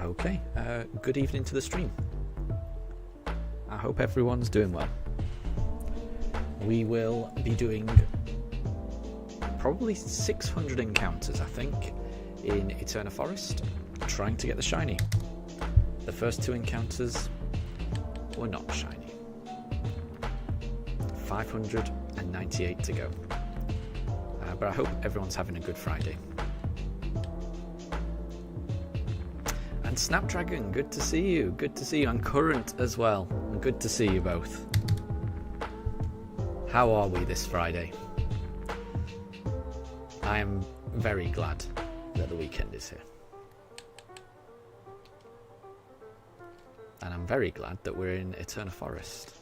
Okay, good evening to the stream. I hope everyone's doing well. We will be doing probably 600 encounters, I think, in Eterna Forest, trying to get the shiny. The first 2 encounters were not shiny. 598 to go. But I hope everyone's having a good Friday. And Snapdragon, good to see you. Good to see you. And Current as well. Good to see you both. How are we this Friday? I am very glad that the weekend is here. And I'm very glad that we're in Eterna Forest.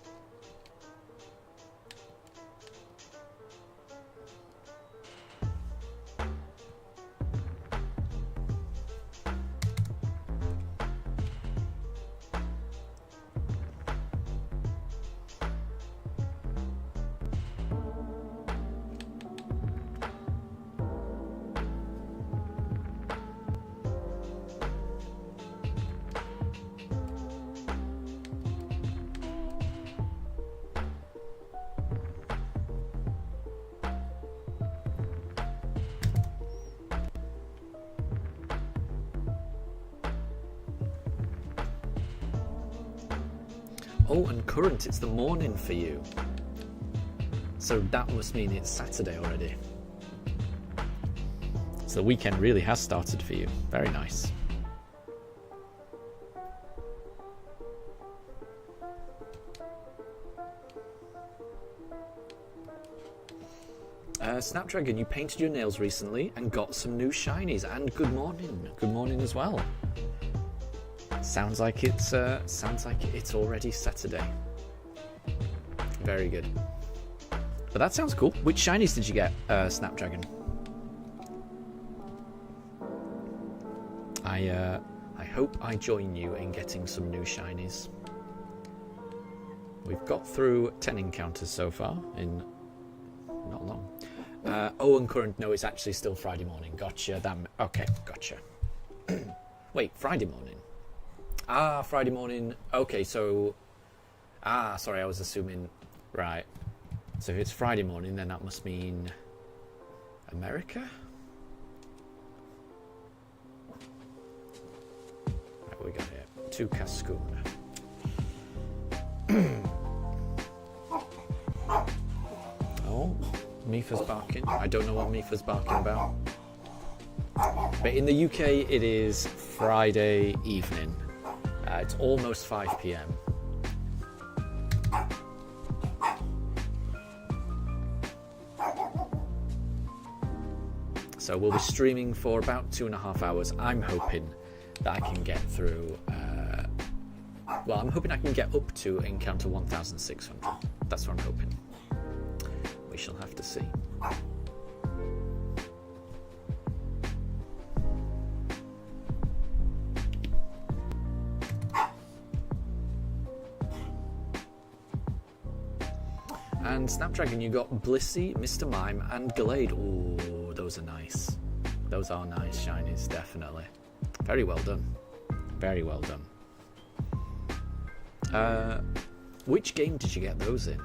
Oh, and Current, it's the morning for you. So that must mean it's Saturday already. So the weekend really has started for you. Very nice. Snapdragon, you painted your nails recently and got some new shinies. And good morning. Good morning as well. Sounds like it's already Saturday. Very good. But that sounds cool. Which shinies did you get, Snapdragon? I hope I join you in getting some new shinies. We've got through 10 encounters so far in not long. Oh, and Current, no, it's actually still Friday morning. Gotcha. Okay, gotcha. Wait, Friday morning? Ah, Friday morning. Okay, so... Ah, sorry, I was assuming... Right. So if it's Friday morning, then that must mean... America? Right, what we got here? 2 Cascoon. Oh, Mifa's barking. I don't know what Mifa's barking about. But in the UK, it is Friday evening. It's almost 5 PM. So we'll be streaming for about 2.5 hours. I'm hoping that I can get through... well, I'm hoping I can get up to encounter 1,600. That's what I'm hoping. We shall have to see. And Snapdragon, you got Blissey, Mr. Mime, and Glade. Ooh, those are nice. Those are nice shinies, definitely. Very well done. Very well done. Which game did you get those in?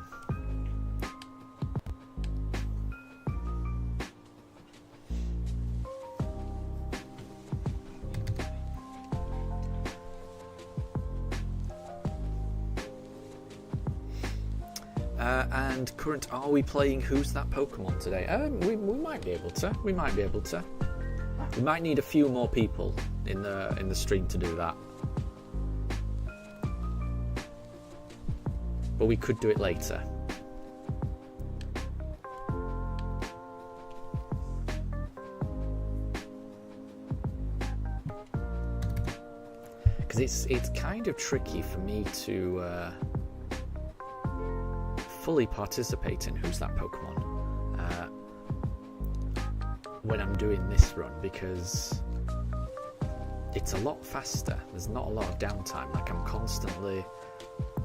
And Current, are we playing Who's That Pokemon today? We might be able to. We might be able to. We might need a few more people in the stream to do that. But we could do it later. Because it's kind of tricky for me to fully participate in Who's That Pokemon when I'm doing this run, because it's a lot faster. There's not a lot of downtime. Like, I'm constantly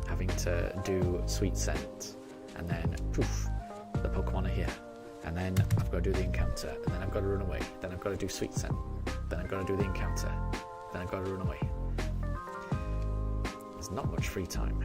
having to do Sweet Scent, and then poof, the Pokemon are here, and then I've got to do the encounter, and then I've got to run away, then I've got to do Sweet Scent, then I've got to do the encounter, then I've got to run away, There's not much free time.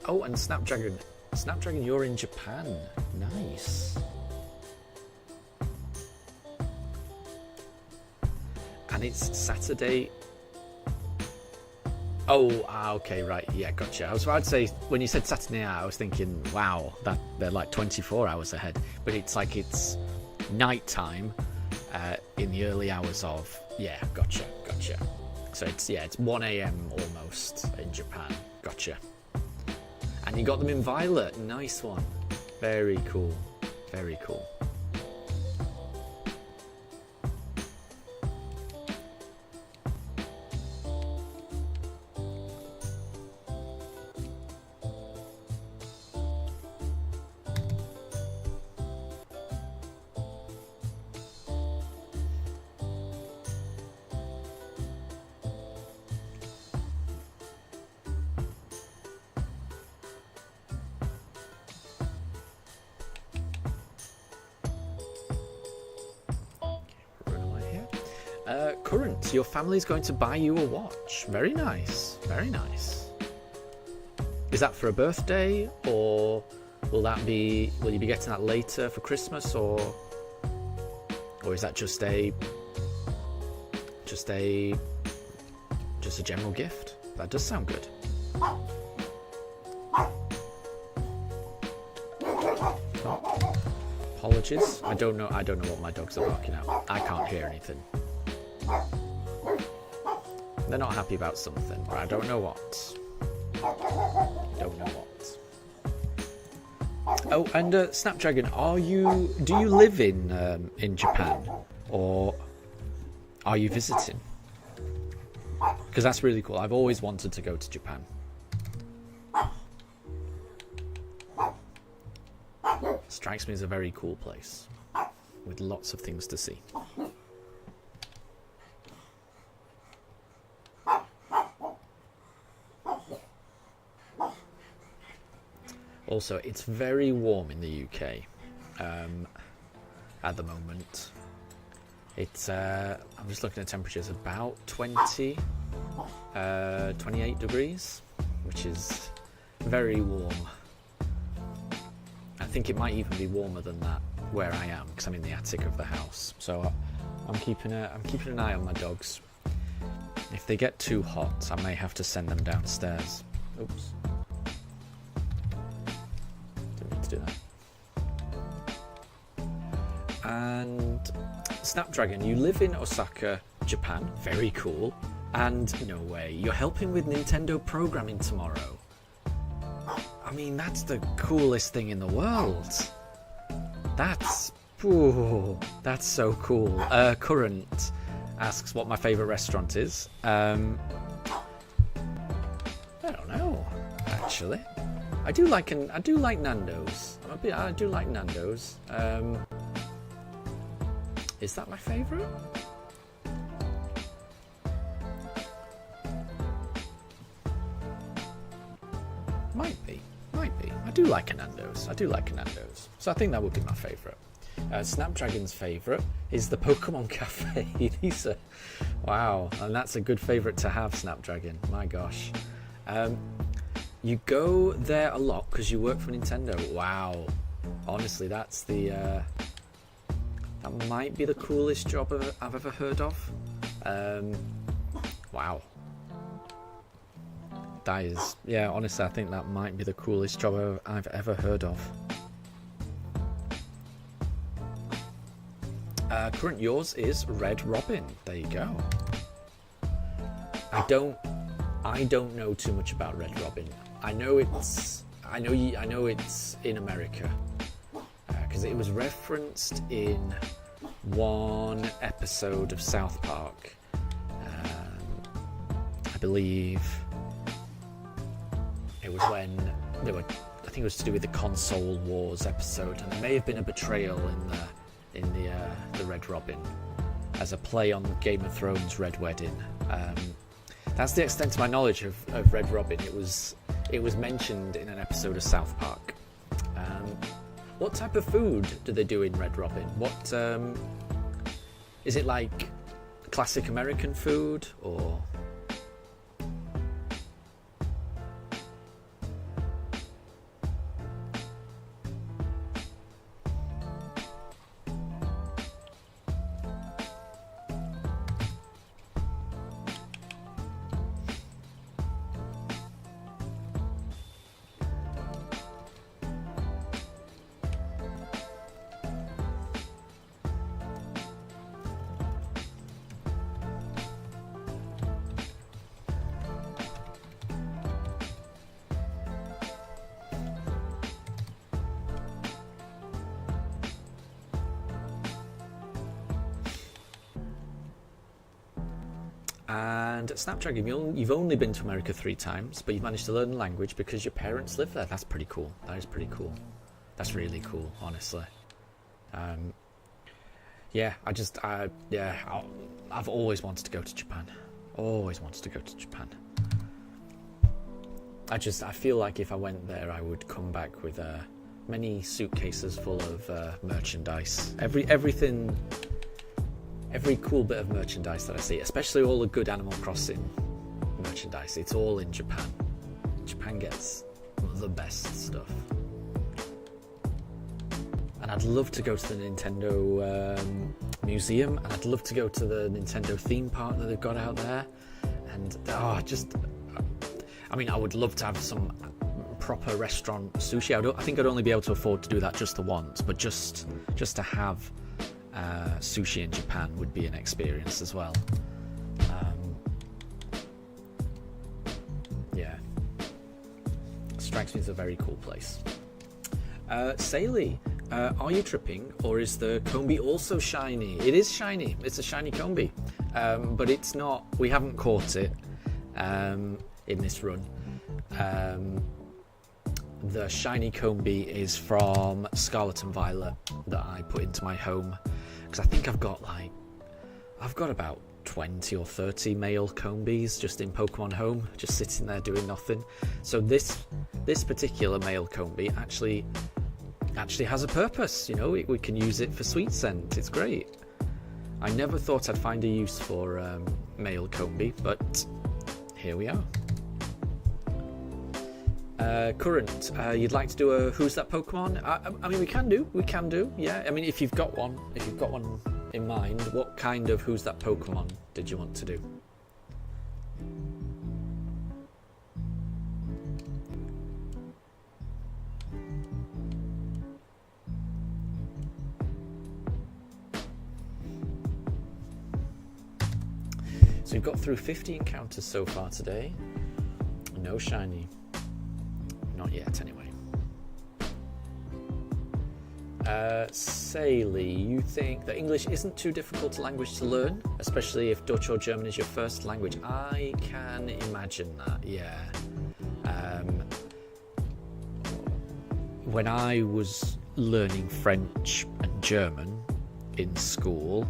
Oh, and Snapdragon. Snapdragon, you're in Japan. Nice. And it's Saturday. Oh, okay, right. Yeah, gotcha. I was about to say, when you said Saturday night, I was thinking, wow, that they're like 24 hours ahead. But it's like it's nighttime in the early hours of... Yeah, gotcha. So it's 1 a.m. almost in Japan. Gotcha. And you got them in violet. Nice one. Very cool. Very cool. Current, your family's going to buy you a watch. Very nice. Very nice. Is that for a birthday, or will you be getting that later for Christmas, or is that just a general gift? That does sound good. Oh, apologies. I don't know what my dogs are barking at. I can't hear anything. They're not happy about something, but I don't know what. Oh, and Snapdragon, do you live in Japan, or are you visiting? Because that's really cool. I've always wanted to go to Japan. Strikes me as a very cool place with lots of things to see. Also, it's very warm in the UK at the moment. It's I'm just looking at temperatures, about 28 degrees, which is very warm. I think it might even be warmer than that where I am, because I'm in the attic of the house. So I'm keeping an eye on my dogs. If they get too hot, I may have to send them downstairs. Oops. Do that. And Snapdragon, you live in Osaka, Japan. Very cool. And no way, you're helping with Nintendo programming tomorrow. I mean, that's the coolest thing in the world. That's so cool. Current asks what my favorite restaurant is. I don't know, actually. I do like Nando's. I do like Nando's. Is that my favourite? Might be. I do like a Nando's. So I think that would be my favourite. Snapdragon's favourite is the Pokemon Cafe. Wow, and that's a good favourite to have, Snapdragon. My gosh. You go there a lot because you work for Nintendo. Wow. Honestly, that might be the coolest job I've ever heard of. Wow. That is, yeah, honestly, I think that might be the coolest job I've ever heard of. Current, yours is Red Robin. There you go. I don't know too much about Red Robin. I know it's I know it's in America because it was referenced in one episode of South Park. I believe it was when they were. I think it was to do with the console wars episode, and there may have been a betrayal in the Red Robin as a play on Game of Thrones Red Wedding. That's the extent of my knowledge of Red Robin. It was mentioned in an episode of South Park. What type of food do they do in Red Robin? What is it, like classic American food or? And Snapdragon, you've only been to America 3 times, but you've managed to learn the language because your parents live there. That's pretty cool. That is pretty cool. That's really cool, honestly. Yeah, I've always wanted to go to Japan. Always wanted to go to Japan. I feel like if I went there, I would come back with many suitcases full of merchandise. Every cool bit of merchandise that I see, especially all the good Animal Crossing merchandise, it's all in Japan. Japan gets the best stuff. And I'd love to go to the Nintendo museum, and I'd love to go to the Nintendo theme park that they've got out there. And I would love to have some proper restaurant sushi. I think I'd only be able to afford to do that just the once, but just to have sushi in Japan would be an experience as well. Yeah, strikes me as a very cool place. Saily, are you tripping, or is the combi also shiny? It is shiny. It's a shiny combi, but it's not. We haven't caught it in this run. The shiny combi is from Scarlet and Violet that I put into my home, because I think I've got about 20 or 30 male combis just in Pokemon Home, just sitting there doing nothing. So this particular male combi actually has a purpose. You know, we can use it for sweet scent. It's great. I never thought I'd find a use for male combi, but here we are. Current, you'd like to do a Who's That Pokemon? I mean, we can do, yeah. I mean, if you've got one in mind, what kind of Who's That Pokemon did you want to do? So we've got through 50 encounters so far today. No shiny. Not yet, anyway. Saily, you think that English isn't too difficult a language to learn, especially if Dutch or German is your first language? I can imagine that, yeah. When I was learning French and German in school,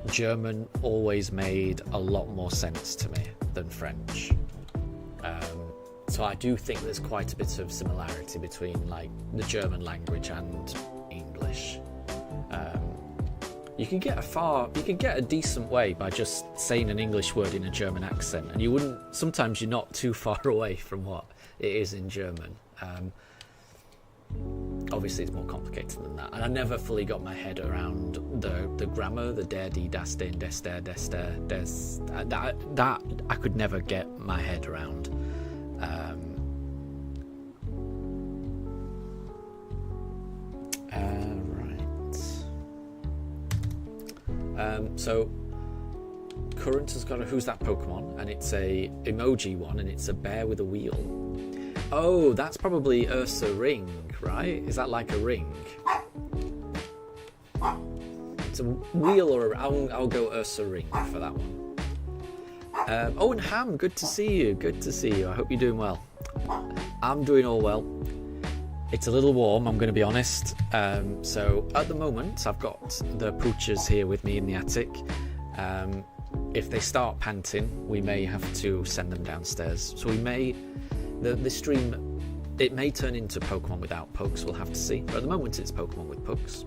German always made a lot more sense to me than French. So I do think there's quite a bit of similarity between like the German language and English. You can get a decent way by just saying an English word in a German accent, and sometimes you're not too far away from what it is in German. Obviously it's more complicated than that, and I never fully got my head around the grammar, the der, die, das, den, des, der, des, that I could never get my head around. So Current has got a Who's That Pokemon, and it's a emoji one, and it's a bear with a wheel. Oh, that's probably Ursa Ring, right? Is that like a ring? It's a wheel or I'll go Ursa Ring for that one. Oh, and Ham, good to see you. Good to see you. I hope you're doing well. I'm doing all well. It's a little warm, I'm going to be honest. So at the moment, I've got the poochers here with me in the attic. If they start panting, we may have to send them downstairs. So we may, the stream, it may turn into Pokemon without Pugs, we'll have to see. But at the moment, it's Pokemon with Pugs.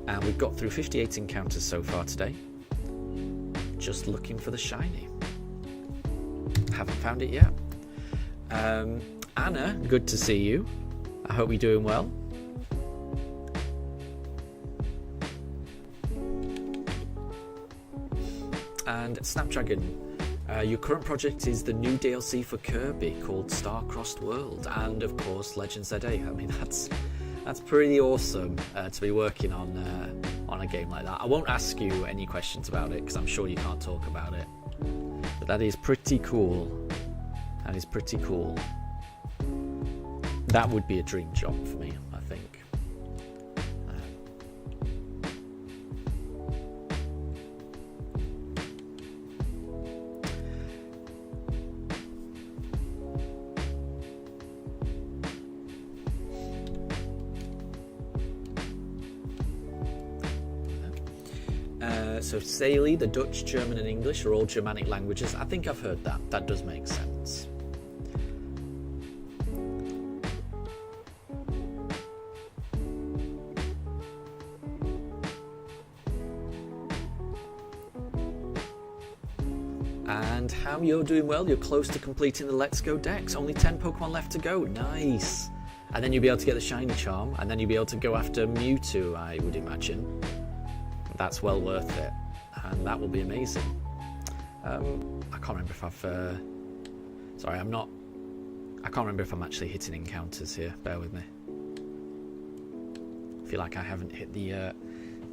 And we've got through 58 encounters so far today. Just looking for the shiny. Haven't found it yet. Anna, good to see you. I hope you're doing well. And Snapdragon, your current project is the new DLC for Kirby called Star-Crossed World, and of course Legend ZA. I mean, that's pretty awesome to be working on a game like that. I won't ask you any questions about it because I'm sure you can't talk about it. But that is pretty cool. That is pretty cool. That would be a dream job for me, I think. So Saley, the Dutch, German and English are all Germanic languages. I think I've heard that. That does make sense. And Ham, you're doing well. You're close to completing the Let's Go Dex. Only 10 Pokemon left to go. Nice. And then you'll be able to get the Shiny Charm. And then you'll be able to go after Mewtwo, I would imagine. That's well worth it. And that will be amazing. I can't remember if I've... Sorry, I can't remember if I'm actually hitting encounters here. Bear with me. I feel like I haven't hit the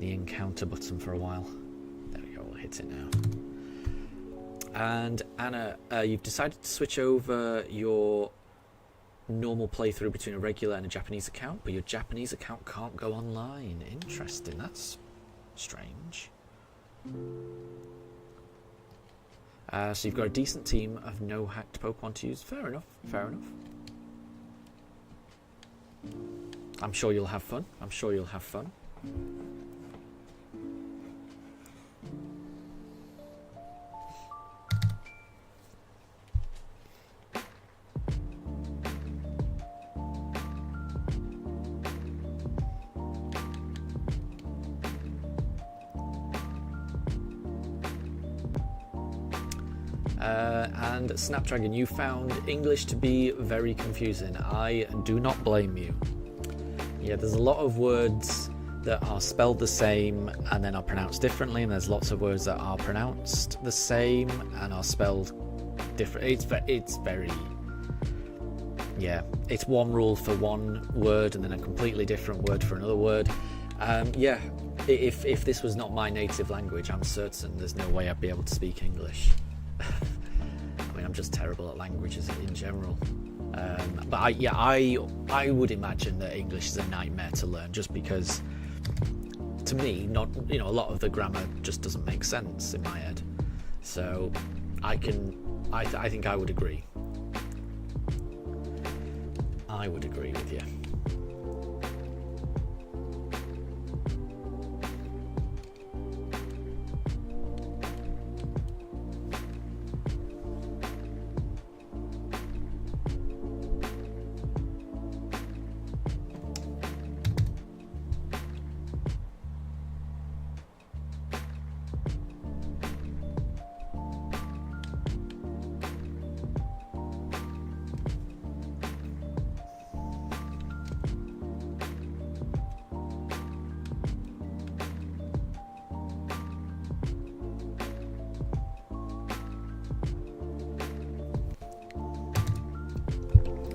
encounter button for a while. There we go, we'll hit it now. And Anna, you've decided to switch over your normal playthrough between a regular and a Japanese account, but your Japanese account can't go online. Interesting, that's strange. So you've got a decent team of no hacked Pokemon to use. Fair enough, fair enough. I'm sure you'll have fun. I'm sure you'll have fun. And Snapdragon, you found English to be very confusing. I do not blame you. Yeah, there's a lot of words that are spelled the same and then are pronounced differently, and there's lots of words that are pronounced the same and are spelled different. It's very... Yeah, it's one rule for one word and then a completely different word for another word. Yeah, if this was not my native language, I'm certain there's no way I'd be able to speak English. I mean, I'm just terrible at languages in general. But I would imagine that English is a nightmare to learn, just because, to me, a lot of the grammar just doesn't make sense in my head. So I think I would agree. I would agree with you.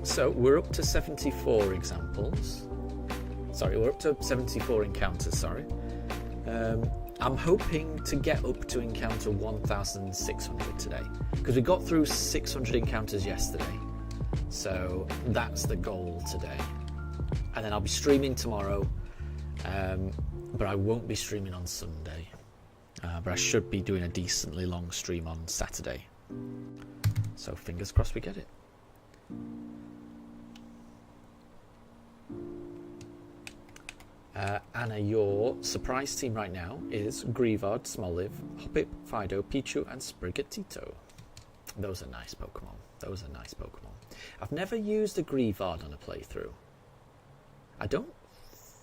So we're up to 74 examples. Sorry, we're up to 74 encounters, sorry. I'm hoping to get up to encounter 1,600 today, because we got through 600 encounters yesterday. So that's the goal today. And then I'll be streaming tomorrow, but I won't be streaming on Sunday. But I should be doing a decently long stream on Saturday. So fingers crossed we get it. Anna, your surprise team right now is Greavard, Smoliv, Hoppip, Fido, Pichu, and Sprigatito. Those are nice Pokemon. Those are nice Pokemon. I've never used a Greavard on a playthrough. I don't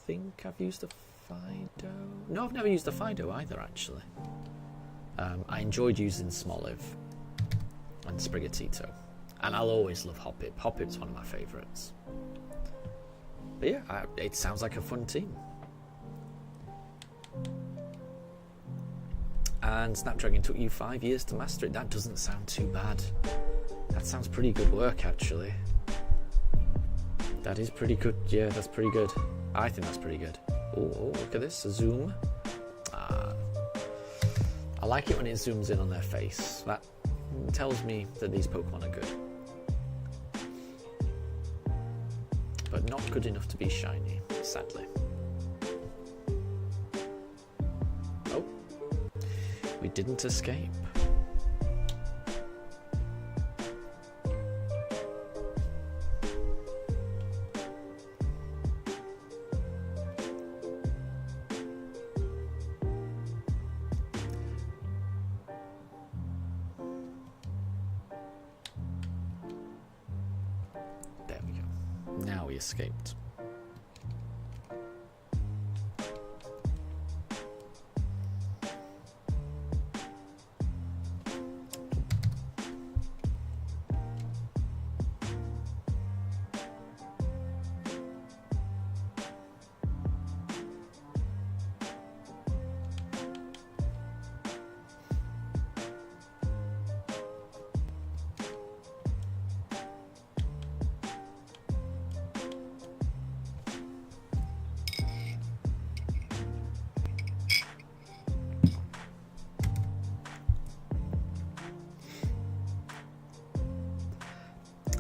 think I've used a Fido. No, I've never used a Fido either, actually. I enjoyed using Smoliv and Sprigatito. And I'll always love Hoppip. Hoppip's one of my favourites. But yeah, it sounds like a fun team. And Snapdragon took you 5 years to master it. That doesn't sound too bad. That sounds pretty good work, actually. That is pretty good. Yeah, that's pretty good. I think that's pretty good. Oh, look at this. A zoom. I like it when it zooms in on their face. That tells me that these Pokemon are good. But not good enough to be shiny, sadly. Oh, we didn't escape. Escaped.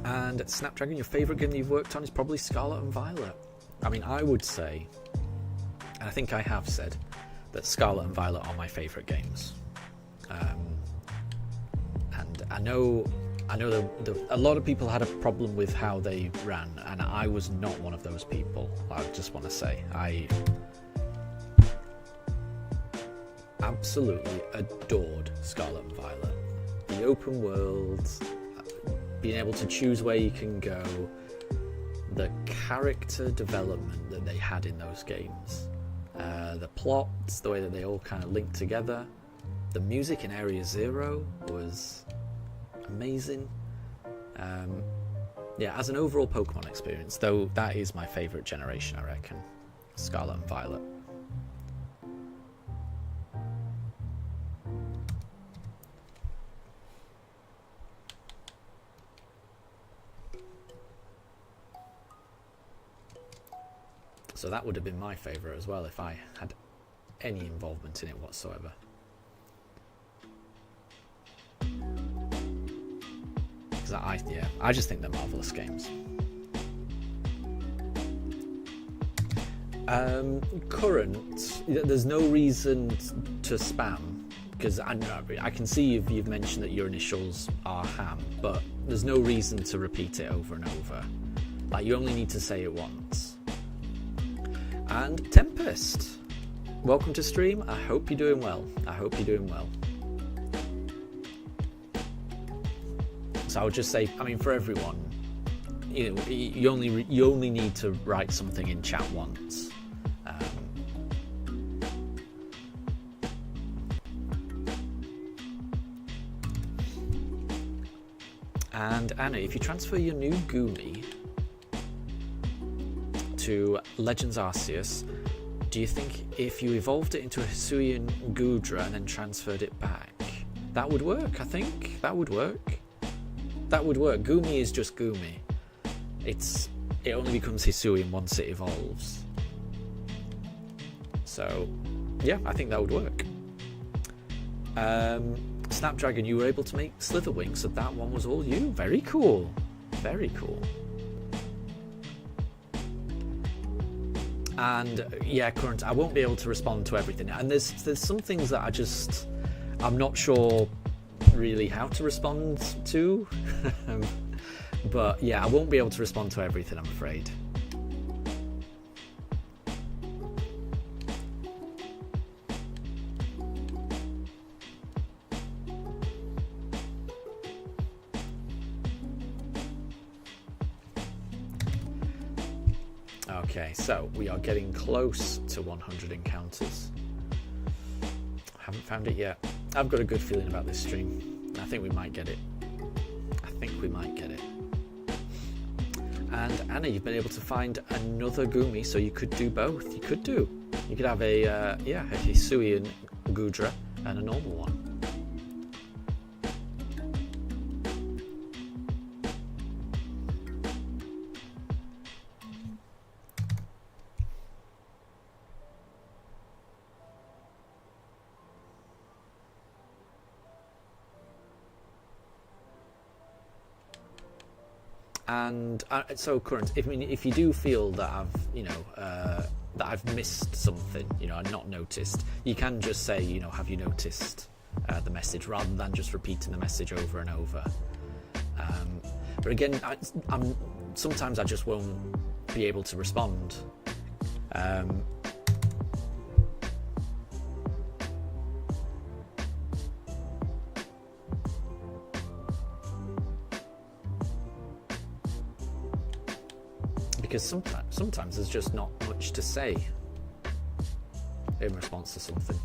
And Snapdragon, your favourite game that you've worked on is probably Scarlet and Violet. I mean, I would say, and I think I have said, that Scarlet and Violet are my favourite games. And I know a lot of people had a problem with how they ran, and I was not one of those people. I just want to say, I absolutely adored Scarlet and Violet. The open world, being able to choose where you can go, the character development that they had in those games, the plots, the way that they all kind of linked together, the music in Area Zero was amazing. Yeah, as an overall Pokemon experience, though, that is my favourite generation, I reckon. Scarlet and Violet. So that would have been my favourite as well if I had any involvement in it whatsoever. Because I just think they're marvellous games. Current, there's no reason to spam, because I can see you've mentioned that your initials are Ham, but there's no reason to repeat it over and over. Like, you only need to say it once. And Tempest, welcome to stream. I hope you're doing well. I hope you're doing well. So I would just say, I mean, for everyone, you only need to write something in chat once. And Anna, if you transfer your new Goomy to Legends Arceus, do you think if you evolved it into a Hisuian Goodra and then transferred it back, that would work? I think that would work. That would work. Goomy is just Goomy. It only becomes Hisuian once it evolves. So, yeah, I think that would work. Snapdragon, you were able to make Slitherwing, so that one was all you. Very cool. Very cool. And yeah, Current, I won't be able to respond to everything. And there's some things that I'm not sure really how to respond to. But yeah, I won't be able to respond to everything, I'm afraid. Okay, so we are getting close to 100 encounters. Haven't found it yet. I've got a good feeling about this stream. I think we might get it. And Anna, you've been able to find another Goomy, so you could do both. You could have a Hisuian Gudra and a normal one. And so, Current, if you do feel that I've missed something, and not noticed, you can just say, have you noticed the message, rather than just repeating the message over and over. But again, sometimes I just won't be able to respond. Because sometimes there's just not much to say in response to something.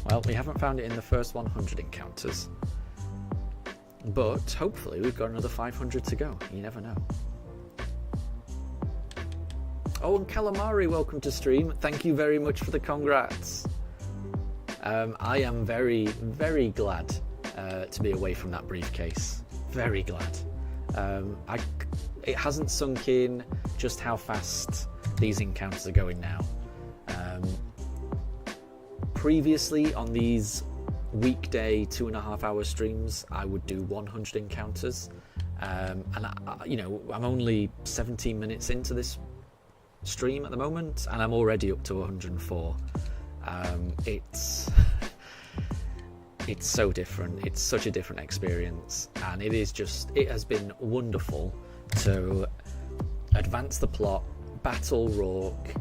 Well, we haven't found it in the first 100 encounters, but hopefully we've got another 500 to go. You never know. Oh, and Calamari, welcome to stream. Thank you very much for the congrats. I am very, very glad to be away from that briefcase. Very glad. It hasn't sunk in just how fast these encounters are going now. Previously, on these weekday 2.5 hour streams, I would do 100 encounters. And I'm only 17 minutes into this stream at the moment, and I'm already up to 104. It's so different. It's such a different experience, and it has been wonderful to advance the plot, battle Rourke,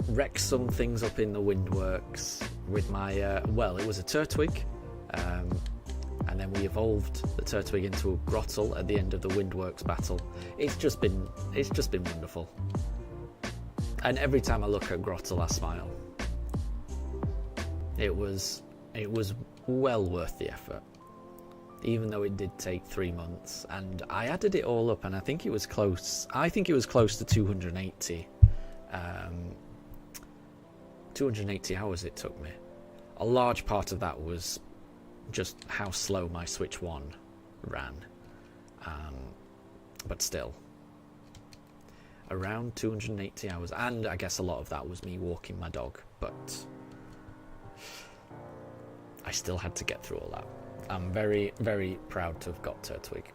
wreck some things up in the Windworks with my it was a Turtwig, and then we evolved the Turtwig into a Grottle at the end of the Windworks battle. It's just been wonderful. And every time I look at Grottle, I smile. It was well worth the effort, even though it did take 3 months. And I added it all up, and I think it was close. I think it was close to 280. 280 hours it took me. A large part of that was just how slow my Switch 1 ran, but still. Around 280 hours, and I guess a lot of that was me walking my dog, but I still had to get through all that. I'm very, very proud to have got Turtwig.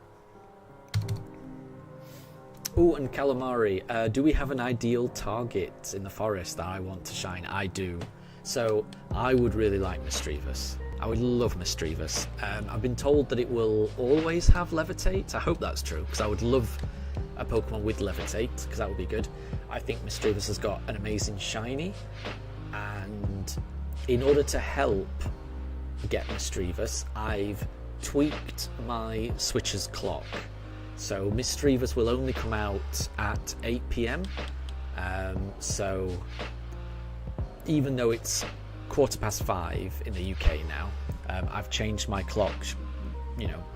Oh, and Calamari, do we have an ideal target in the forest that I want to shine? I do. So I would really like Misdreavus. I would love Misdreavus. I've been told that it will always have Levitate. I hope that's true, because I would love a Pokemon with Levitate, because that would be good. I think Misdreavus has got an amazing shiny, and in order to help get Misdreavus, I've tweaked my Switcher's clock. So Misdreavus will only come out at 8 PM. So even though it's 5:15 in the UK now, I've changed my clock,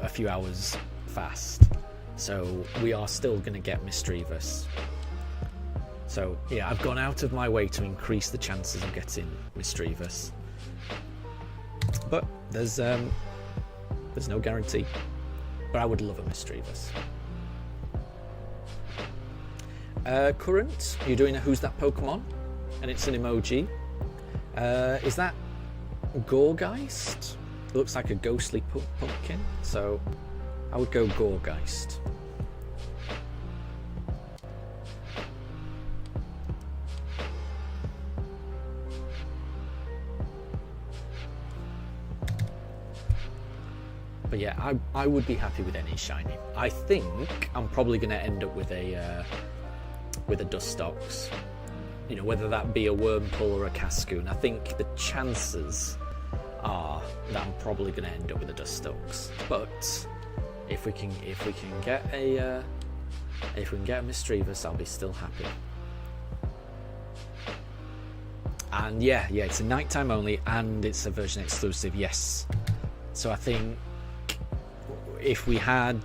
a few hours fast. So we are still going to get Misdreavus. So yeah, I've gone out of my way to increase the chances of getting Misdreavus. But there's no guarantee. But I would love a Misdreavus. Current, you're doing a Who's That Pokemon? and it's an emoji. Is that Gorgeist? It looks like a ghostly pumpkin, so I would go Gorgeist. But yeah, I would be happy with any shiny. I think I'm probably going to end up with a Dustox. You know, whether that be a Wurmple or a Cascoon. I think the chances are that I'm probably going to end up with a Dustox. But if we can get a Misdreavus, I'll be still happy. And yeah, it's a nighttime only, and it's a version exclusive. Yes. So I think if we had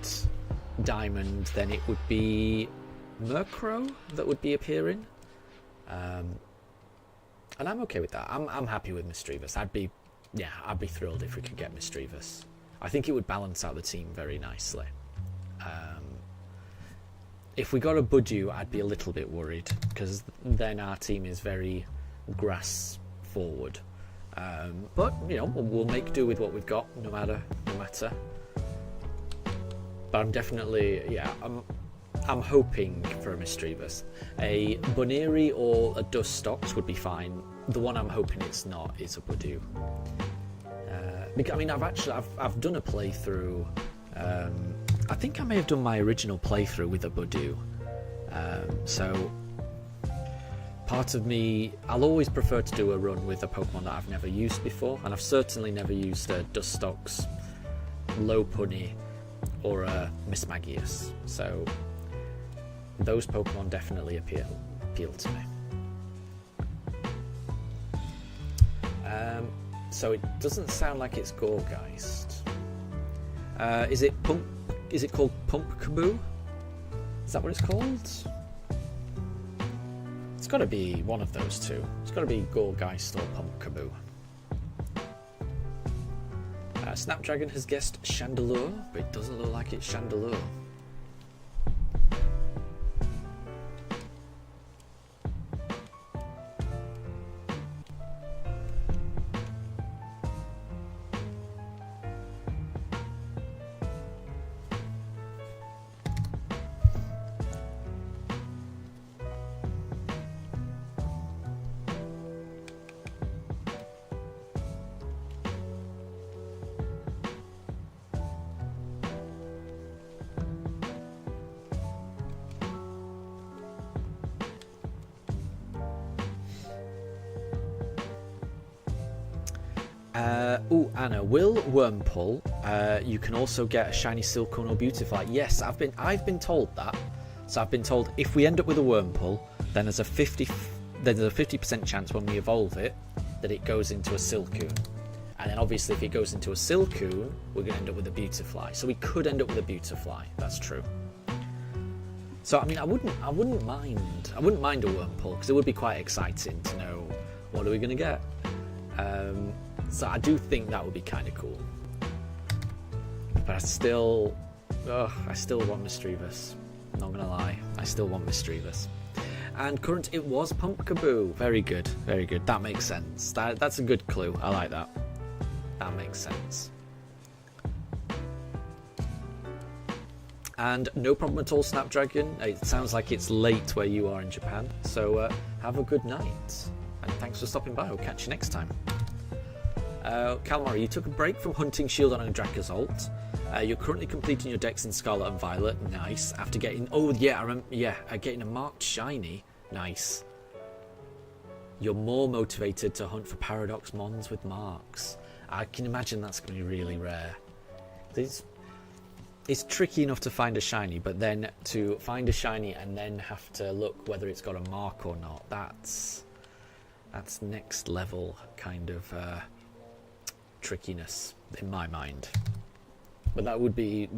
Diamond, then it would be Murkrow that would be appearing. And I'm okay with that. I'm happy with Misdreavus. I'd be thrilled if we could get Misdreavus. I think it would balance out the team very nicely. If we got a Budew, I'd be a little bit worried, because then our team is very grass forward. But you know, we'll make do with what we've got, no matter. But I'm definitely, I'm hoping for a Misdreavus. A Boneri or a Dustox would be fine. The one I'm hoping it's not is a Budew. I mean, I've done a playthrough. I think I may have done my original playthrough with a Budew. So part of me, I'll always prefer to do a run with a Pokemon that I've never used before, and I've certainly never used a Dustox, Lopunny, or a Mismagius. So those Pokemon definitely appeal to me. So it doesn't sound like it's Gorgeist. Is it called Pumpkaboo? Is that what it's called? It's got to be one of those two. It's got to be Gorgeist or Pumpkaboo. Snapdragon has guessed Chandelure, but it doesn't look like it's Chandelure. Anna, will Wurmple, you can also get a shiny Silcoon or Beautifly? Yes, I've been told that. So I've been told if we end up with a Wurmple, then there's a 50% chance when we evolve it that it goes into a Silcoon. And then obviously if it goes into a Silcoon, we're going to end up with a Beautifly. So we could end up with a Beautifly. That's true. So I mean, I wouldn't mind a Wurmple, because it would be quite exciting to know what are we going to get. So I do think that would be kind of cool. But I still want Misdreavus. Not gonna lie, I still want Misdreavus. And current, it was Pumpkaboo. Very good, very good. That makes sense. That's a good clue. I like that. That makes sense. And no problem at all, Snapdragon. It sounds like it's late where you are in Japan. So have a good night. And thanks for stopping by. We'll catch you next time. Calamari, you took a break from hunting Shieldon and Dracozolt. You're currently completing your decks in Scarlet and Violet. Nice. After getting... Oh, yeah, I remember... Yeah, getting a marked shiny. Nice. You're more motivated to hunt for Paradox Mons with marks. I can imagine that's going to be really rare. It's tricky enough to find a shiny, but then to find a shiny and then have to look whether it's got a mark or not, that's next level kind of trickiness in my mind. But that would be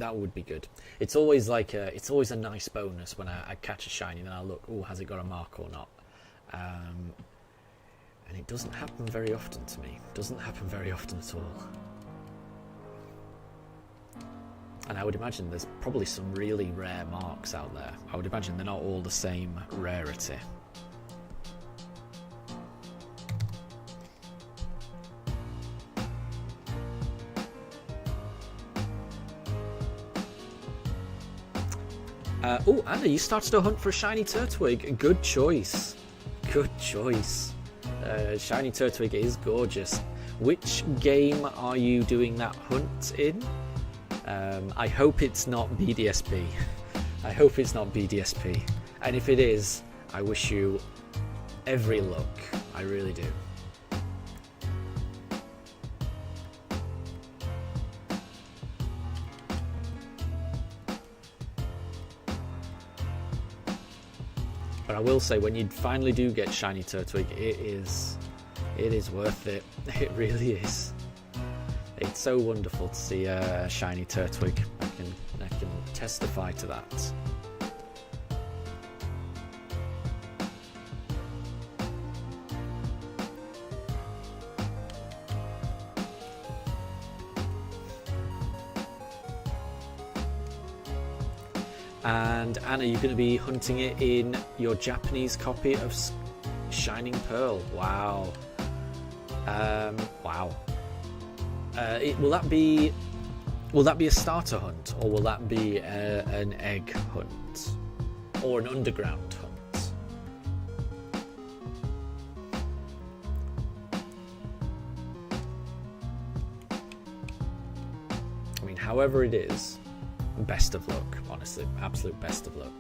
good. It's always a nice bonus when I catch a shiny and then I look, oh, has it got a mark or not? And it doesn't happen very often to me. It doesn't happen very often at all. And I would imagine there's probably some really rare marks out there. I would imagine they're not all the same rarity. Oh, Anna, you started a hunt for a shiny Turtwig. Good choice. Good choice. Shiny Turtwig is gorgeous. Which game are you doing that hunt in? I hope it's not BDSP. I hope it's not BDSP. And if it is, I wish you every luck. I really do. But I will say, when you finally do get shiny Turtwig, it is worth it. It really is. It's so wonderful to see a shiny Turtwig. I can testify to that. And Anna, you're going to be hunting it in your Japanese copy of Shining Pearl. Wow. Wow. Will that be a starter hunt, or will that be an egg hunt, or an underground hunt? I mean, however it is, best of luck. Honestly, absolute best of luck.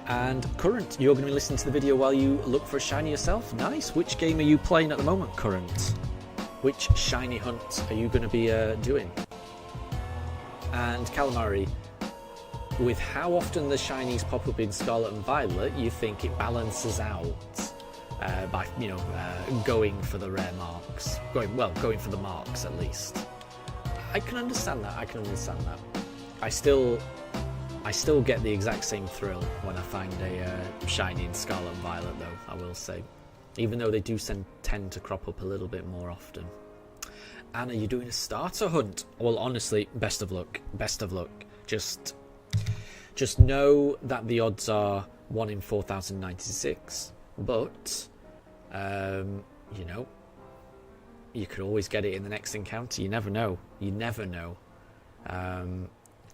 And Current, you're going to be listening to the video while you look for a shiny yourself. Nice. Which game are you playing at the moment, Current? Which shiny hunt are you going to be doing? And Calamari, with how often the shinies pop up in Scarlet and Violet, you think it balances out by going for the rare marks, going for the marks at least. I can understand that. I still get the exact same thrill when I find a shiny in Scarlet and Violet, though, I will say. Even though they do tend to crop up a little bit more often. Anna, you're doing a starter hunt. Well, honestly, best of luck. Best of luck. Just know that the odds are 1 in 4,096. But, you could always get it in the next encounter. You never know.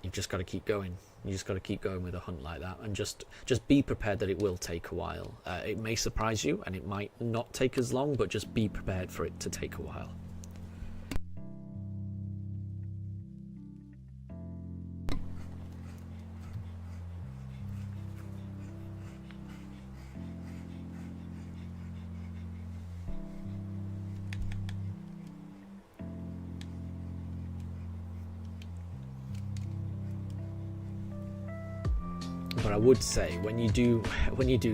You've just got to keep going. You just got to keep going with a hunt like that, and just be prepared that it will take a while. It may surprise you, and it might not take as long, but just be prepared for it to take a while. But I would say, when you do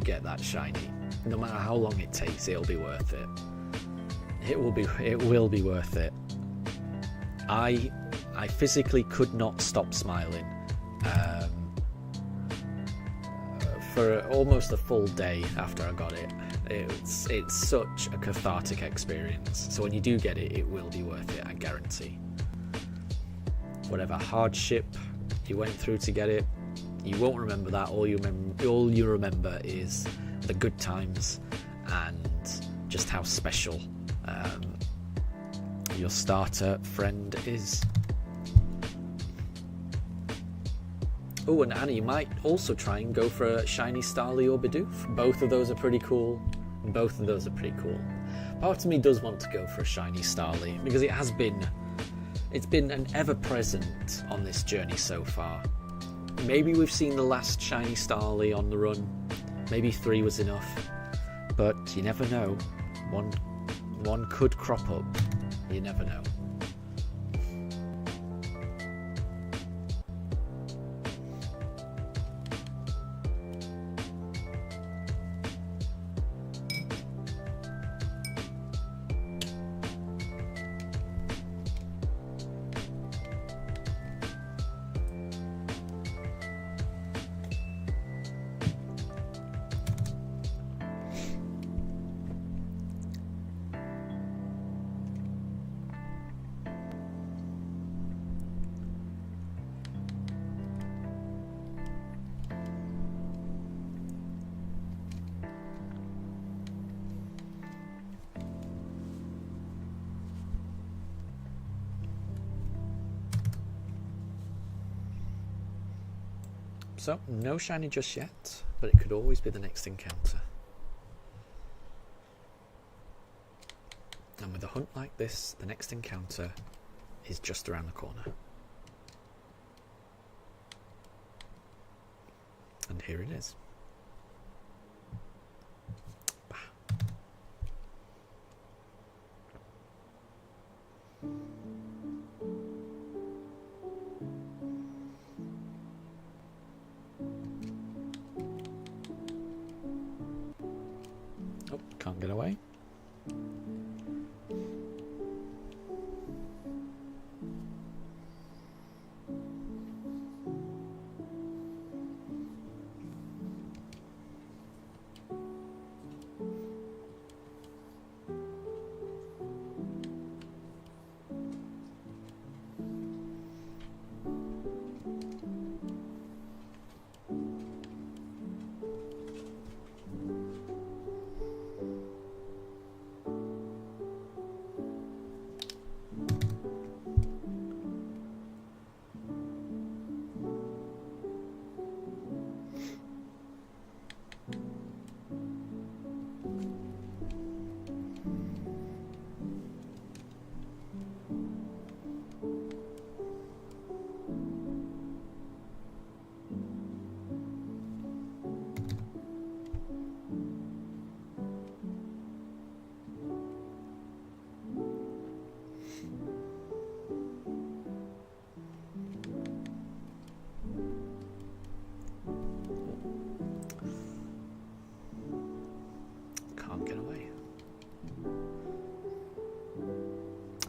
get that shiny, no matter how long it takes, it'll be worth it. It will be worth it. I physically could not stop smiling for almost a full day after I got it. It's such a cathartic experience. So when you do get it, it will be worth it, I guarantee. Whatever hardship you went through to get it, you won't remember that. All you remember is the good times and just how special your starter friend is. Oh, and Anna, you might also try and go for a shiny Starly or Bidoof. Both of those are pretty cool. Part of me does want to go for a shiny Starly because it's been an ever-present on this journey so far. Maybe we've seen the last shiny Starly on the run. Maybe 3 was enough. But you never know. One could crop up. You never know. So, no shiny just yet, but it could always be the next encounter. And with a hunt like this, the next encounter is just around the corner. And here it is. Bah. Oh, can't get away.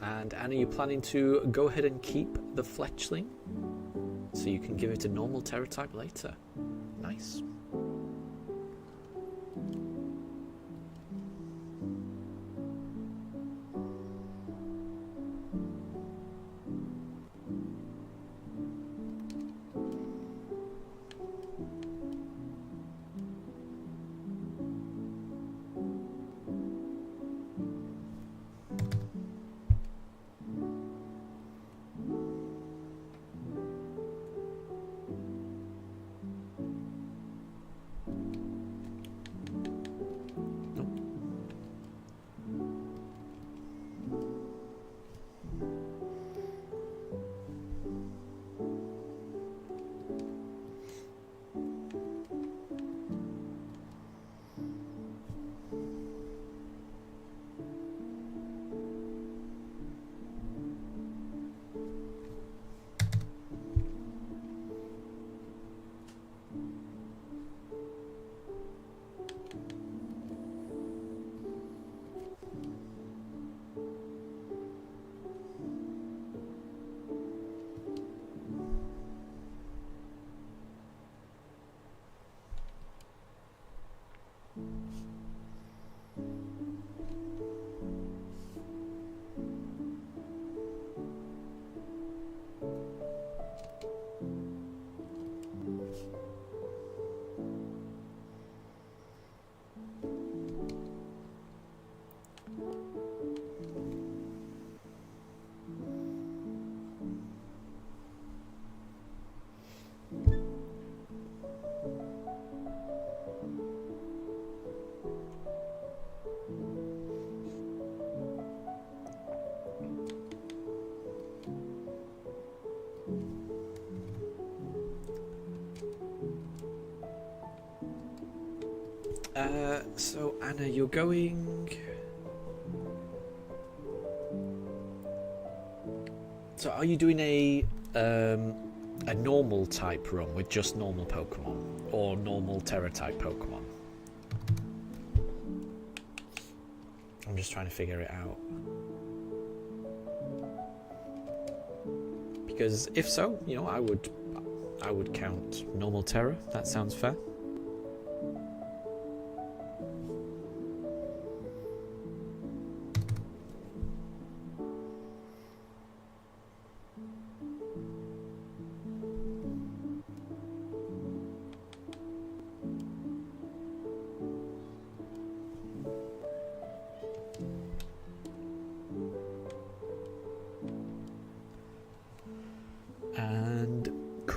And Anna, are you planning to go ahead and keep the fletchling so you can give it a normal terror type later? Nice. So Anna, you're going. So are you doing a normal type run with just normal Pokemon or normal Terra type Pokemon? I'm just trying to figure it out. Because if so, you know, I would count normal Terra. That sounds fair.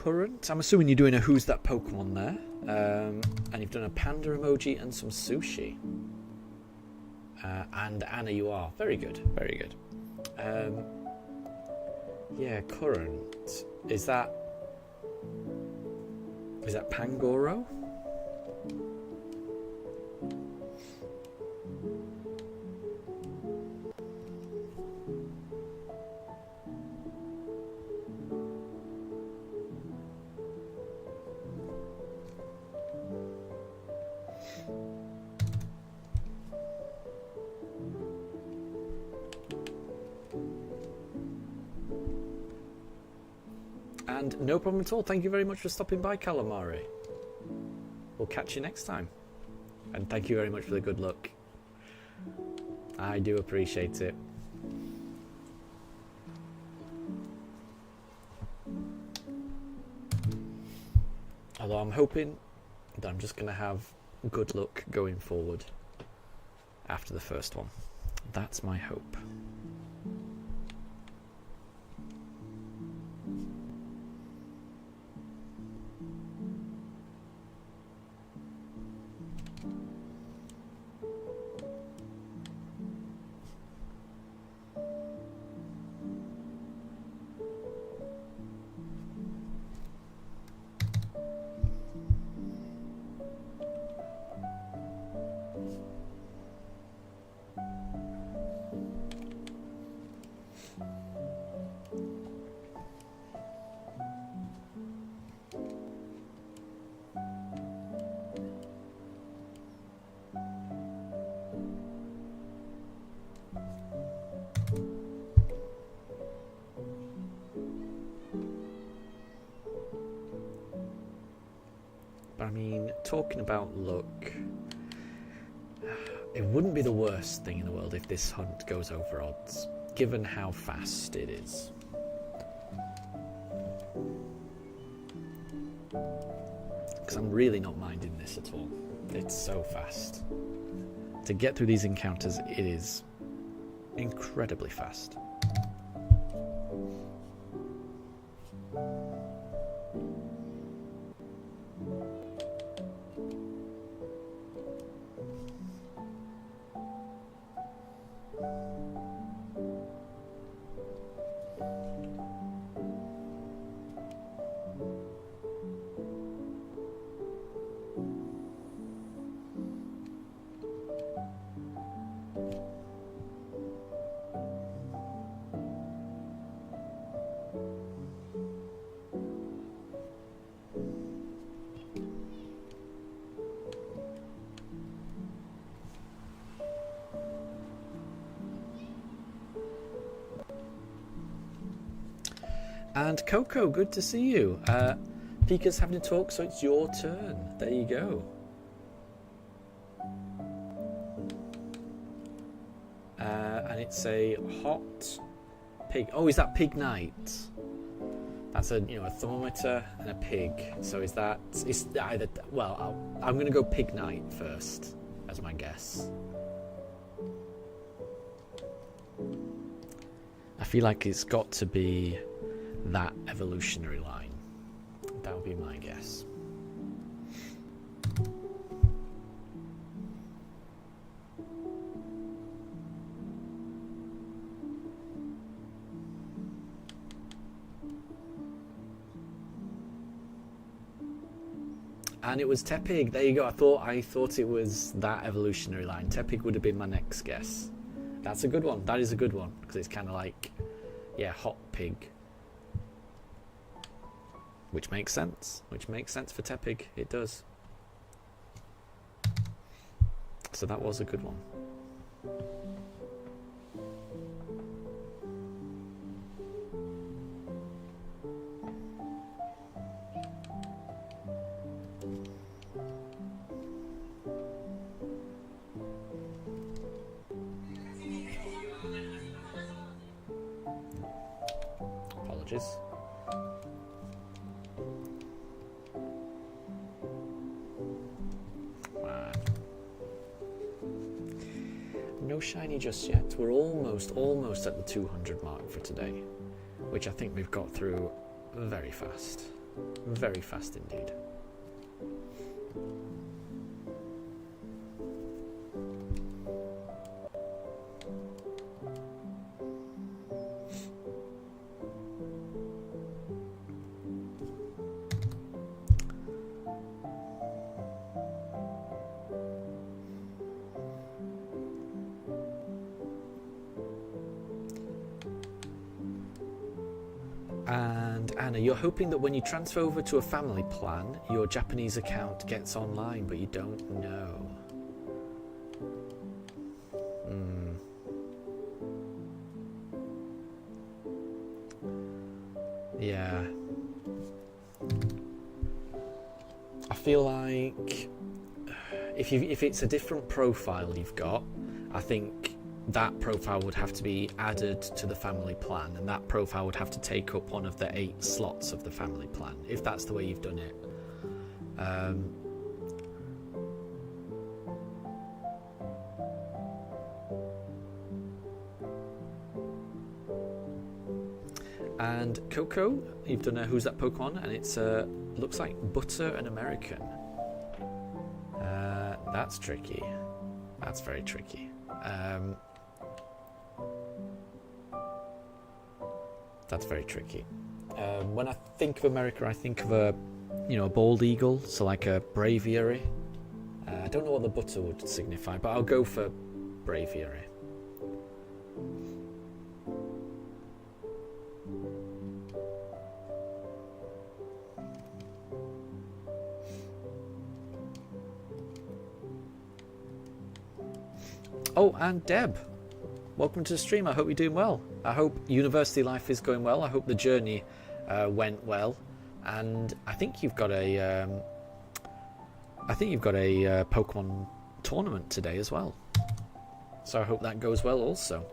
Current. I'm assuming you're doing a Who's That Pokemon there. And you've done a panda emoji and some sushi. And Anna, you are. Very good. Very good. Yeah, Current. Is that Pangoro? And no problem at all. Thank you very much for stopping by, Calamari. We'll catch you next time. And thank you very much for the good luck. I do appreciate it. Although I'm hoping that I'm just going to have good luck going forward after the first one. That's my hope. I mean, talking about luck, it wouldn't be the worst thing in the world if this hunt goes over odds, given how fast it is. Because I'm really not minding this at all. It's so fast. To get through these encounters, it is incredibly fast. And Coco, good to see you. Pika's having a talk, so it's your turn. There you go. And it's a hot pig. Oh, is that pig night? That's a a thermometer and a pig. So is that? It's either. Well, I'm going to go pig night first as my guess. I feel like it's got to be that evolutionary line. That would be my guess. And it was Tepig. There you go. I thought it was that evolutionary line. Tepig would have been my next guess. That's a good one. That is a good one because it's kind of like, yeah, hot pig. Which makes sense. Which makes sense for Tepig. It does. So that was a good one. Apologies. No shiny just yet. We're almost at the 200 mark for today, which I think we've got through very fast. Very fast indeed. And Anna, you're hoping that when you transfer over to a family plan, your Japanese account gets online, but you don't know. Yeah. I feel like if it's a different profile you've got, I think that profile would have to be added to the family plan, and that profile would have to take up one of the 8 slots of the family plan, if that's the way you've done it. And Coco, you've done a Who's That Pokemon, and it's looks like Butter and American. That's tricky. That's very tricky. That's very tricky. When I think of America, I think of a bald eagle, so like a braviary. I don't know what the butter would signify, but I'll go for braviary. Oh, and Deb, welcome to the stream. I hope you're doing well. I hope university life is going well. I hope the journey went well, and I think you've got a Pokemon tournament today as well. So I hope that goes well also,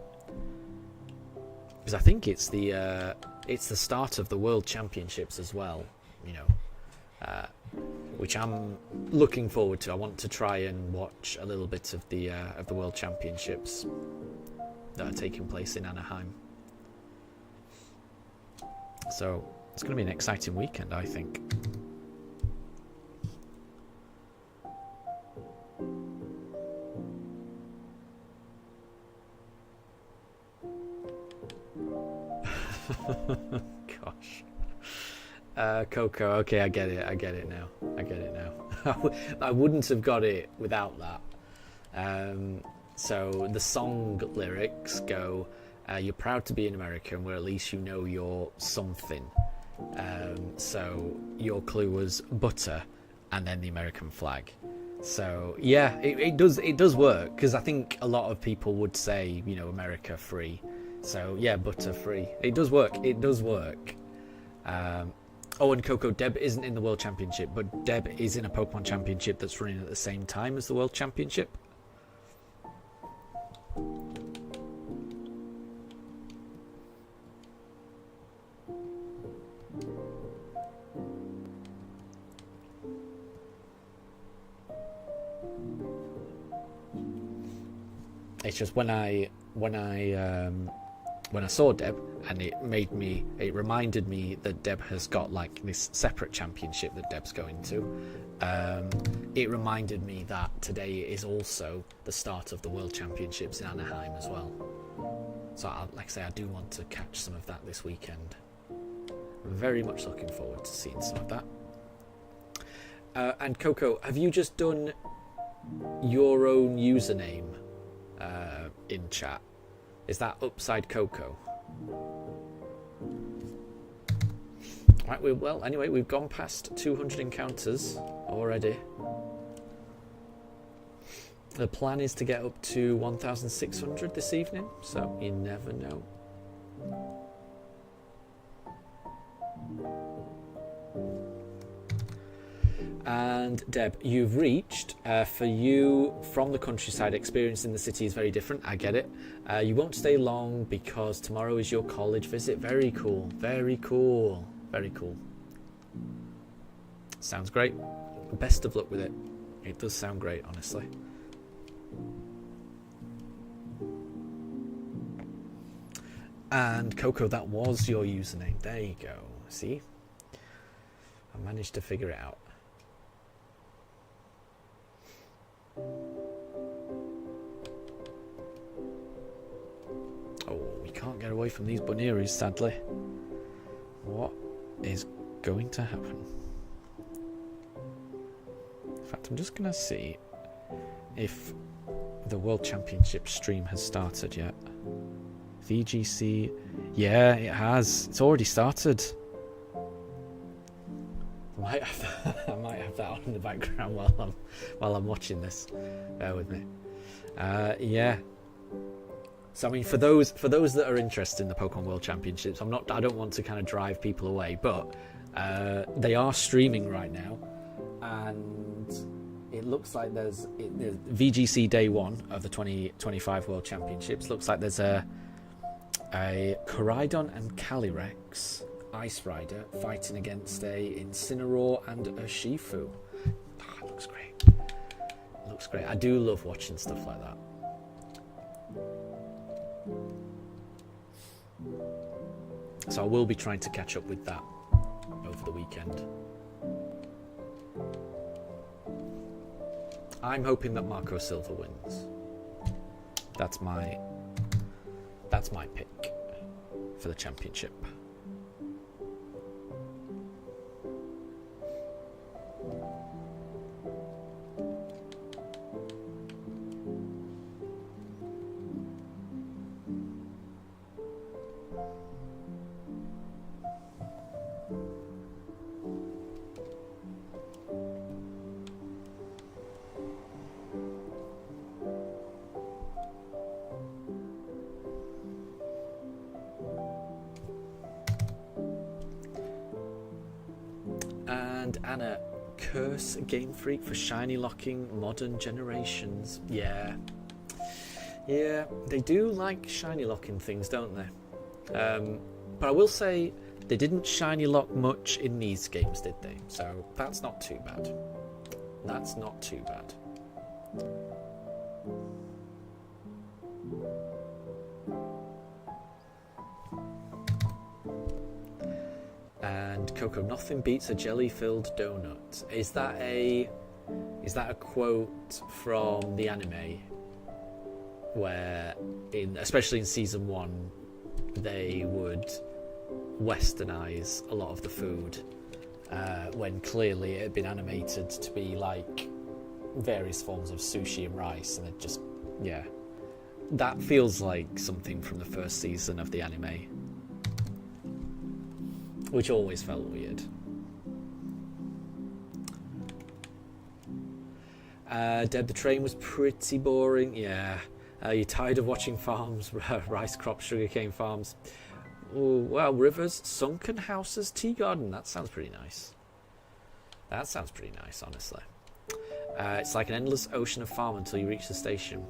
because I think it's the start of the World Championships as well. Which I'm looking forward to. I want to try and watch a little bit of the World Championships that are taking place in Anaheim. So it's going to be an exciting weekend, I think. Gosh. Coco, okay, I get it now. I wouldn't have got it without that. So the song lyrics go, you're proud to be an American, where at least you know you're something. So your clue was butter and then the American flag. So yeah, it does work, because I think a lot of people would say, America free. So yeah, butter free. It does work. Oh, and Coco, Deb isn't in the World Championship, but Deb is in a Pokemon Championship that's running at the same time as the World Championship. It's just when I saw Deb, and it reminded me that Deb has got like this separate championship that Deb's going to. It reminded me that today is also the start of the World Championships in Anaheim as well. So like I say, I do want to catch some of that this weekend. I'm very much looking forward to seeing some of that. And Coco, have you just done your own username in chat? Is that Upside Coco? Right, well, anyway, we've gone past 200 encounters already. The plan is to get up to 1,600 this evening, so you never know. And Deb, you've reached, for you, from the countryside, experience in the city is very different. I get it. You won't stay long because tomorrow is your college visit. Very cool. Very cool. Very cool. Sounds great. Best of luck with it. It does sound great, honestly. And Coco, that was your username. There you go. See? I managed to figure it out. Oh, we can't get away from these Bunearys, sadly. What is going to happen? In fact, I'm just going to see if the World Championship stream has started yet. VGC, yeah, it has. It's already started. I might have that on in the background while I'm watching this. Bear with me. Yeah. So I mean, for those that are interested in the Pokemon World Championships, I don't want to kind of drive people away, but they are streaming right now, and it looks like there's VGC Day 1 of the 2025 World Championships. Looks like there's a Koraidon and Calyrex Ice Rider fighting against a Incineroar and a Shifu. Oh, it looks great. It looks great. I do love watching stuff like that. So I will be trying to catch up with that over the weekend. I'm hoping that Marco Silva wins. That's my pick for the championship. Anna, curse Game Freak for shiny locking modern generations. Yeah, they do like shiny locking things, don't they? But I will say they didn't shiny lock much in these games, did they? So that's not too bad. That's not too bad. And Coco, nothing beats a jelly-filled donut. Is that a quote from the anime where, especially in season 1, they would westernize a lot of the food when clearly it had been animated to be like various forms of sushi and rice, and it just, yeah, that feels like something from the first season of the anime, which always felt weird. Deb, the train was pretty boring. Yeah. You're tired of watching farms, rice crops, sugarcane farms. Oh, well, rivers, sunken houses, tea garden. That sounds pretty nice. That sounds pretty nice, honestly. It's like an endless ocean of farm until you reach the station.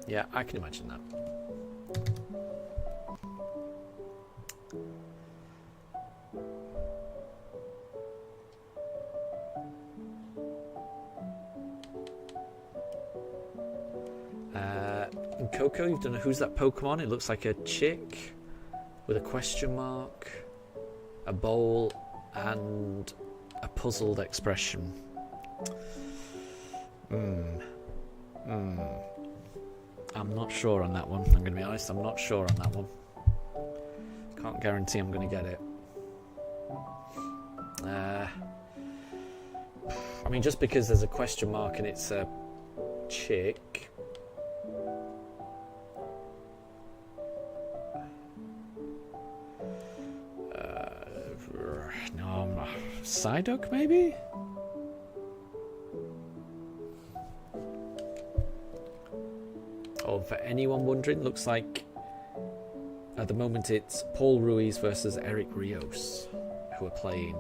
Yeah, I can imagine that. And Coco, you've done a Who's That Pokemon? It looks like a chick with a question mark, a bowl, and a puzzled expression. I'm not sure on that one. I'm going to be honest, I'm not sure on that one. Can't guarantee I'm going to get it. I mean, just because there's a question mark and it's a chick. No, Psyduck maybe? Oh, for anyone wondering, looks like at the moment it's Paul Ruiz versus Eric Rios who are playing.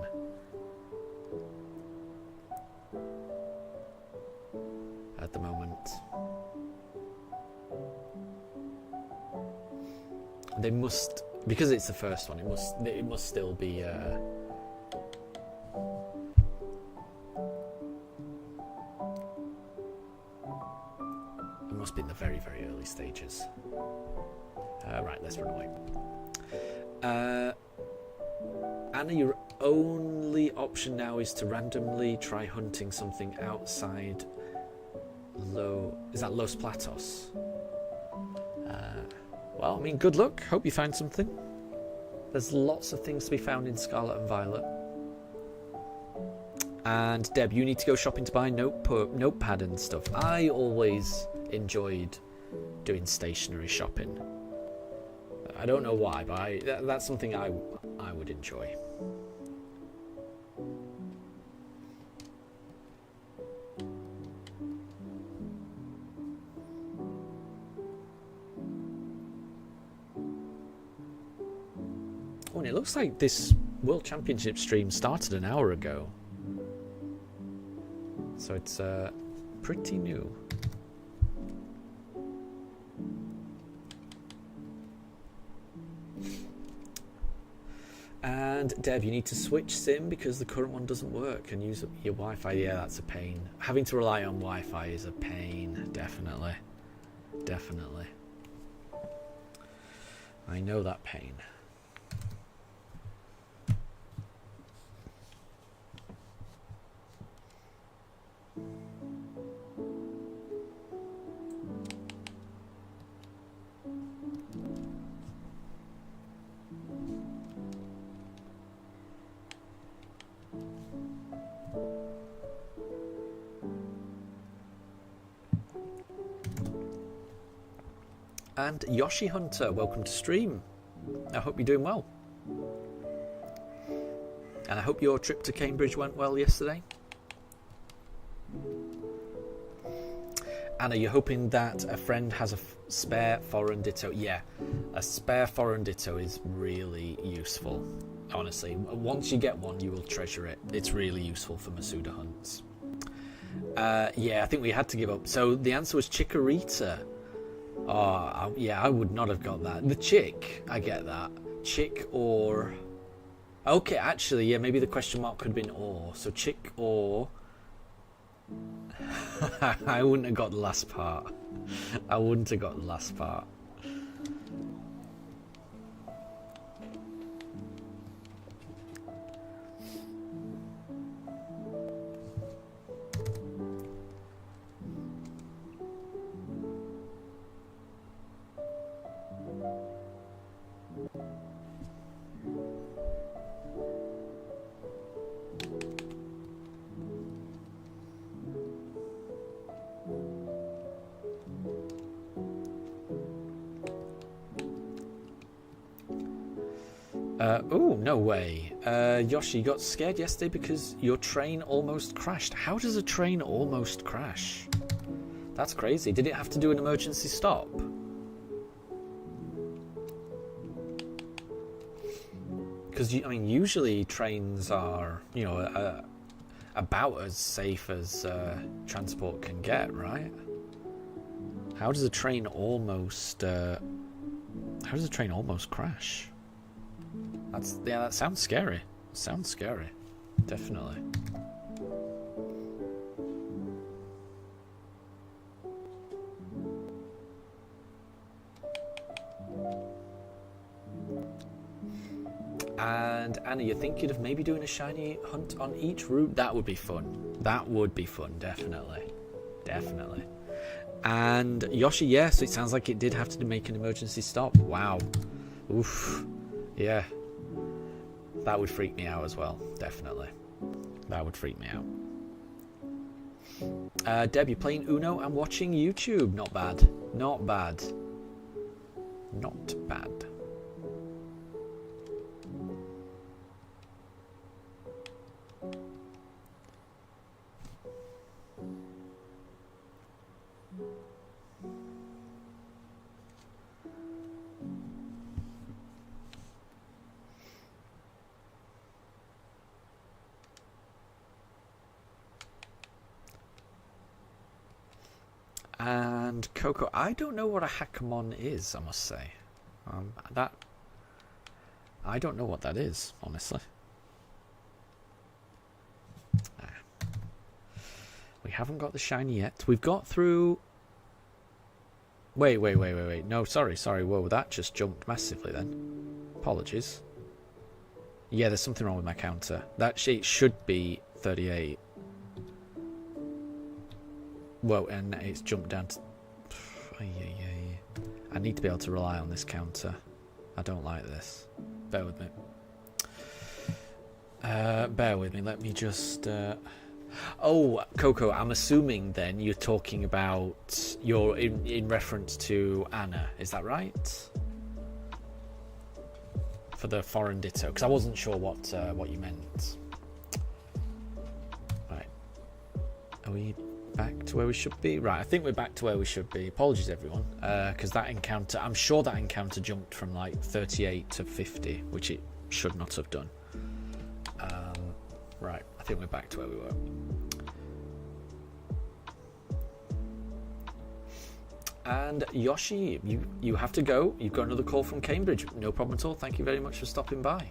At the moment. They must, because it's the first one, it must still be it must be in the very, very early stages. Right, let's run away. Anna, only option now is to randomly try hunting something outside Is that Los Platos? Well, I mean, good luck. Hope you find something. There's lots of things to be found in Scarlet and Violet. And Deb, you need to go shopping to buy notepad and stuff. I always enjoyed doing stationery shopping. I don't know why, but that's something I would enjoy. Oh, and it looks like this World Championship stream started an hour ago. So it's pretty new. And Deb, you need to switch sim because the current one doesn't work and use your Wi-Fi. Yeah, that's a pain. Having to rely on Wi-Fi is a pain, definitely. Definitely. I know that pain. And Yoshi Hunter, welcome to stream. I hope you're doing well. And I hope your trip to Cambridge went well yesterday. And are you hoping that a friend has a spare foreign ditto? Yeah, a spare foreign ditto is really useful. Honestly, once you get one, you will treasure it. It's really useful for Masuda hunts. Yeah, I think we had to give up. So the answer was Chikorita. Oh, yeah, I would not have got that. The chick, I get that. Chick or... Okay, actually, yeah, maybe the question mark could have been or. So chick or... I wouldn't have got the last part. I wouldn't have got the last part. Oh, no way. Yoshi, you got scared yesterday because your train almost crashed. How does a train almost crash? That's crazy. Did it have to do an emergency stop? Because, I mean, usually trains are, you know, about as safe as transport can get, right? How does a train almost... how does a train almost crash? Yeah, that sounds scary. Sounds scary. Definitely. And Anna, you're thinking of maybe doing a shiny hunt on each route? That would be fun. That would be fun, definitely. Definitely. And Yoshi, yes, it sounds like it did have to make an emergency stop. Wow. Oof. Yeah. That would freak me out as well, definitely. That would freak me out. Deb, you're playing Uno and watching YouTube. Not bad. Not bad. Not bad. And Coco, I don't know what a Hackamon is, I must say. I don't know what that is, honestly. We haven't got the shiny yet. We've got through... Wait. No, sorry. Whoa, that just jumped massively then. Apologies. Yeah, there's something wrong with my counter. That sheet should be 38. Whoa, and it's jumped down to... I need to be able to rely on this counter. I don't like this. Bear with me. Bear with me. Let me just... Oh, Coco, I'm assuming then you're talking about... You're in reference to Anna. Is that right? For the foreign ditto. Because I wasn't sure what you meant. Right. Are we back to where we should be? Right, I think we're back to where we should be. Apologies, everyone. Because that encounter... I'm sure that encounter jumped from like 38 to 50, which it should not have done. Right, I think we're back to where we were. And Yoshi, you have to go. You've got another call from Cambridge. No problem at all. Thank you very much for stopping by.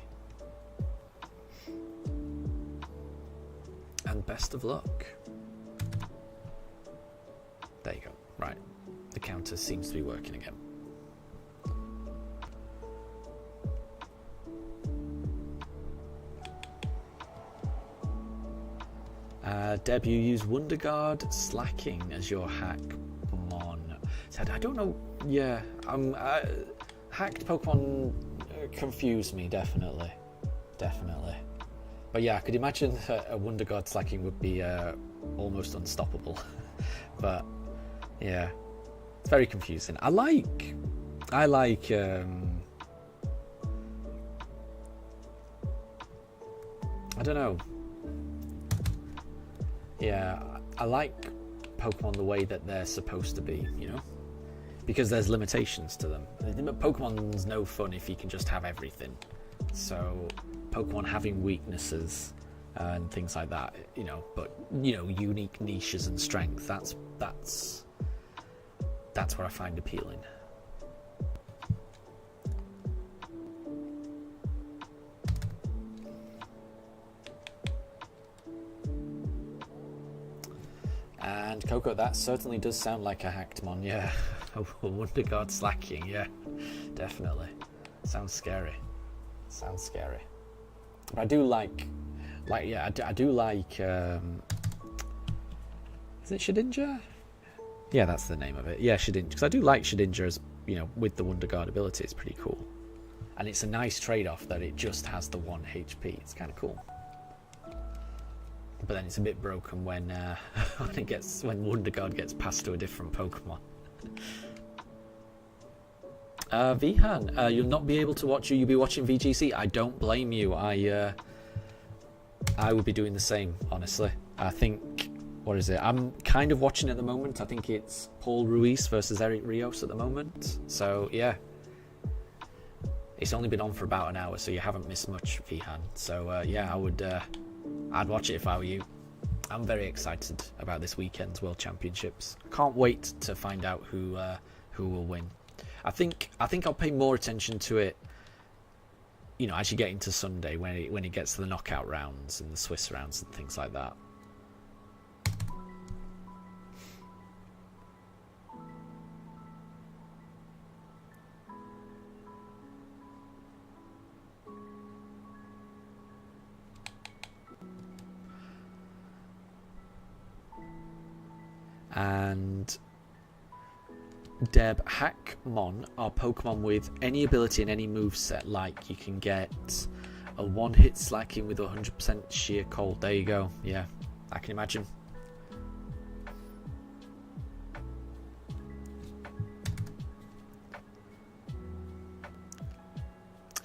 And best of luck. There you go. Right, the counter seems to be working again. Deb, you use Wonder Guard Slacking as your hack Pokemon. Said, I don't know. Yeah, hacked Pokemon confuse me, definitely. But yeah, I could imagine a Wonder Guard Slacking would be almost unstoppable. But yeah, it's very confusing. I like. I don't know. Yeah, I like Pokemon the way that they're supposed to be, you know? Because there's limitations to them. Pokemon's no fun if you can just have everything. So, Pokemon having weaknesses and things like that, you know, but, you know, unique niches and strength, that's what I find appealing. And Coco, that certainly does sound like a hacked mon, yeah. A Wonder Guard Slacking, yeah, definitely. Sounds scary. But I do like yeah, I do like, is it Shedinja? Yeah, that's the name of it. Yeah, Shedinja, because I do like Shedinja as, you know, with the Wonder Guard ability, it's pretty cool. And it's a nice trade-off that it just has the 1 HP, it's kind of cool. But then it's a bit broken when when Wonder Guard gets passed to a different Pokemon. Vihan, you'll not be able to watch. You'll be watching VGC. I don't blame you. I would be doing the same, honestly. I think, what is it? I'm kind of watching at the moment. I think it's Paul Ruiz versus Eric Rios at the moment. So yeah, it's only been on for about an hour, so you haven't missed much, Vihan. So yeah, I'd watch it if I were you. I'm very excited about this weekend's World Championships. Can't wait to find out who will win. I think I'll pay more attention to it, you know, as you get into Sunday when it gets to the knockout rounds and the Swiss rounds and things like that. And Deb, Hackmon are Pokemon with any ability and any moveset. Like you can get a 1-hit Slacking with 100% sheer cold. There you go. Yeah, I can imagine.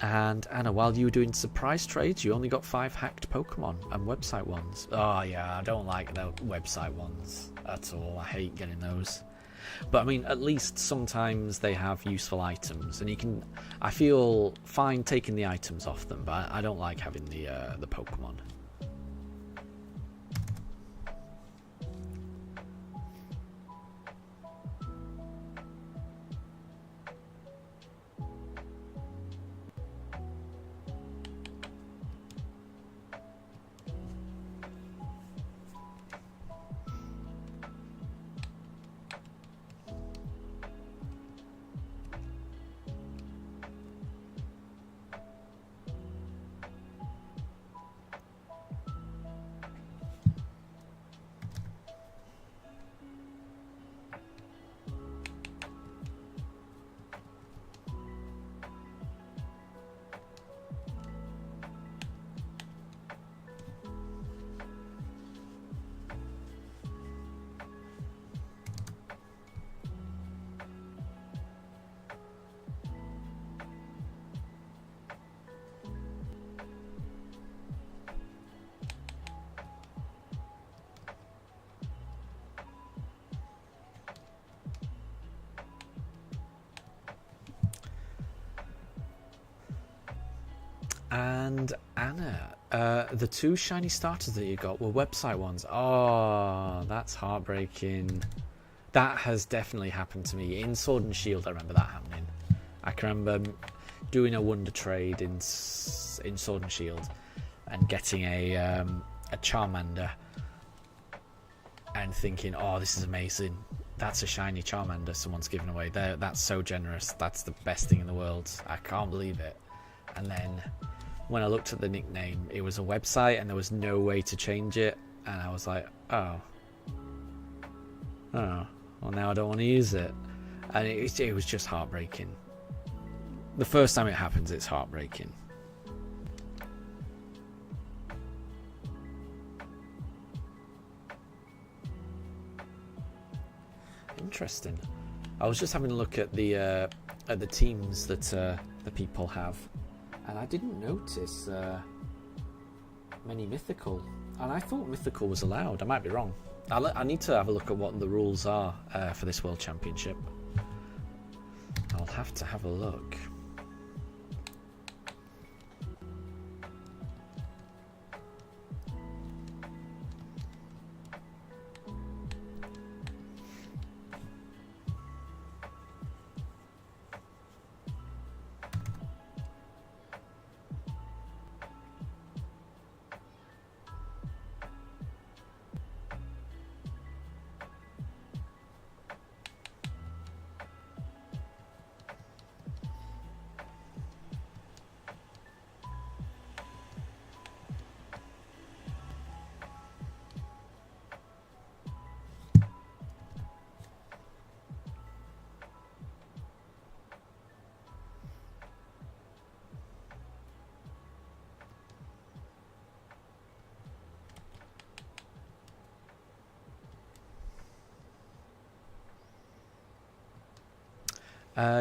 And Anna, while you were doing surprise trades, you only got 5 hacked Pokemon and website ones. Oh yeah, I don't like the website ones at all. I hate getting those. But I mean, at least sometimes they have useful items, and you can. I feel fine taking the items off them, but I don't like having the Pokemon. And Anna, the 2 shiny starters that you got were website ones. Oh, that's heartbreaking. That has definitely happened to me. In Sword and Shield, I remember that happening. I can remember doing a wonder trade in Sword and Shield and getting a Charmander and thinking, oh, this is amazing. That's a shiny Charmander someone's given away. That's so generous. That's the best thing in the world. I can't believe it. And then when I looked at the nickname, it was a website and there was no way to change it. And I was like, oh, well, now I don't want to use it. And it was just heartbreaking. The first time it happens, it's heartbreaking. Interesting. I was just having a look at the teams that the people have, and I didn't notice many mythical. And I thought mythical was allowed. I might be wrong. I need to have a look at what the rules are for this World Championship. I'll have to have a look.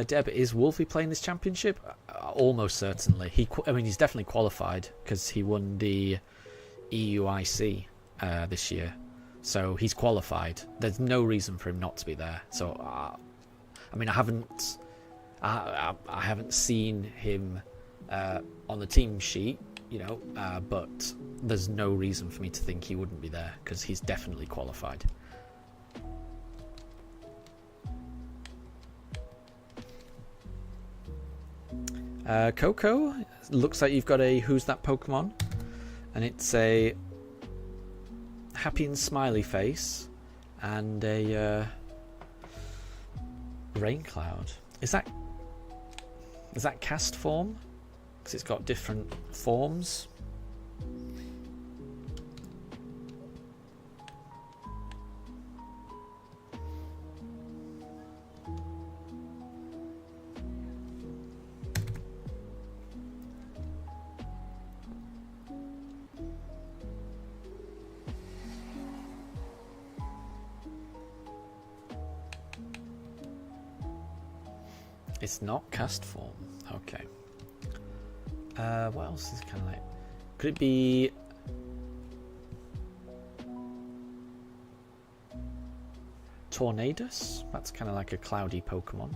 Deb, is Wolfie playing this championship? Almost certainly. He's definitely qualified because he won the EUIC this year, so he's qualified. There's no reason for him not to be there. So, I haven't seen him on the team sheet, but there's no reason for me to think he wouldn't be there because he's definitely qualified. Coco, looks like you've got a Who's That Pokemon? And it's a happy and smiley face and a rain cloud. Is that cast form? Because it's got different forms. It's not cast form. Okay. What else is kind of like? Could it be? Tornadus? That's kind of like a cloudy Pokemon.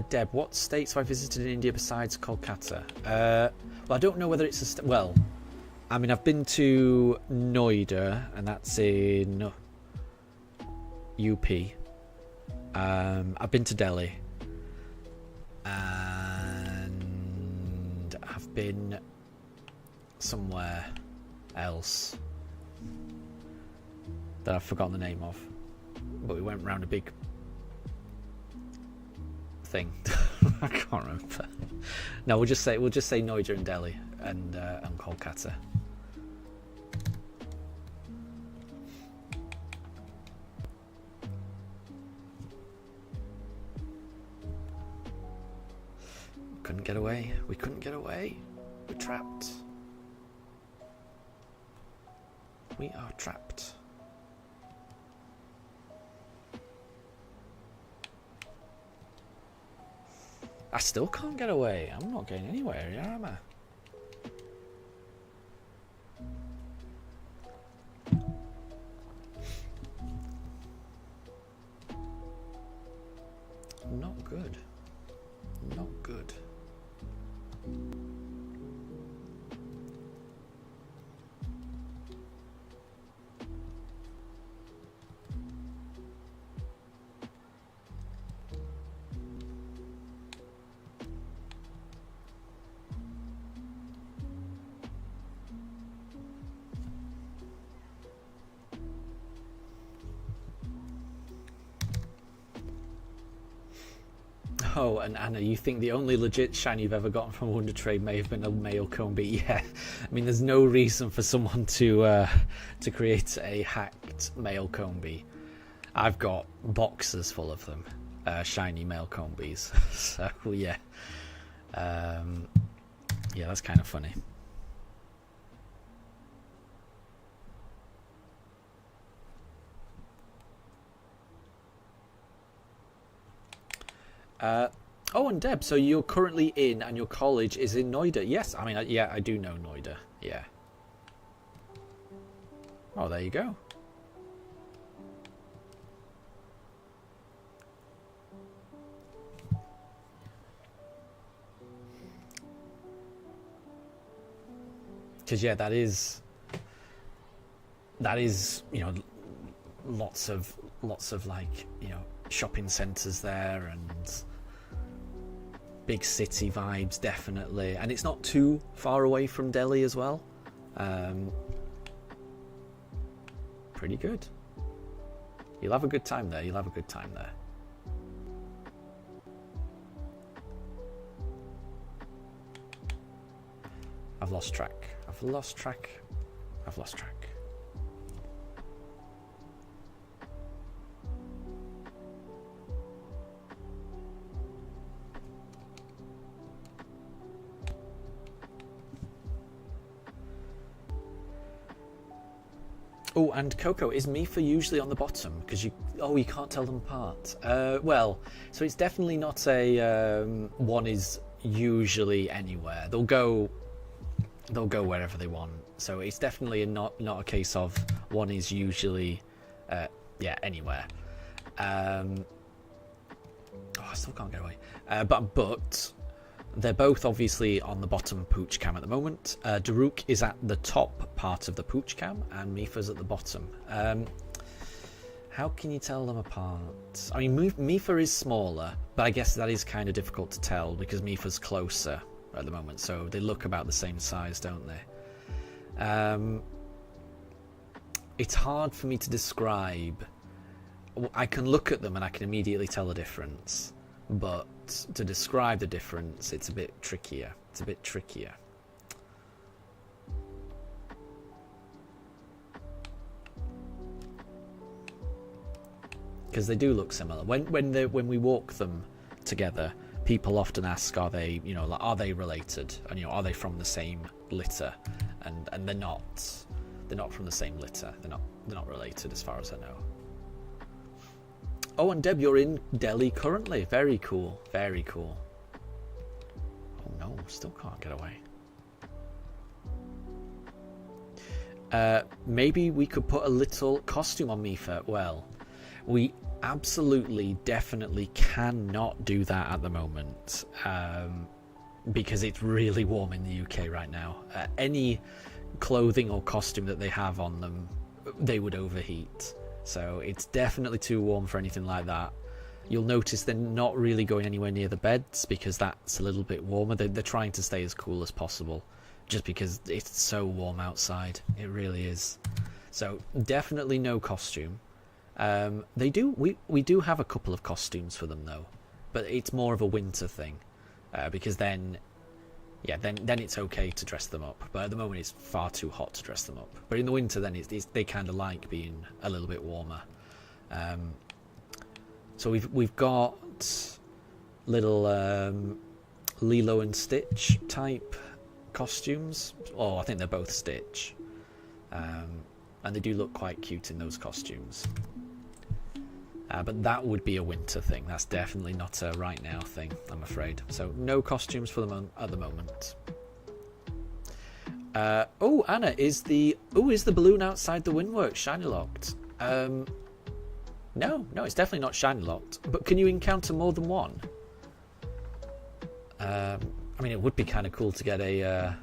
Deb, what states have I visited in India besides Kolkata? Well, I don't know whether it's a well. I mean, I've been to Noida, and that's in UP. I've been to Delhi, and I've been somewhere else that I've forgotten the name of. But we went round a big thing. I can't remember. No, we'll just say Noida and Delhi and Kolkata. Couldn't get away. We couldn't get away. We're trapped. We are trapped. I still can't get away. I'm not going anywhere here, am I? Not good. Not good. Oh, and Anna, you think the only legit shiny you've ever gotten from a Wonder Trade may have been a male Combi? Yeah, I mean, there's no reason for someone to create a hacked male Combi. I've got boxes full of them, shiny male Combis. So yeah, yeah, that's kind of funny. Oh, and Deb, so you're currently in, and your college is in Noida. Yes, I mean, yeah, I do know Noida. Yeah. Oh, there you go. Because yeah, that is, you know, lots of like, you know, shopping centres there and big city vibes, definitely. And it's not too far away from Delhi as well. Pretty good. You'll have a good time there. You'll have a good time there. I've lost track. I've lost track. I've lost track. Oh, and Coco, is Mifa usually on the bottom? Because you can't tell them apart. Well, so it's definitely not a one is usually anywhere. They'll go wherever they want. So it's definitely not a case of one is usually yeah, anywhere. I still can't get away. But they're both obviously on the bottom pooch cam at the moment. Daruk is at the top part of the pooch cam, and Mifa's at the bottom. How can you tell them apart? I mean, Mifa is smaller, but I guess that is kind of difficult to tell because Mifa's closer at the moment, so they look about the same size, don't they? It's hard for me to describe. I can look at them and I can immediately tell the difference, but to describe the difference, it's a bit trickier. It's a bit trickier. Because they do look similar. When we walk them together, people often ask, are they, you know, like, are they related? And, you know, are they from the same litter? And they're not. They're not from the same litter. They're not related as far as I know. Oh, and Deb, you're in Delhi currently. Very cool. Very cool. Oh no, still can't get away. Maybe we could put a little costume on Mifa. Well, we absolutely, definitely cannot do that at the moment. Because it's really warm in the UK right now. Any clothing or costume that they have on them, they would overheat. So it's definitely too warm for anything like that. You'll notice they're not really going anywhere near the beds because that's a little bit warmer. They're trying to stay as cool as possible just because it's so warm outside. It really is. So definitely no costume. We do have a couple of costumes for them though, but it's more of a winter thing because then it's okay to dress them up. But at the moment it's far too hot to dress them up. But in the winter then they kind of like being a little bit warmer. So we've got little Lilo and Stitch type costumes. Oh, I think they're both Stitch. And they do look quite cute in those costumes. But that would be a winter thing. That's definitely not a right now thing, I'm afraid. So no costumes for them at the moment. Oh, Anna, is the balloon outside the windwork shiny locked? No, it's definitely not shiny locked. But can you encounter more than one? I mean, it would be kind of cool to get a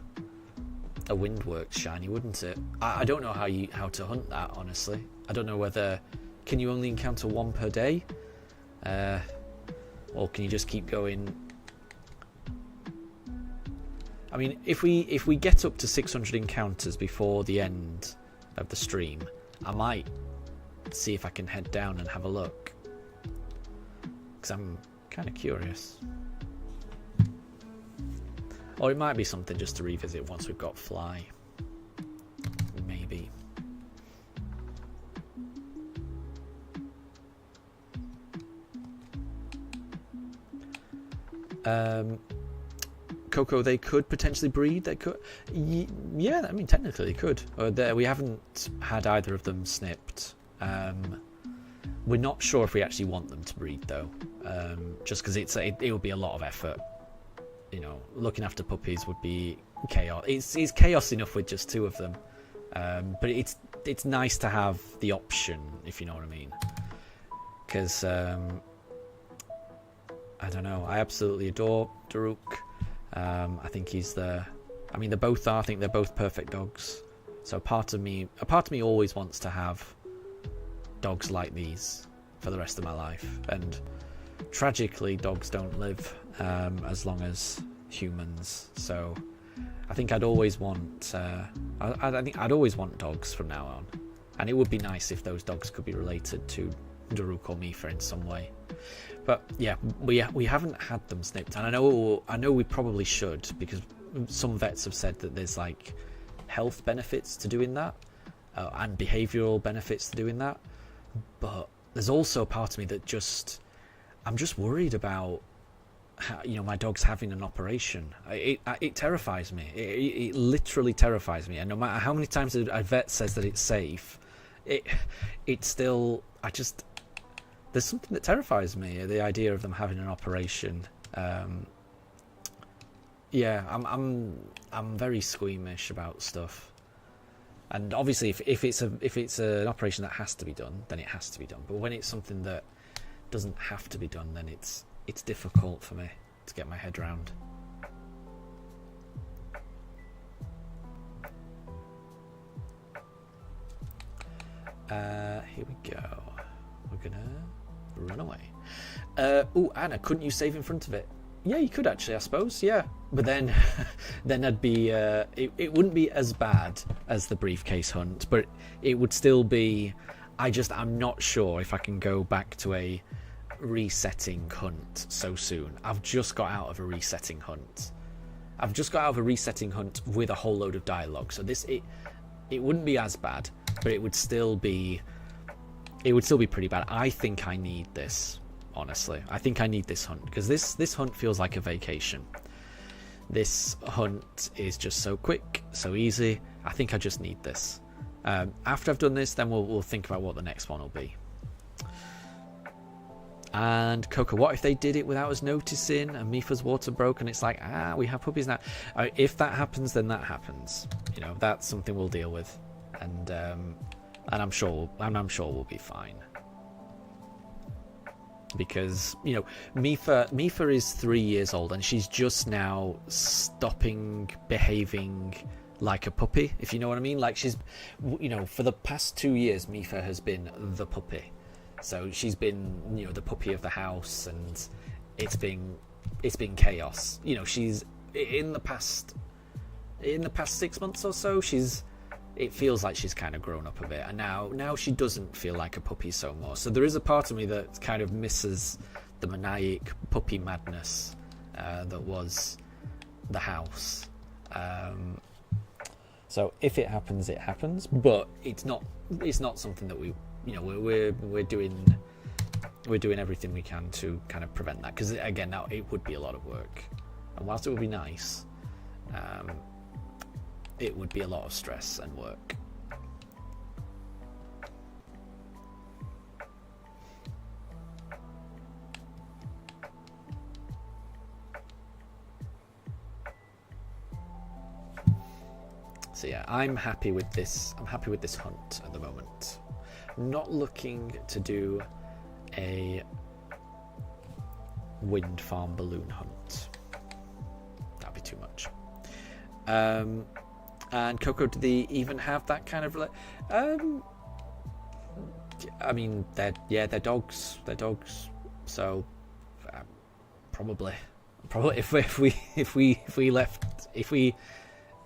Windworks shiny, wouldn't it? I don't know how to hunt that, honestly. I don't know whether... Can you only encounter one per day? Or can you just keep going? I mean, if we get up to 600 encounters before the end of the stream, I might see if I can head down and have a look. Because I'm kind of curious. Or it might be something just to revisit once we've got Fly. Maybe. Coco, they could potentially breed. They could. Yeah, I mean, technically they could. We haven't had either of them snipped. We're not sure if we actually want them to breed, though. Just because it would be a lot of effort. You know, looking after puppies would be chaos. It's chaos enough with just two of them, but it's nice to have the option, if you know what I mean. Because I don't know, I absolutely adore Daruk. I think he's I mean, they both are. I think they're both perfect dogs. So a part of me always wants to have dogs like these for the rest of my life. And tragically, dogs don't live as long as humans, so I think I'd always want I think I'd always want dogs from now on, and it would be nice if those dogs could be related to Daruk or Mifa in some way. But yeah, we haven't had them snipped, and I know we probably should, because some vets have said that there's like health benefits to doing that, and behavioural benefits to doing that, but there's also a part of me that I'm just worried about how, you know, my dog's having an operation. It terrifies me. It literally terrifies me. And no matter how many times a vet says that it's safe, it still, there's something that terrifies me. The idea of them having an operation. Yeah, I'm very squeamish about stuff. And obviously, if it's an operation that has to be done, then it has to be done. But when it's something that doesn't have to be done, then it's difficult for me to get my head around. Here we go. We're gonna run away. Oh, Anna, couldn't you save in front of it? Yeah, you could actually, I suppose. Yeah, but then I'd be it wouldn't be as bad as the briefcase hunt, but it would still be. I'm not sure if I can go back to a resetting hunt so soon. I've just got out of a resetting hunt. With a whole load of dialogue. So it wouldn't be as bad, but it would still be pretty bad. I think I need this, honestly. I think I need this hunt, because this hunt feels like a vacation. This hunt is just so quick, so easy. I think I just need this. After I've done this, then we'll think about what the next one will be. And Coco, what if they did it without us noticing and Mifa's water broke and it's like, we have puppies now? If that happens, then that happens. You know, that's something we'll deal with, and I'm sure we'll be fine. Because, you know, Mifa is 3 years old and she's just now stopping behaving like a puppy, if you know what I mean. Like, she's, you know, for the past 2 years, Mifa has been the puppy. So she's been, you know, the puppy of the house, and it's been chaos. You know, she's in the past 6 months or so, it feels like she's kind of grown up a bit, and now she doesn't feel like a puppy so more. So there is a part of me that kind of misses the maniac puppy madness that was the house. So if it happens, it happens, but it's not something that we, you know, we're doing everything we can to kind of prevent that, because again, now it would be a lot of work, and whilst it would be nice, it would be a lot of stress and work. So yeah, I'm happy with this. I'm happy with this hunt at the moment. I'm not looking to do a wind farm balloon hunt. That'd be too much. And Coco, do they even have that kind of? I mean, they're dogs. They're dogs. So probably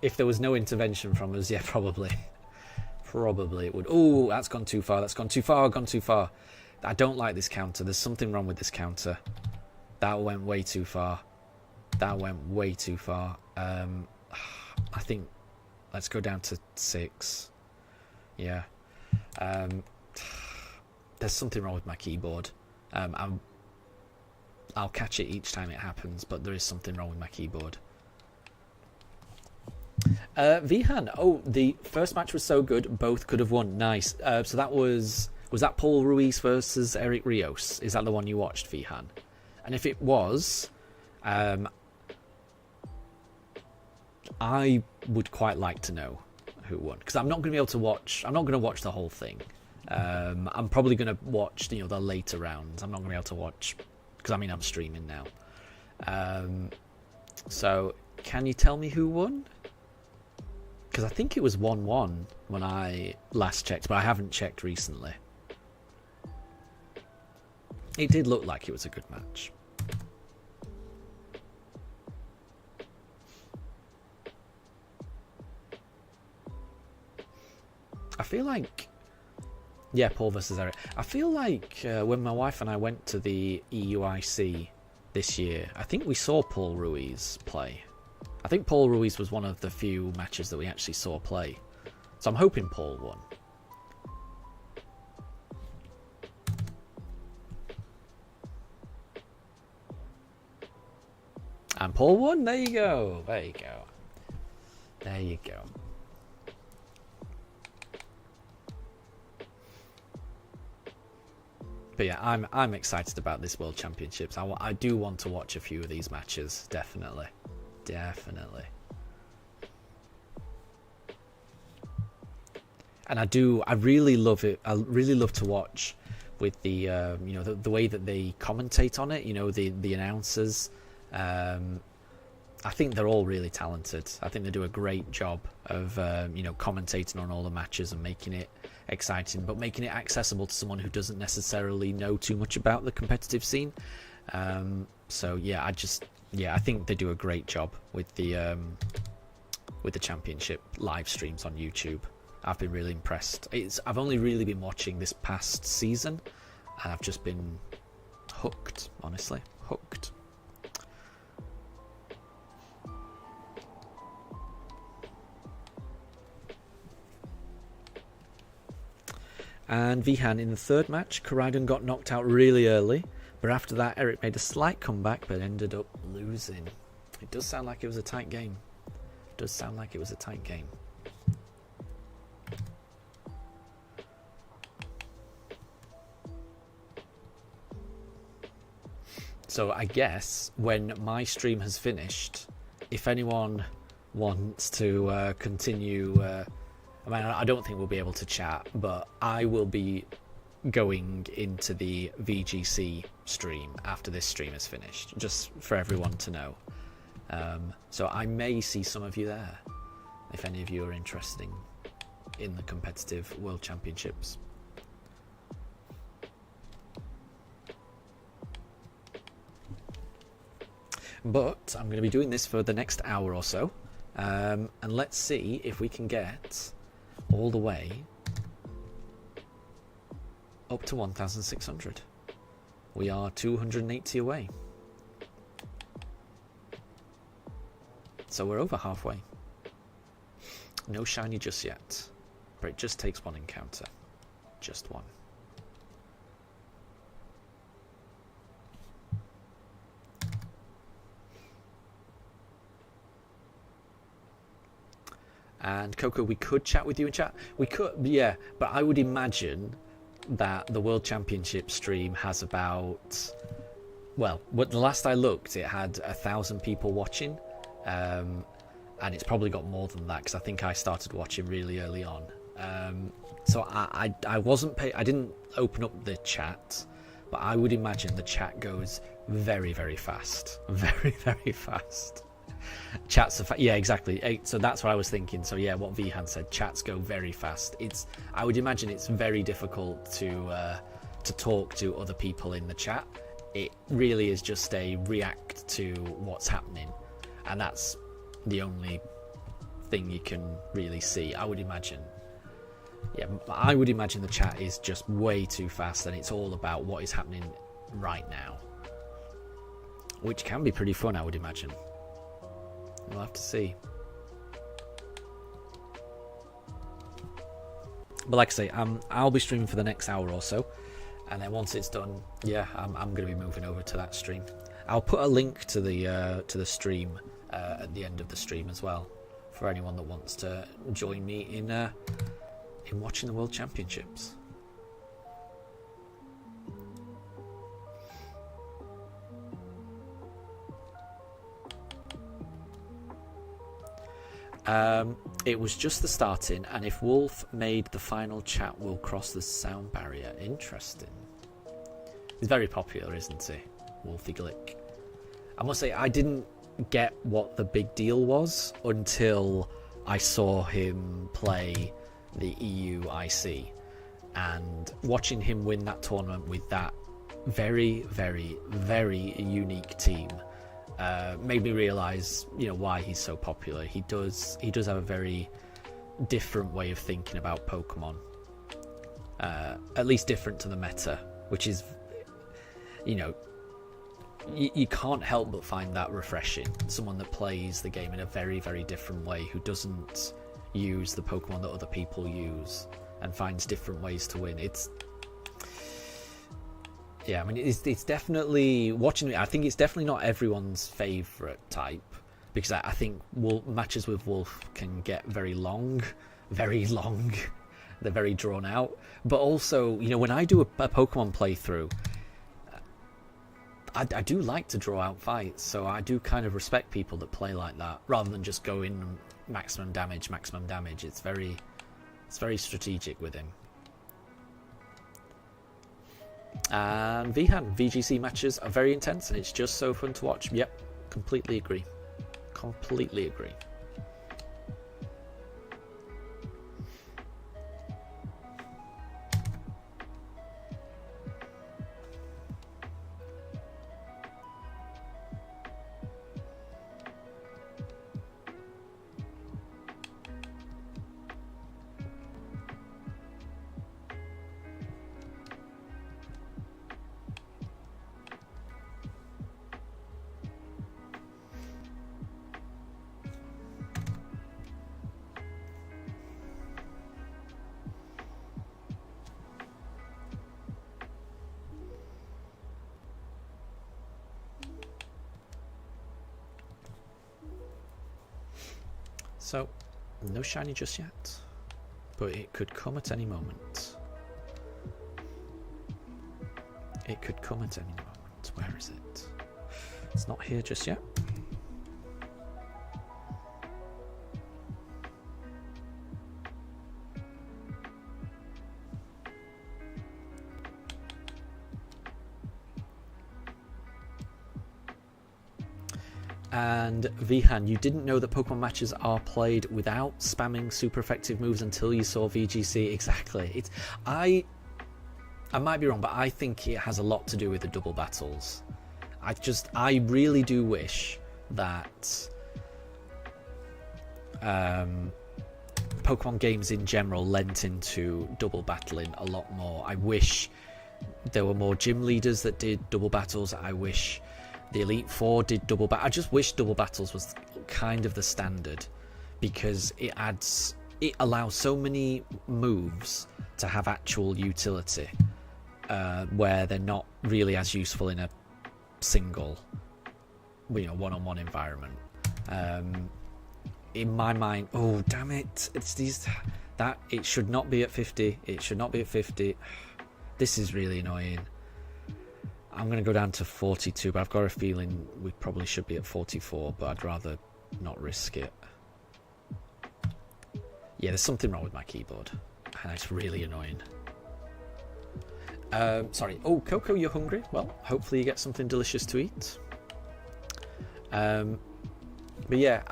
if there was no intervention from us, yeah, probably it would. Oh, that's gone too far. That's gone too far. I don't like this counter. There's something wrong with this counter. That went way too far. I think let's go down to 6. Yeah. There's something wrong with my keyboard. I'll catch it each time it happens, but there is something wrong with my keyboard. Vihan, the first match was so good, both could have won. Nice. So that was that Paul Ruiz versus Eric Rios? Is that the one you watched, Vihan? And if it was, I would quite like to know who won, because I'm not going to be able to watch. I'm not going to watch the whole thing. I'm probably going to watch the later rounds. I'm not going to be able to watch because I'm streaming now. So can you tell me who won? Because I think it was 1-1 when I last checked, but I haven't checked recently. It did look like it was a good match. I feel like... Yeah, Paul versus Eric. I feel like when my wife and I went to the EUIC this year, I think we saw Paul Ruiz play. I think Paul Ruiz was one of the few matches that we actually saw play. So I'm hoping Paul won. And Paul won. There you go. There you go. There you go. But yeah, I'm excited about this World Championships. I do want to watch a few of these matches. Definitely. And I really love it. I really love to watch with the the way that they commentate on it. The announcers. I think they're all really talented. I think they do a great job of commentating on all the matches and making it exciting, but making it accessible to someone who doesn't necessarily know too much about the competitive scene. So yeah, I think they do a great job with the championship live streams on YouTube. I've been really impressed. I've only really been watching this past season, and I've just been hooked, honestly, hooked. And Vihan, in the third match, Karaiden got knocked out really early, but after that Eric made a slight comeback but ended up losing. It does sound like it was a tight game. So I guess when my stream has finished, if anyone wants to continue... I don't think we'll be able to chat, but I will be going into the VGC stream after this stream is finished, just for everyone to know. So I may see some of you there, if any of you are interested in the competitive World Championships. But I'm going to be doing this for the next hour or so, and let's see if we can get all the way up to 1,600. We are 280 away. So we're over halfway. No shiny just yet, but it just takes one encounter. Just one. And Coco, we could chat with you in chat. We could, yeah, but I would imagine that the World Championship stream has about, well, the last I looked, it had 1,000 people watching, and it's probably got more than that because I think I started watching really early on. So I wasn't I didn't open up the chat, but I would imagine the chat goes very, very fast. Very, very fast. Chats are yeah, exactly. So that's what I was thinking. So yeah, what Vihan said, chats go very fast. I would imagine it's very difficult to talk to other people in the chat. It really is just a react to what's happening, and that's the only thing you can really see, I would imagine. Yeah, I would imagine the chat is just way too fast, and it's all about what is happening right now, which can be pretty fun, I would imagine. We'll have to see. But like I say, I'll be streaming for the next hour or so, and then once it's done, yeah, I'm going to be moving over to that stream. I'll put a link to the stream at the end of the stream as well, for anyone that wants to join me in watching the World Championships. It was just the starting, and if Wolf made the final chat, we'll cross the sound barrier. Interesting. He's very popular, isn't he? Wolfie Glick. I must say, I didn't get what the big deal was until I saw him play the EU IC, and watching him win that tournament with that very, very, very unique team made me realise, why he's so popular. He does have a very different way of thinking about Pokemon, at least different to the meta, which is, you can't help but find that refreshing. Someone that plays the game in a very, very different way, who doesn't use the Pokemon that other people use and finds different ways to win. It's definitely, watching it, I think it's definitely not everyone's favourite type, because I think matches with Wolf can get very long. They're very drawn out. But also, when I do a Pokemon playthrough, I do like to draw out fights, so I do kind of respect people that play like that, rather than just go in maximum damage. It's very strategic with him. And VGC matches are very intense, and it's just so fun to watch. Yep, completely agree. So, no shiny just yet, but it could come at any moment. Where is it? It's not here just yet. And Vihan, you didn't know that Pokemon matches are played without spamming super effective moves until you saw VGC. Exactly. I might be wrong, but I think it has a lot to do with the double battles. I really do wish that Pokemon games in general lent into double battling a lot more. I wish there were more gym leaders that did double battles. I wish the Elite Four did double battle. I just wish double battles was kind of the standard, because it allows so many moves to have actual utility, where they're not really as useful in a single, one-on-one environment. In my mind, oh damn it! It should not be at 50. It should not be at 50. This is really annoying. I'm going to go down to 42, but I've got a feeling we probably should be at 44, but I'd rather not risk it. Yeah, there's something wrong with my keyboard, and it's really annoying. Sorry. Oh, Coco, you're hungry? Well, hopefully you get something delicious to eat. But yeah,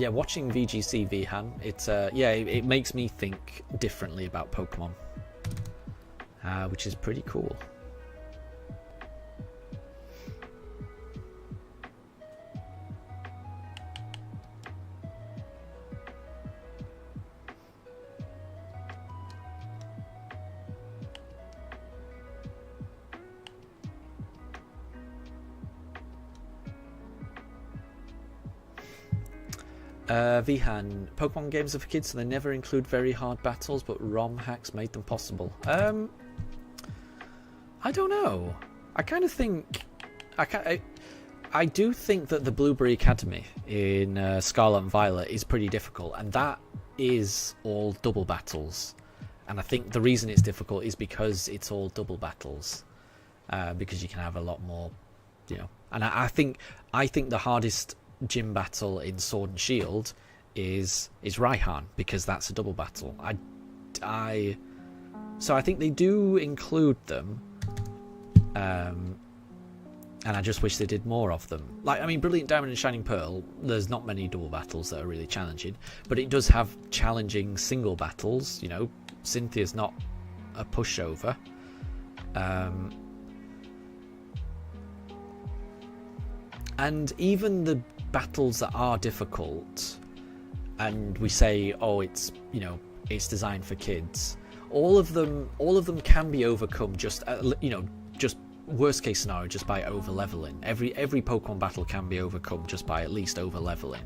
watching VGC Vihan, it makes me think differently about Pokemon, which is pretty cool. Vihan, Pokemon games are for kids, so they never include very hard battles, but ROM hacks made them possible. I don't know. I kind of think... I do think that the Blueberry Academy in Scarlet and Violet is pretty difficult, and that is all double battles. And I think the reason it's difficult is because it's all double battles. Because you can have a lot more, you know... And I think the hardest gym battle in Sword and Shield is Raihan, because that's a double battle. So I think they do include them, and I just wish they did more of them. Like, I mean, Brilliant Diamond and Shining Pearl, there's not many double battles that are really challenging, but it does have challenging single battles. You know, Cynthia's not a pushover. And even the battles that are difficult, and we say, oh, it's, you know, it's designed for kids, all of them can be overcome just, you know, just worst case scenario, just by over leveling. Every Pokemon battle can be overcome just by at least over leveling.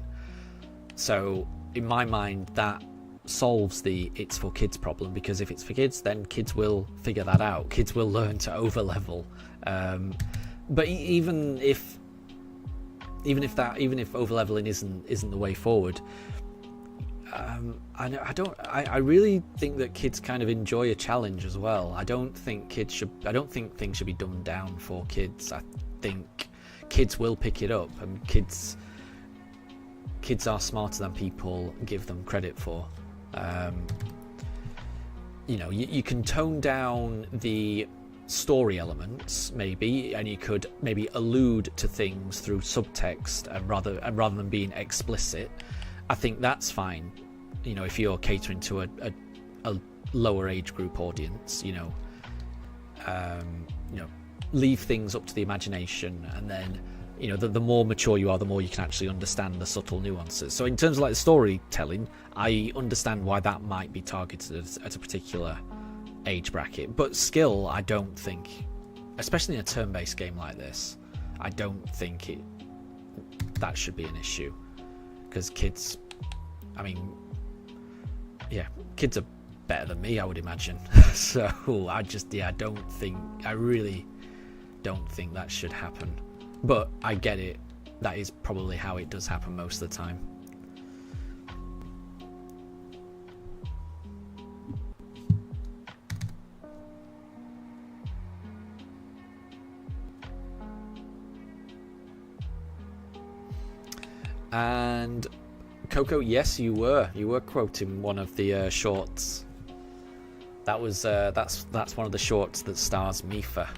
So in my mind, that solves the it's for kids problem, because if it's for kids, then kids will figure that out. Kids will learn to over level. But even if over leveling isn't the way forward, I really think that kids kind of enjoy a challenge as well. I don't think things should be dumbed down for kids. I think kids will pick it up, and kids are smarter than people give them credit for. You know, you can tone down the story elements maybe, and you could maybe allude to things through subtext, and rather than being explicit. I think that's fine, you know, if you're catering to a lower age group audience. You know, leave things up to the imagination, and then, you know, the more mature you are, the more you can actually understand the subtle nuances. So in terms of like the storytelling, I understand why that might be targeted at a particular age bracket, but skill, I don't think, especially in a turn-based game like this, I don't think that should be an issue, because kids, I mean, yeah, kids are better than me, I would imagine. So I really don't think that should happen, but I get it. That is probably how it does happen most of the time. And Coco, yes, you were quoting one of the shorts. That was that's one of the shorts that stars Mifa,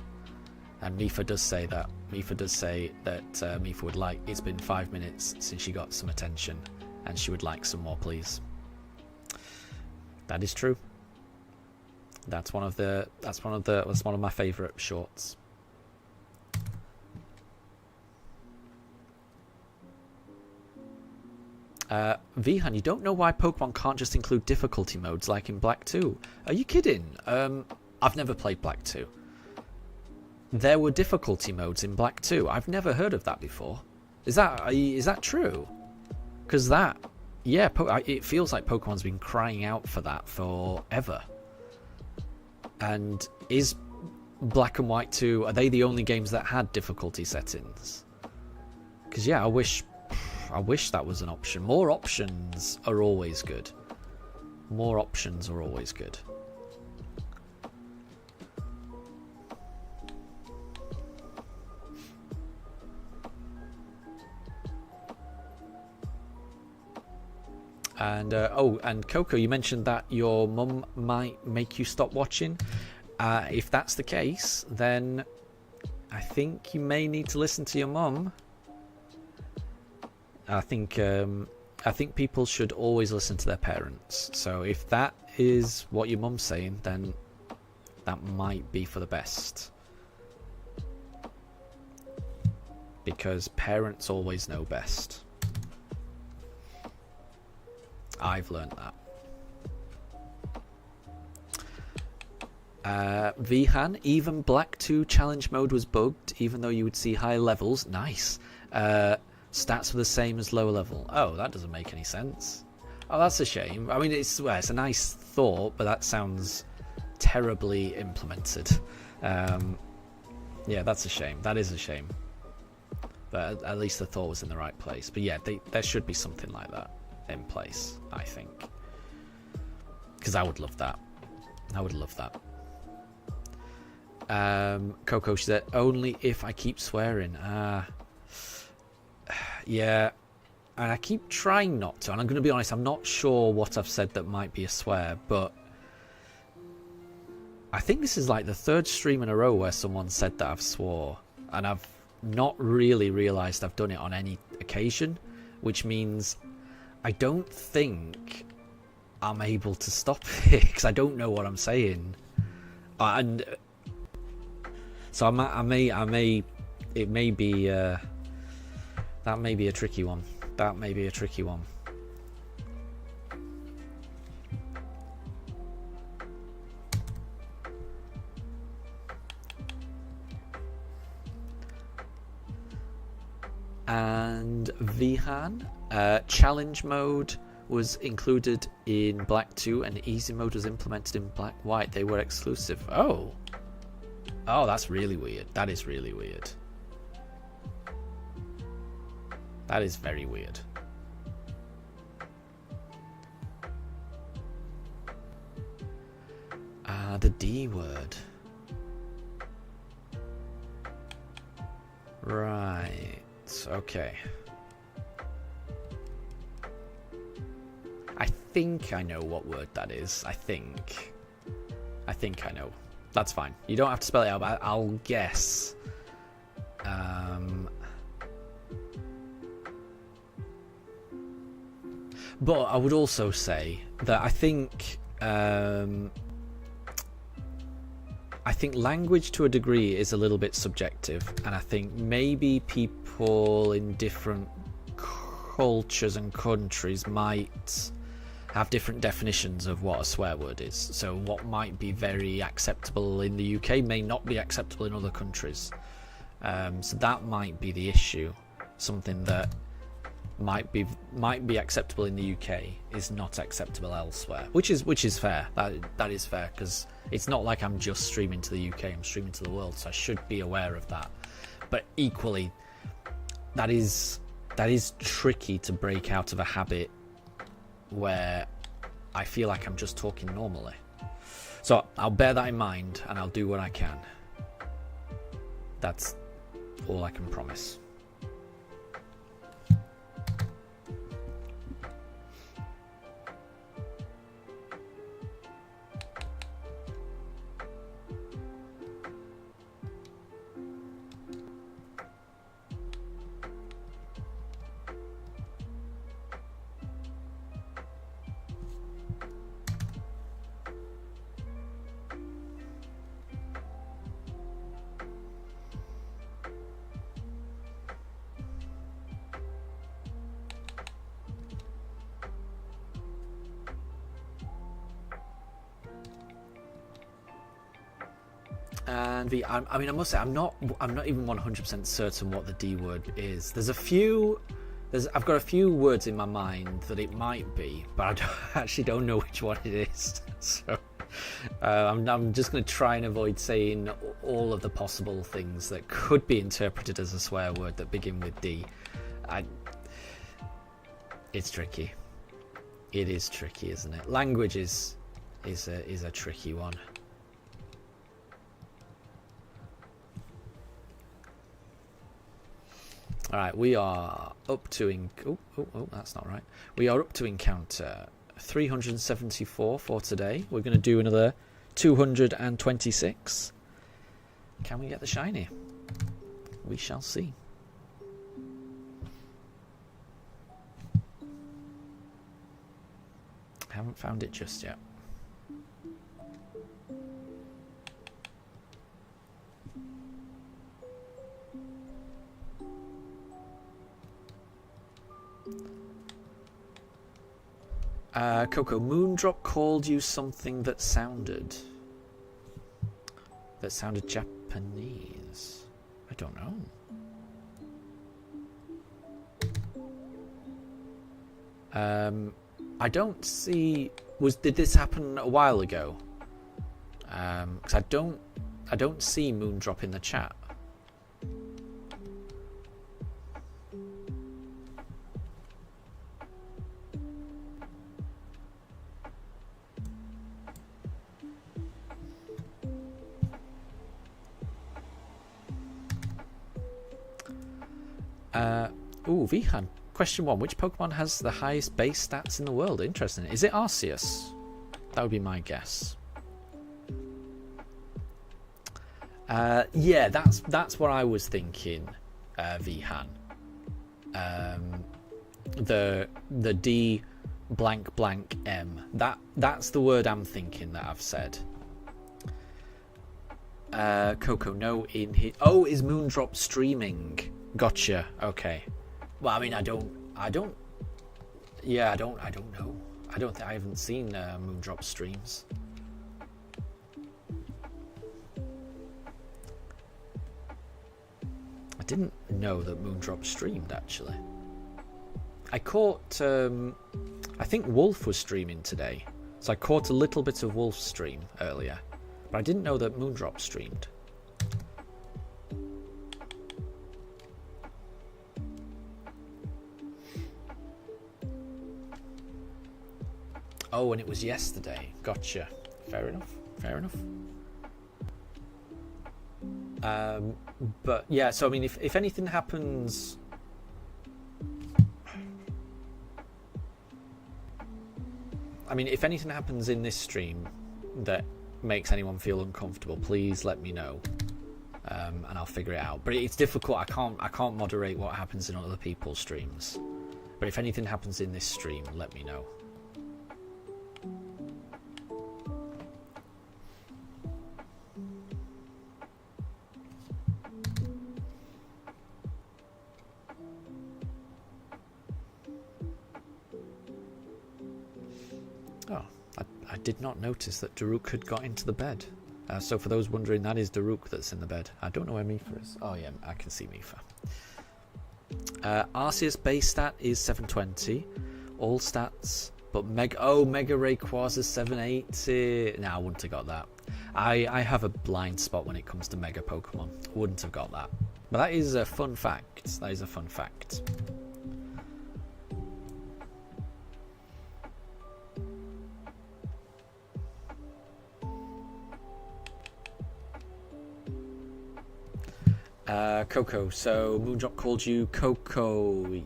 and Mifa does say that. Mifa would like. It's been 5 minutes since she got some attention, and she would like some more, please. That is true. That's one of my favourite shorts. Vihan, you don't know why Pokemon can't just include difficulty modes like in Black 2? Are you kidding? I've never played Black 2. There were difficulty modes in Black 2. I've never heard of that before. Is that true? Because it feels like Pokemon's been crying out for that forever. And is Black and White 2, are they the only games that had difficulty settings? Because yeah, I wish that was an option. More options are always good. More options are always good. And and Coco, you mentioned that your mum might make you stop watching. If that's the case, then I think you may need to listen to your mum. I think people should always listen to their parents. So if that is what your mum's saying, then that might be for the best. Because parents always know best. I've learned that. Vihan, even Black 2 challenge mode was bugged, even though you would see high levels. Nice. Stats were the same as lower level. Oh, that doesn't make any sense. Oh, that's a shame. I mean, it's a nice thought, but that sounds terribly implemented. Yeah, that's a shame. That is a shame. But at least the thought was in the right place. But yeah, there should be something like that in place, I think. Because I would love that. I would love that. Coco, she said, only if I keep swearing. Yeah, and I keep trying not to. And I'm going to be honest, I'm not sure what I've said that might be a swear, but I think this is like the third stream in a row where someone said that I've swore, and I've not really realised I've done it on any occasion, which means I don't think I'm able to stop it because I don't know what I'm saying, and so it may be that may be a tricky one. That may be a tricky one. And Vihan, challenge mode was included in Black 2 and easy mode was implemented in Black White. They were exclusive. Oh, that's really weird. That is really weird. That is very weird. The D word. Right. Okay. I think I know what word that is. I think I know. That's fine. You don't have to spell it out, but I'll guess. But I would also say that I think language to a degree is a little bit subjective, and I think maybe people in different cultures and countries might have different definitions of what a swear word is. So what might be very acceptable in the UK may not be acceptable in other countries. So that might be the issue. Something that might be acceptable in the UK is not acceptable elsewhere, which is fair. That is fair, because it's not like I'm just streaming to the UK, I'm streaming to the world, so I should be aware of that. But equally, that is tricky to break out of a habit where I feel like I'm just talking normally. So I'll bear that in mind and I'll do what I can. That's all I can promise. And I mean, I must say, I'm not even 100% certain what the D word is. I've got a few words in my mind that it might be, but I actually don't know which one it is. So I'm just going to try and avoid saying all of the possible things that could be interpreted as a swear word that begin with D. It's tricky. It is tricky, isn't it? Language is a tricky one. All right, we are up to that's not right. We are up to encounter 374 for today. We're going to do another 226. Can we get the shiny? We shall see. Haven't found it just yet. Coco, Moondrop called you something that sounded Japanese. I don't know. I don't see. Did this happen a while ago? Because I don't see Moondrop in the chat. Vihan. Question 1. Which Pokemon has the highest base stats in the world? Interesting. Is it Arceus? That would be my guess. Yeah, that's what I was thinking, Vihan. The D blank blank M. That's the word I'm thinking that I've said. Coco, no in here. Oh, is Moondrop streaming? Gotcha. Okay. Well, I mean, I don't know. I haven't seen Moondrop streams. I didn't know that Moondrop streamed, actually. I caught, I think Wolf was streaming today. So I caught a little bit of Wolf's stream earlier. But I didn't know that Moondrop streamed. Oh, and it was yesterday. Gotcha. Fair enough. Fair enough. But yeah, so I mean, if anything happens, if anything happens in this stream that makes anyone feel uncomfortable, please let me know, and I'll figure it out. But it's difficult. I can't moderate what happens in other people's streams. But if anything happens in this stream, let me know. I did not notice that Daruk had got into the bed. So for those wondering, that is Daruk that's in the bed. I don't know where Mifa is. Oh yeah, I can see Mifa. Arceus base stat is 720. All stats, but Mega Rayquaza is 780. Nah, I wouldn't have got that. I have a blind spot when it comes to Mega Pokemon. Wouldn't have got that. But that is a fun fact. That is a fun fact. Coco, so Moondrop called you Kokoi.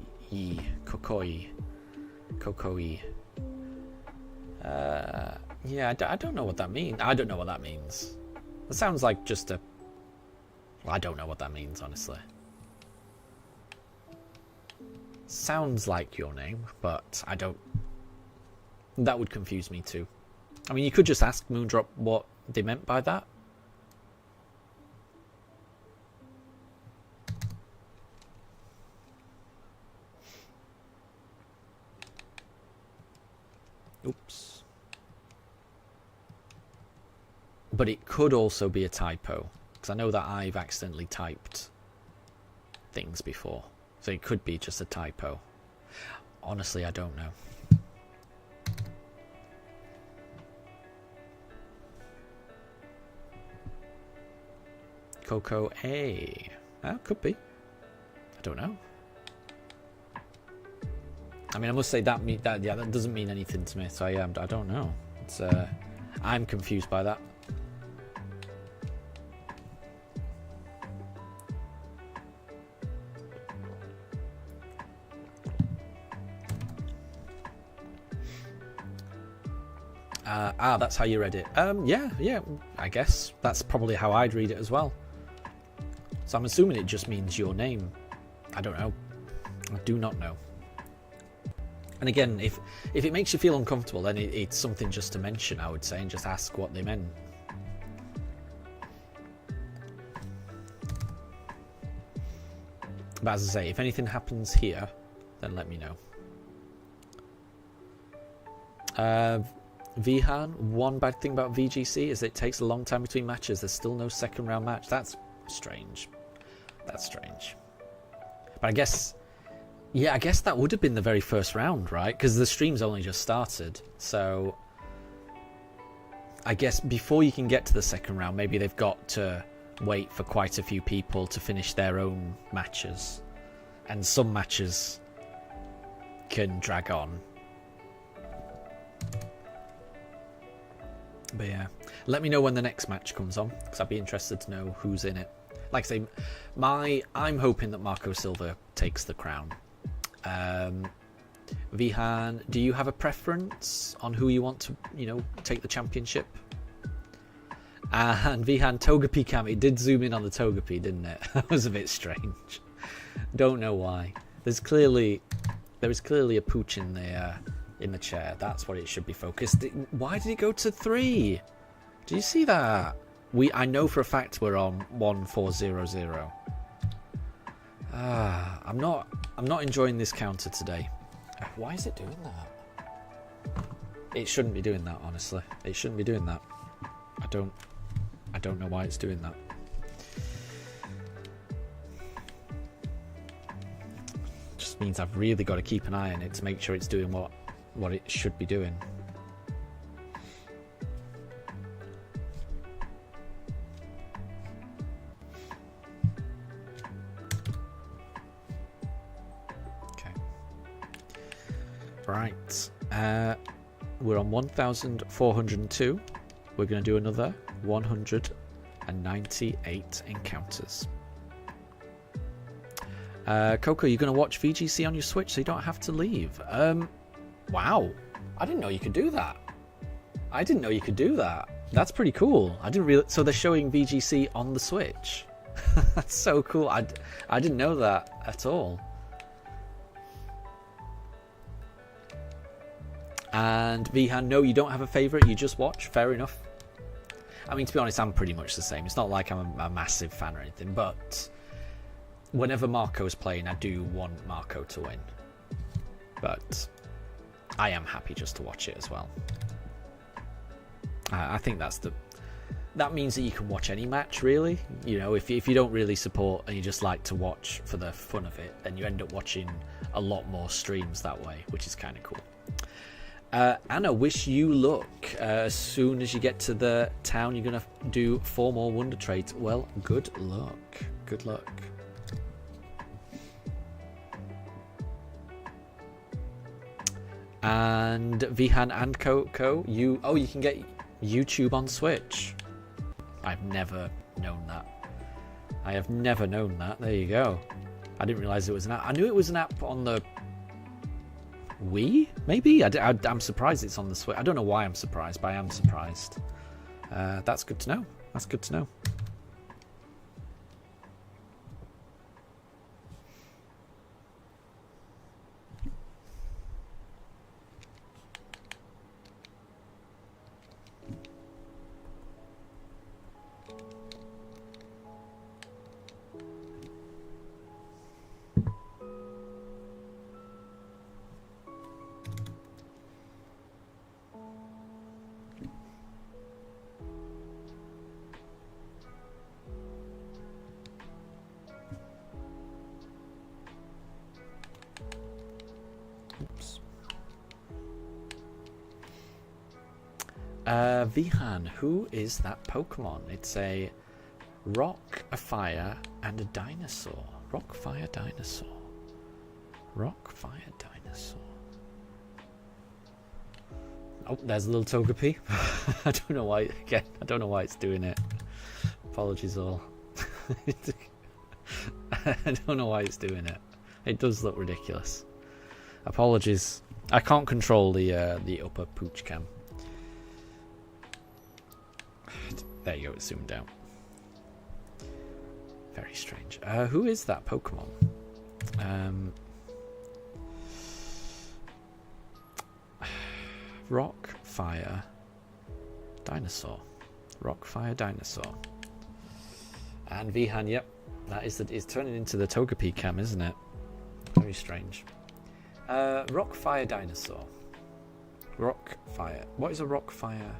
Yeah, I don't know what that means. I don't know what that means. It sounds like just a... Well, I don't know what that means, honestly. Sounds like your name, but I don't... That would confuse me too. I mean, you could just ask Moondrop what they meant by that. Oops. But it could also be a typo, because I know that I've accidentally typed things before. So it could be just a typo. Honestly, I don't know. Coco A. Could be. I don't know. I mean, I must say that doesn't mean anything to me. So I don't know. It's I'm confused by that. That's how you read it. Yeah, I guess that's probably how I'd read it as well. So I'm assuming it just means your name. I don't know. I do not know. And again, if it makes you feel uncomfortable, then it's something just to mention, I would say, and just ask what they meant. But as I say, if anything happens here, then let me know. Vihan, one bad thing about VGC is it takes a long time between matches. There's still no second round match. That's strange. That's strange. But I guess that would have been the very first round, right? Because the stream's only just started. So I guess before you can get to the second round, maybe they've got to wait for quite a few people to finish their own matches. And some matches can drag on. But yeah, let me know when the next match comes on, because I'd be interested to know who's in it. Like I say, I'm hoping that Marco Silva takes the crown. Vihan, do you have a preference on who you want to, take the championship? And Vihan, Togepi cam, it did zoom in on the Togepi, didn't it? That was a bit strange. Don't know why. There is clearly a pooch in the chair. That's what it should be focused. Why did it go to 3? Do you see that? I know for a fact we're on 1400. I'm not enjoying this counter today. Why is it doing that? It shouldn't be doing that, honestly. It shouldn't be doing that. I don't know why it's doing that. Just means I've really got to keep an eye on it to make sure it's doing what it should be doing. Okay. Right. We're on 1402. We're going to do another 198 encounters. Coco, you're going to watch VGC on your Switch so you don't have to leave. Wow. I didn't know you could do that. That's pretty cool. I didn't realize. So they're showing VGC on the Switch. That's so cool. I didn't know that at all. And Vihan, no, you don't have a favourite. You just watch. Fair enough. I mean, to be honest, I'm pretty much the same. It's not like I'm a massive fan or anything, but whenever Marco's playing, I do want Marco to win. But I am happy just to watch it as well. I think that means that you can watch any match, really. If you don't really support and you just like to watch for the fun of it, then you end up watching a lot more streams that way, which is kind of cool. Anna, wish you luck. As soon as you get to the town, you're going to do 4 more Wonder Trades. Well, good luck. Good luck. And Vihan and Coco, you can get YouTube on Switch. I've never known that. I have never known that. There you go. I didn't realise it was an app. I knew it was an app on the Wii, maybe? I'm surprised it's on the Switch. I don't know why I'm surprised, but I am surprised. That's good to know. That's good to know. Vihan, who is that Pokemon? It's a rock, a fire, and a dinosaur. Rock, fire, dinosaur. Rock, fire, dinosaur. Oh, there's a little Togepi. I don't know why. Again, I don't know why it's doing it. Apologies all. I don't know why it's doing it. It does look ridiculous. Apologies. I can't control the upper pooch cam. There you go, it's zoomed out. Very strange. Who is that Pokemon? Rock, fire, dinosaur. Rock, fire, dinosaur. And Vihan, yep. That is it's turning into the Togepi cam, isn't it? Very strange. Rock, fire, dinosaur. Rock, fire. What is a rock, fire?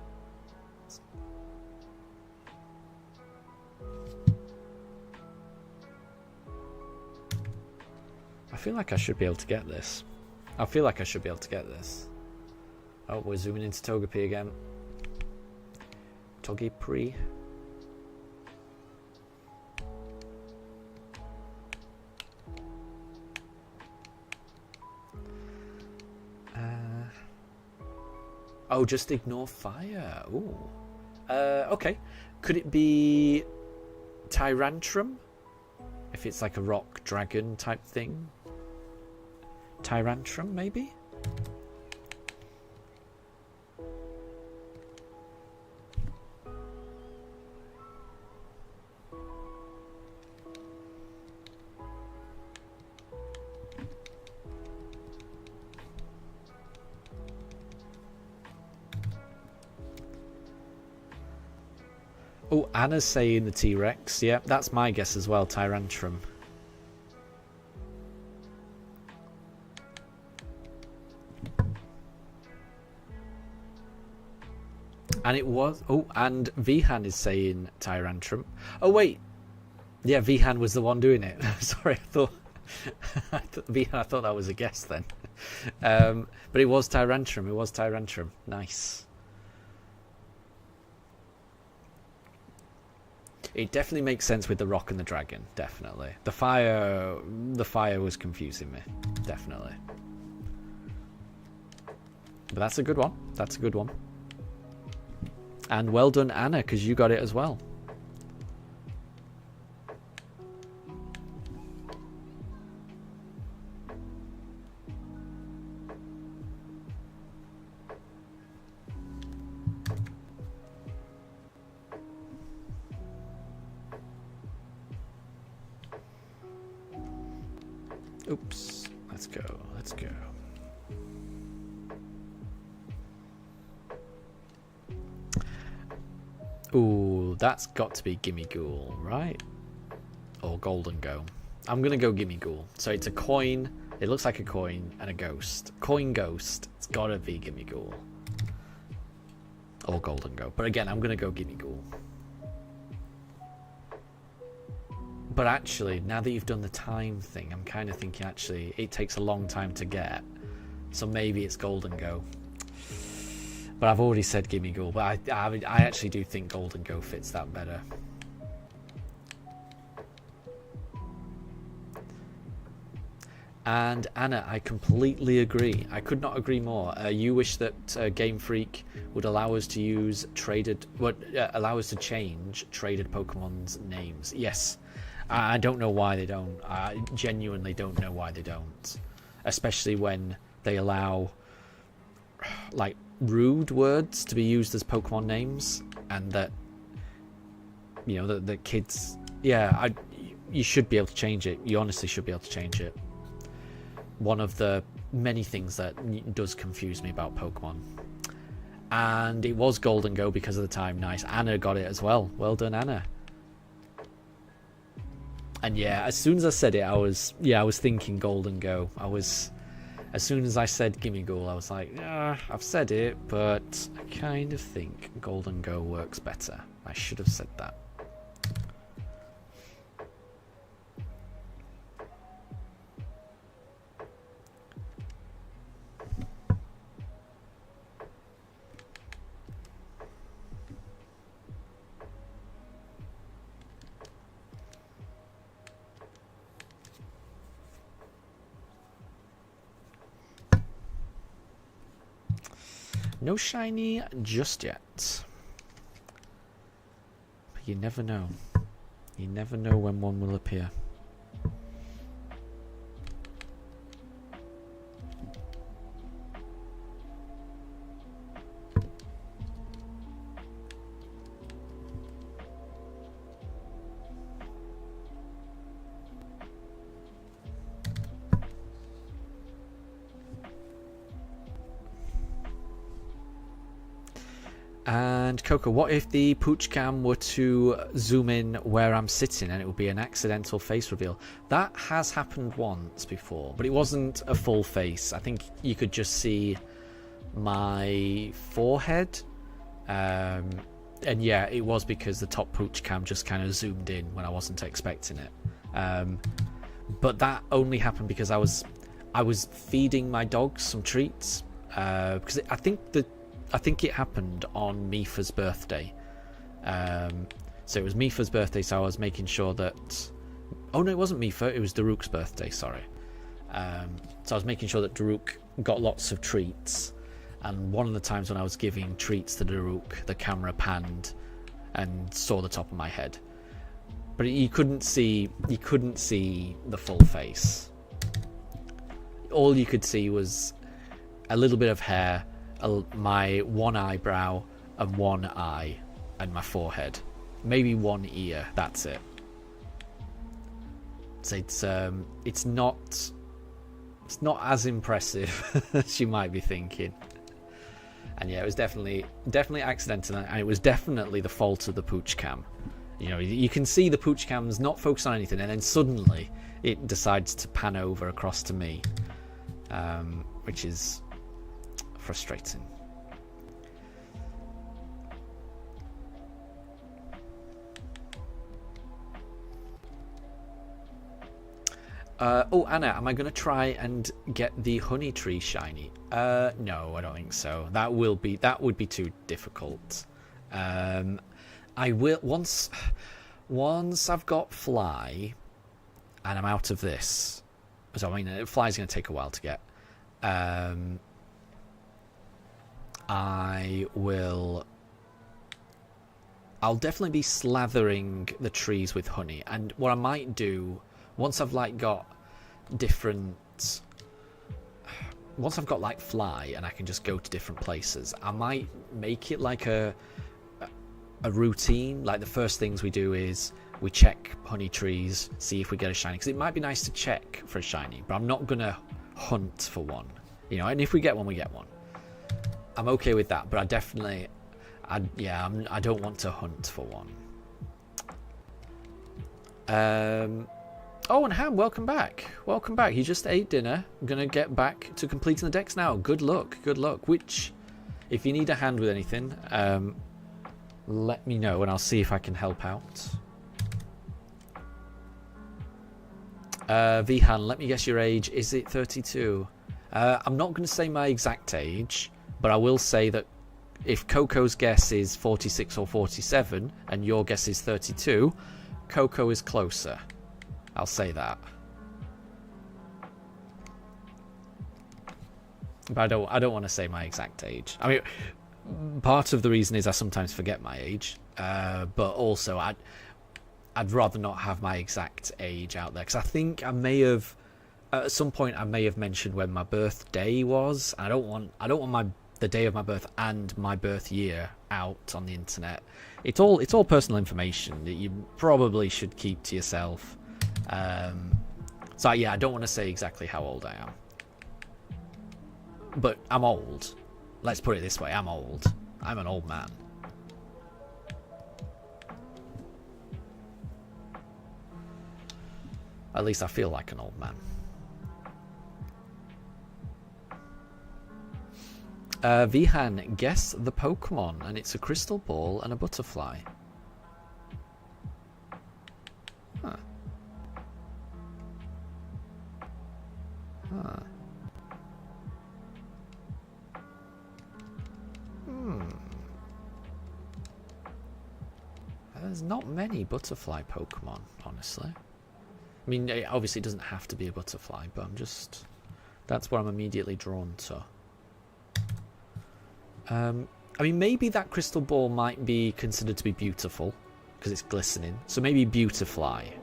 I feel like I should be able to get this. I feel like I should be able to get this. Oh, we're zooming into Togepi again. Togepi. Oh, just ignore fire. Ooh. Okay. Could it be Tyrantrum? If it's like a rock dragon type thing. Tyrantrum, maybe? Oh, Anna's saying the T-Rex. Yeah, that's my guess as well, Tyrantrum. And it was... Oh, and Vihan is saying Tyrantrum. Oh, wait. Yeah, Vihan was the one doing it. Sorry, I thought... Vihan, I thought that was a guess then. But it was Tyrantrum. It was Tyrantrum. Nice. It definitely makes sense with the rock and the dragon, definitely. The fire was confusing me, definitely. But that's a good one. That's a good one. And well done, Anna, because you got it as well. Oops. Let's go. Let's go. Ooh, that's got to be Gimme Ghoul, right? Or Golden Go. I'm going to go Gimme Ghoul. So it's a coin. It looks like a coin and a ghost. Coin ghost. It's got to be Gimme Ghoul. Or Golden Go. But again, I'm going to go Gimme Ghoul. But actually, now that you've done the time thing, I'm kind of thinking actually it takes a long time to get. So maybe it's Golden Go. But I've already said Gimme Ghoul. But I actually do think Golden Go fits that better. And Anna, I completely agree. I could not agree more. You wish that Game Freak would allow us to use allow us to change traded Pokemon's names. Yes. I don't know why they don't. I genuinely don't know why they don't. Especially when they allow, like, rude words to be used as Pokemon names. And that, you know, the kids... Yeah, you should be able to change it. You honestly should be able to change it. One of the many things that does confuse me about Pokemon. And it was Golden Go because of the time. Nice. Anna got it as well. Well done, Anna. And yeah, as soon as I said it, I was thinking Golden Go. As soon as I said Gimme Ghoul, I was like, I've said it, but I kind of think Golden Go works better. I should have said that. No shiny just yet. But you never know. You never know when one will appear. And Coco, what if the pooch cam were to zoom in where I'm sitting and it would be an accidental face reveal? That has happened once before, but it wasn't a full face. I think you could just see my forehead. And yeah, it was because the top pooch cam just kind of zoomed in when I wasn't expecting it. But that only happened because I was feeding my dogs some treats. Because I think it happened on Mifa's birthday. So it was Mifa's birthday, so I was making sure that... Oh no, it wasn't Mifa, it was Daruk's birthday, sorry. So I was making sure that Daruk got lots of treats. And one of the times when I was giving treats to Daruk, the camera panned and saw the top of my head. But you couldn't see the full face. All you could see was a little bit of hair, my one eyebrow and one eye and my forehead, maybe one ear. That's it. So it's not as impressive as you might be thinking. And yeah, it was definitely accidental, and it was definitely the fault of the pooch cam. You know, you can see the pooch cam's not focused on anything, and then suddenly it decides to pan over across to me, which is frustrating. Oh, Anna, am I going to try and get the honey tree shiny? No, I don't think so. That would be too difficult. I will once I've got fly and I'm out of this. So I mean, fly's going to take a while to get. I'll definitely be slathering the trees with honey, and what I might do once I've got fly and I can just go to different places, I might make it like a routine. Like the first things we do is we check honey trees, see if we get a shiny, because it might be nice to check for a shiny, but I'm not gonna hunt for one, you know. And if we get one, we get one. I'm okay with that, but I don't want to hunt for one. Oh, and Ham, welcome back. Welcome back. You just ate dinner. I'm going to get back to completing the decks now. Good luck. Good luck. Which, if you need a hand with anything, let me know and I'll see if I can help out. Vihan, let me guess your age. Is it 32? I'm not going to say my exact age, but I will say that if Coco's guess is 46 or 47 and your guess is 32, Coco is closer. I'll say that. But I don't want to say my exact age. I mean, part of the reason is I sometimes forget my age, but also I'd rather not have my exact age out there, because I think I may have at some point I may have mentioned when my birthday was. I don't want the day of my birth and my birth year out on the internet. It's all personal information that you probably should keep to yourself. So yeah, I don't want to say exactly how old I am, but I'm old. Let's put it this way, I'm old. I'm an old man. At least I feel like an old man. Vihan, guess the Pokemon, and it's a crystal ball and a butterfly. Huh. Huh. There's not many butterfly Pokemon, honestly. I mean, it obviously doesn't have to be a butterfly, but that's what I'm immediately drawn to. I mean, maybe that crystal ball might be considered to be beautiful because it's glistening. So maybe Beautifly.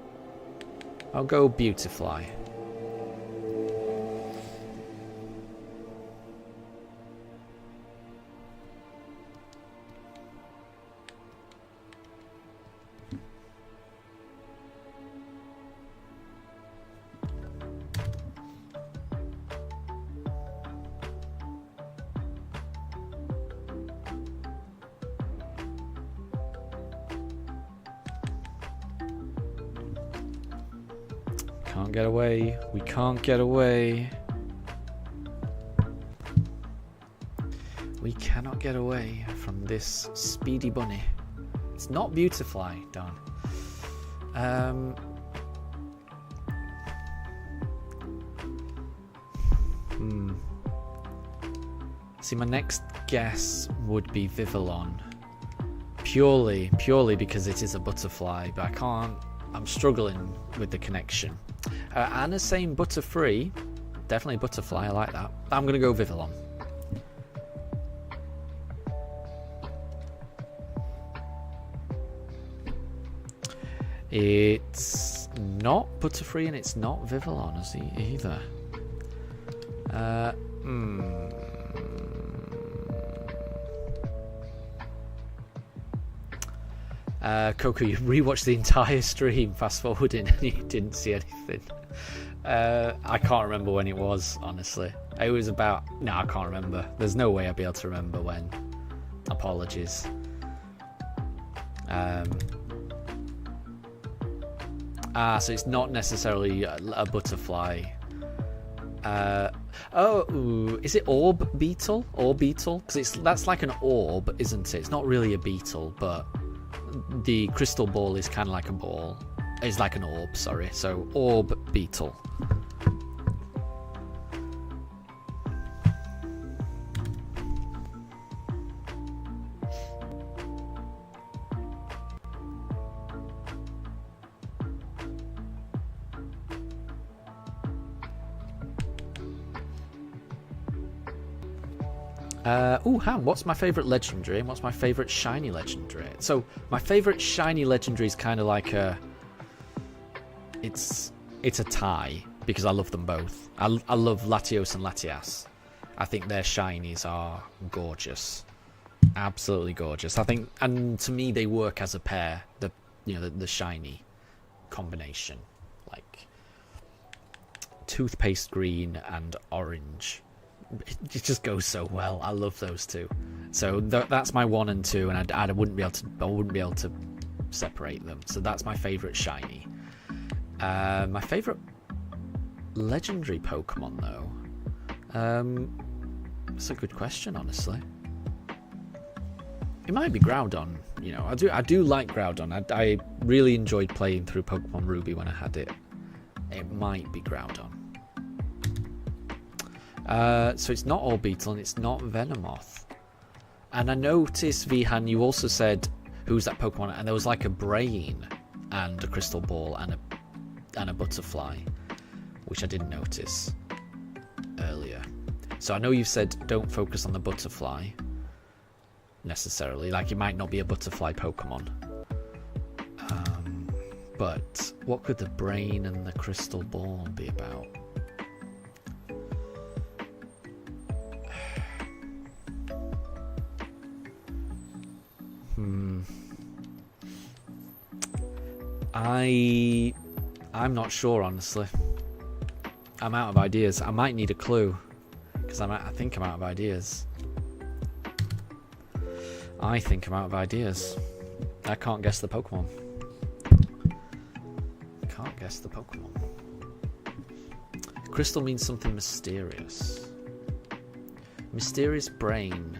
I'll go Beautifly. can't get away. We can't get away. We cannot get away from this speedy bunny. It's not Beautifly, darn. See, my next guess would be Vivillon. Purely because it is a butterfly, but I can't. I'm struggling with the connection. Anna's saying Butterfree. Definitely Butterfly, I like that. I'm going to go Vivillon. It's not Butterfree and it's not Vivillon either. Coco, you rewatched the entire stream, fast forwarding, and you didn't see anything. I can't remember when it was, honestly. It was about... No, I can't remember. There's no way I'd be able to remember when. Apologies. So it's not necessarily a butterfly. Is it orb beetle? Orb beetle? Because that's like an orb, isn't it? It's not really a beetle, but the crystal ball is kind of like a ball. It's like an orb, sorry. So orb beetle. Han, what's my favourite legendary and what's my favourite shiny legendary? So, my favourite shiny legendary is kind of like a... It's a tie, because I love them both. I love Latios and Latias. I think their shinies are gorgeous. Absolutely gorgeous. I think, and to me, they work as a pair. The shiny combination. Like, toothpaste green and orange. It just goes so well. I love those two. So that's my 1 and 2, and I wouldn't be able to separate them. So that's my favourite shiny. My favourite legendary Pokemon, though. That's a good question, honestly. It might be Groudon. You know, I do like Groudon. I really enjoyed playing through Pokemon Ruby when I had it. It might be Groudon. So it's not Orbeetle and it's not Venomoth. And I noticed, Vihan, you also said, who's that Pokemon? And there was like a brain and a crystal ball and a butterfly, which I didn't notice earlier. So I know you've said don't focus on the butterfly necessarily. Like, it might not be a butterfly Pokemon. But what could the brain and the crystal ball be about? I'm not sure, honestly. I'm out of ideas. I might need a clue, because I think I'm out of ideas. I think I'm out of ideas. I can't guess the Pokemon. Can't guess the Pokemon. Crystal means something mysterious. Mysterious brain.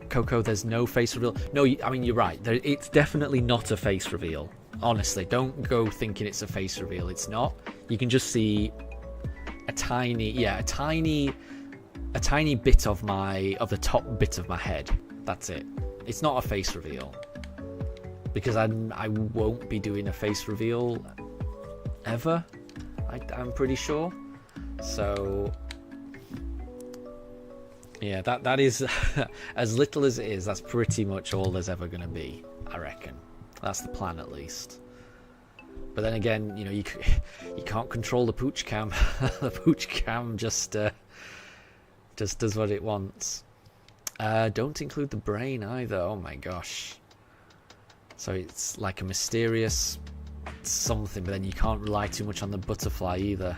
Coco, there's no face reveal. No, I mean, you're right. It's definitely not a face reveal. Honestly, don't go thinking it's a face reveal. It's not. You can just see a tiny bit of the top bit of my head. That's it. It's not a face reveal, because I won't be doing a face reveal ever. I'm pretty sure. So yeah, that is as little as it is. That's pretty much all there's ever going to be, I reckon. That's the plan, at least. But then again, you know, you can't control the pooch cam. The pooch cam just does what it wants. Don't include the brain either. Oh my gosh. So it's like a mysterious something, but then you can't rely too much on the butterfly either.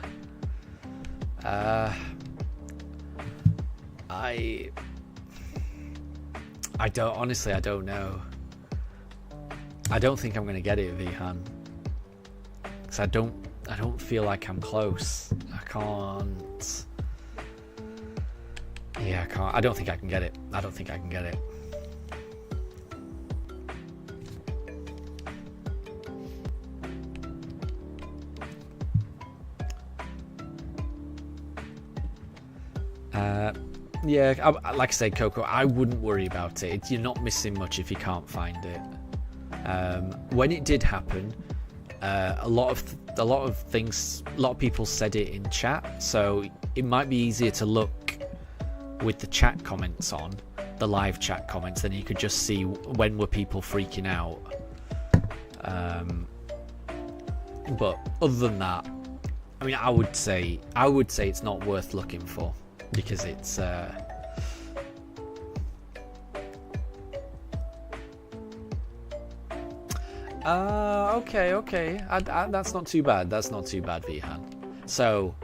Honestly, I don't know. I don't think I'm going to get it, Vihan. Because I don't feel like I'm close. I can't. Yeah, I can't. I don't think I can get it. I don't think I can get it. Yeah, like I said, Coco, I wouldn't worry about it. You're not missing much if you can't find it. When it did happen, a lot of people said it in chat, so it might be easier to look with the chat comments on, the live chat comments, then you could just see when were people freaking out. But other than that, I mean, I would say it's not worth looking for. Because it's okay. That's not too bad. That's not too bad, Vihan. So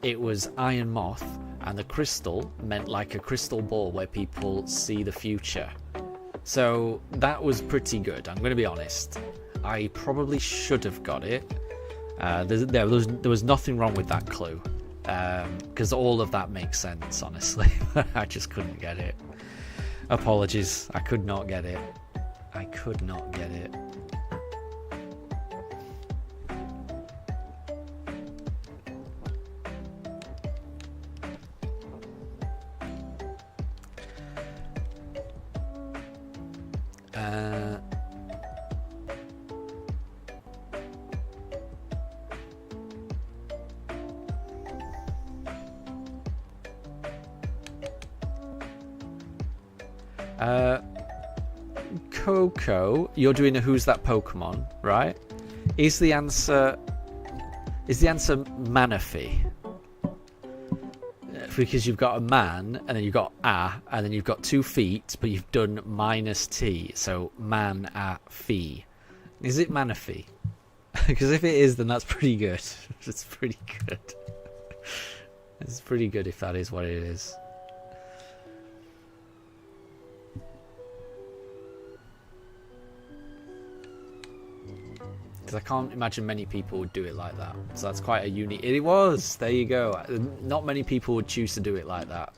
it was Iron Moth, and the crystal meant like a crystal ball where people see the future. So that was pretty good. I'm going to be honest. I probably should have got it. There was nothing wrong with that clue. Because all of that makes sense, honestly. I just couldn't get it. Apologies, I could not get it. I could not get it. Coco, you're doing a Who's That Pokemon, right? Is the answer Manaphy? Because you've got a man, and then you've got a, and then you've got 2 feet, but you've done minus t, so man a fee. Is it Manaphy? Because if it is, then that's pretty good. It's pretty good. It's pretty good if that is what it is. I can't imagine many people would do it like that. So that's quite a unique... It was! There you go. Not many people would choose to do it like that.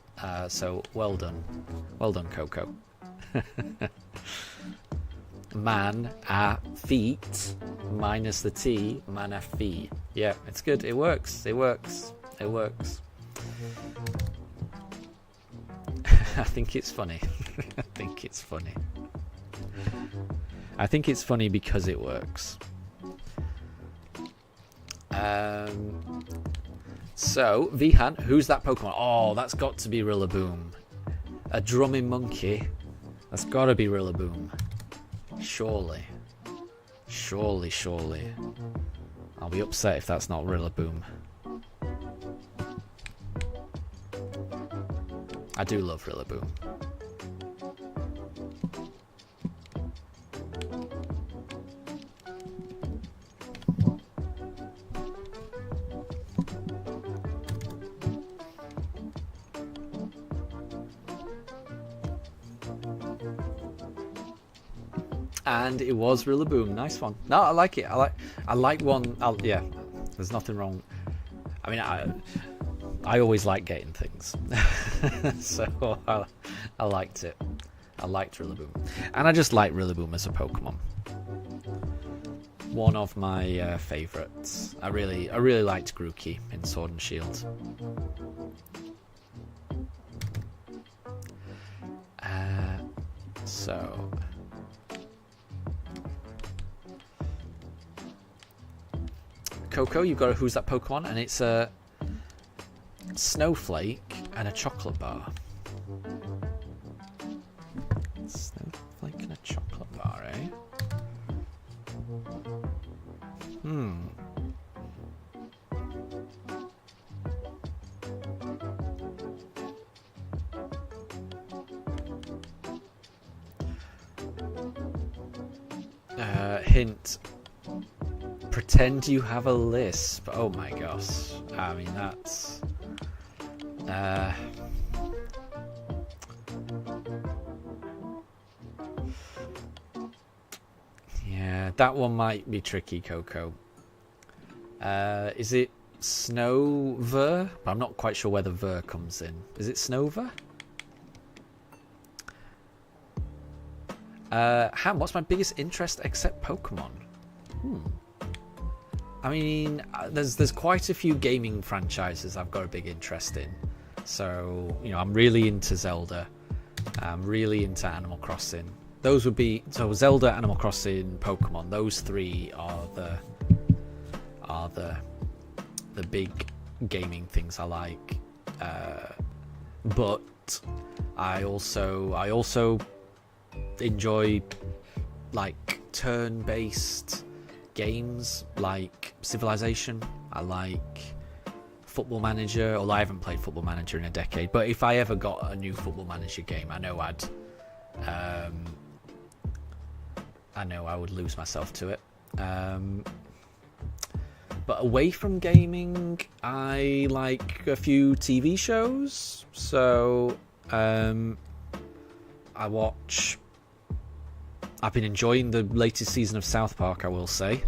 So well done. Well done, Coco. Man a feet minus the T, man a fee. Yeah, it's good. It works. It works. It works. I think it's funny. I think it's funny. I think it's funny because it works. So, Vihan, who's that Pokemon? Oh, that's got to be Rillaboom. A drumming monkey. That's got to be Rillaboom. Surely. Surely, surely. I'll be upset if that's not Rillaboom. I do love Rillaboom. And it was Rillaboom. Nice one. No, I like it. I like one. Yeah, there's nothing wrong. I mean, I always like getting things. So I liked it. I liked Rillaboom. And I just like Rillaboom as a Pokemon. One of my favourites. I really liked Grookey in Sword and Shield. So... Coco, you've got a Who's That Pokemon, and it's a snowflake and a chocolate bar. Snowflake and a chocolate bar, eh? Hint. Pretend you have a lisp. Oh my gosh. I mean, that's... Yeah, that one might be tricky, Coco. Is it Snover? But I'm not quite sure where the ver comes in. Is it Snover? Ham, what's my biggest interest except Pokemon? I mean, there's quite a few gaming franchises I've got a big interest in. So, you know, I'm really into Zelda. I'm really into Animal Crossing. Those would be, so Zelda, Animal Crossing, Pokemon. Those three are the big gaming things I like. But I also enjoy like turn-based games like Civilization. I like Football Manager, although I haven't played Football Manager in a decade. But if I ever got a new Football Manager game, I know I would lose myself to it. But away from gaming, I like a few TV shows. So I've been enjoying the latest season of South Park, I will say.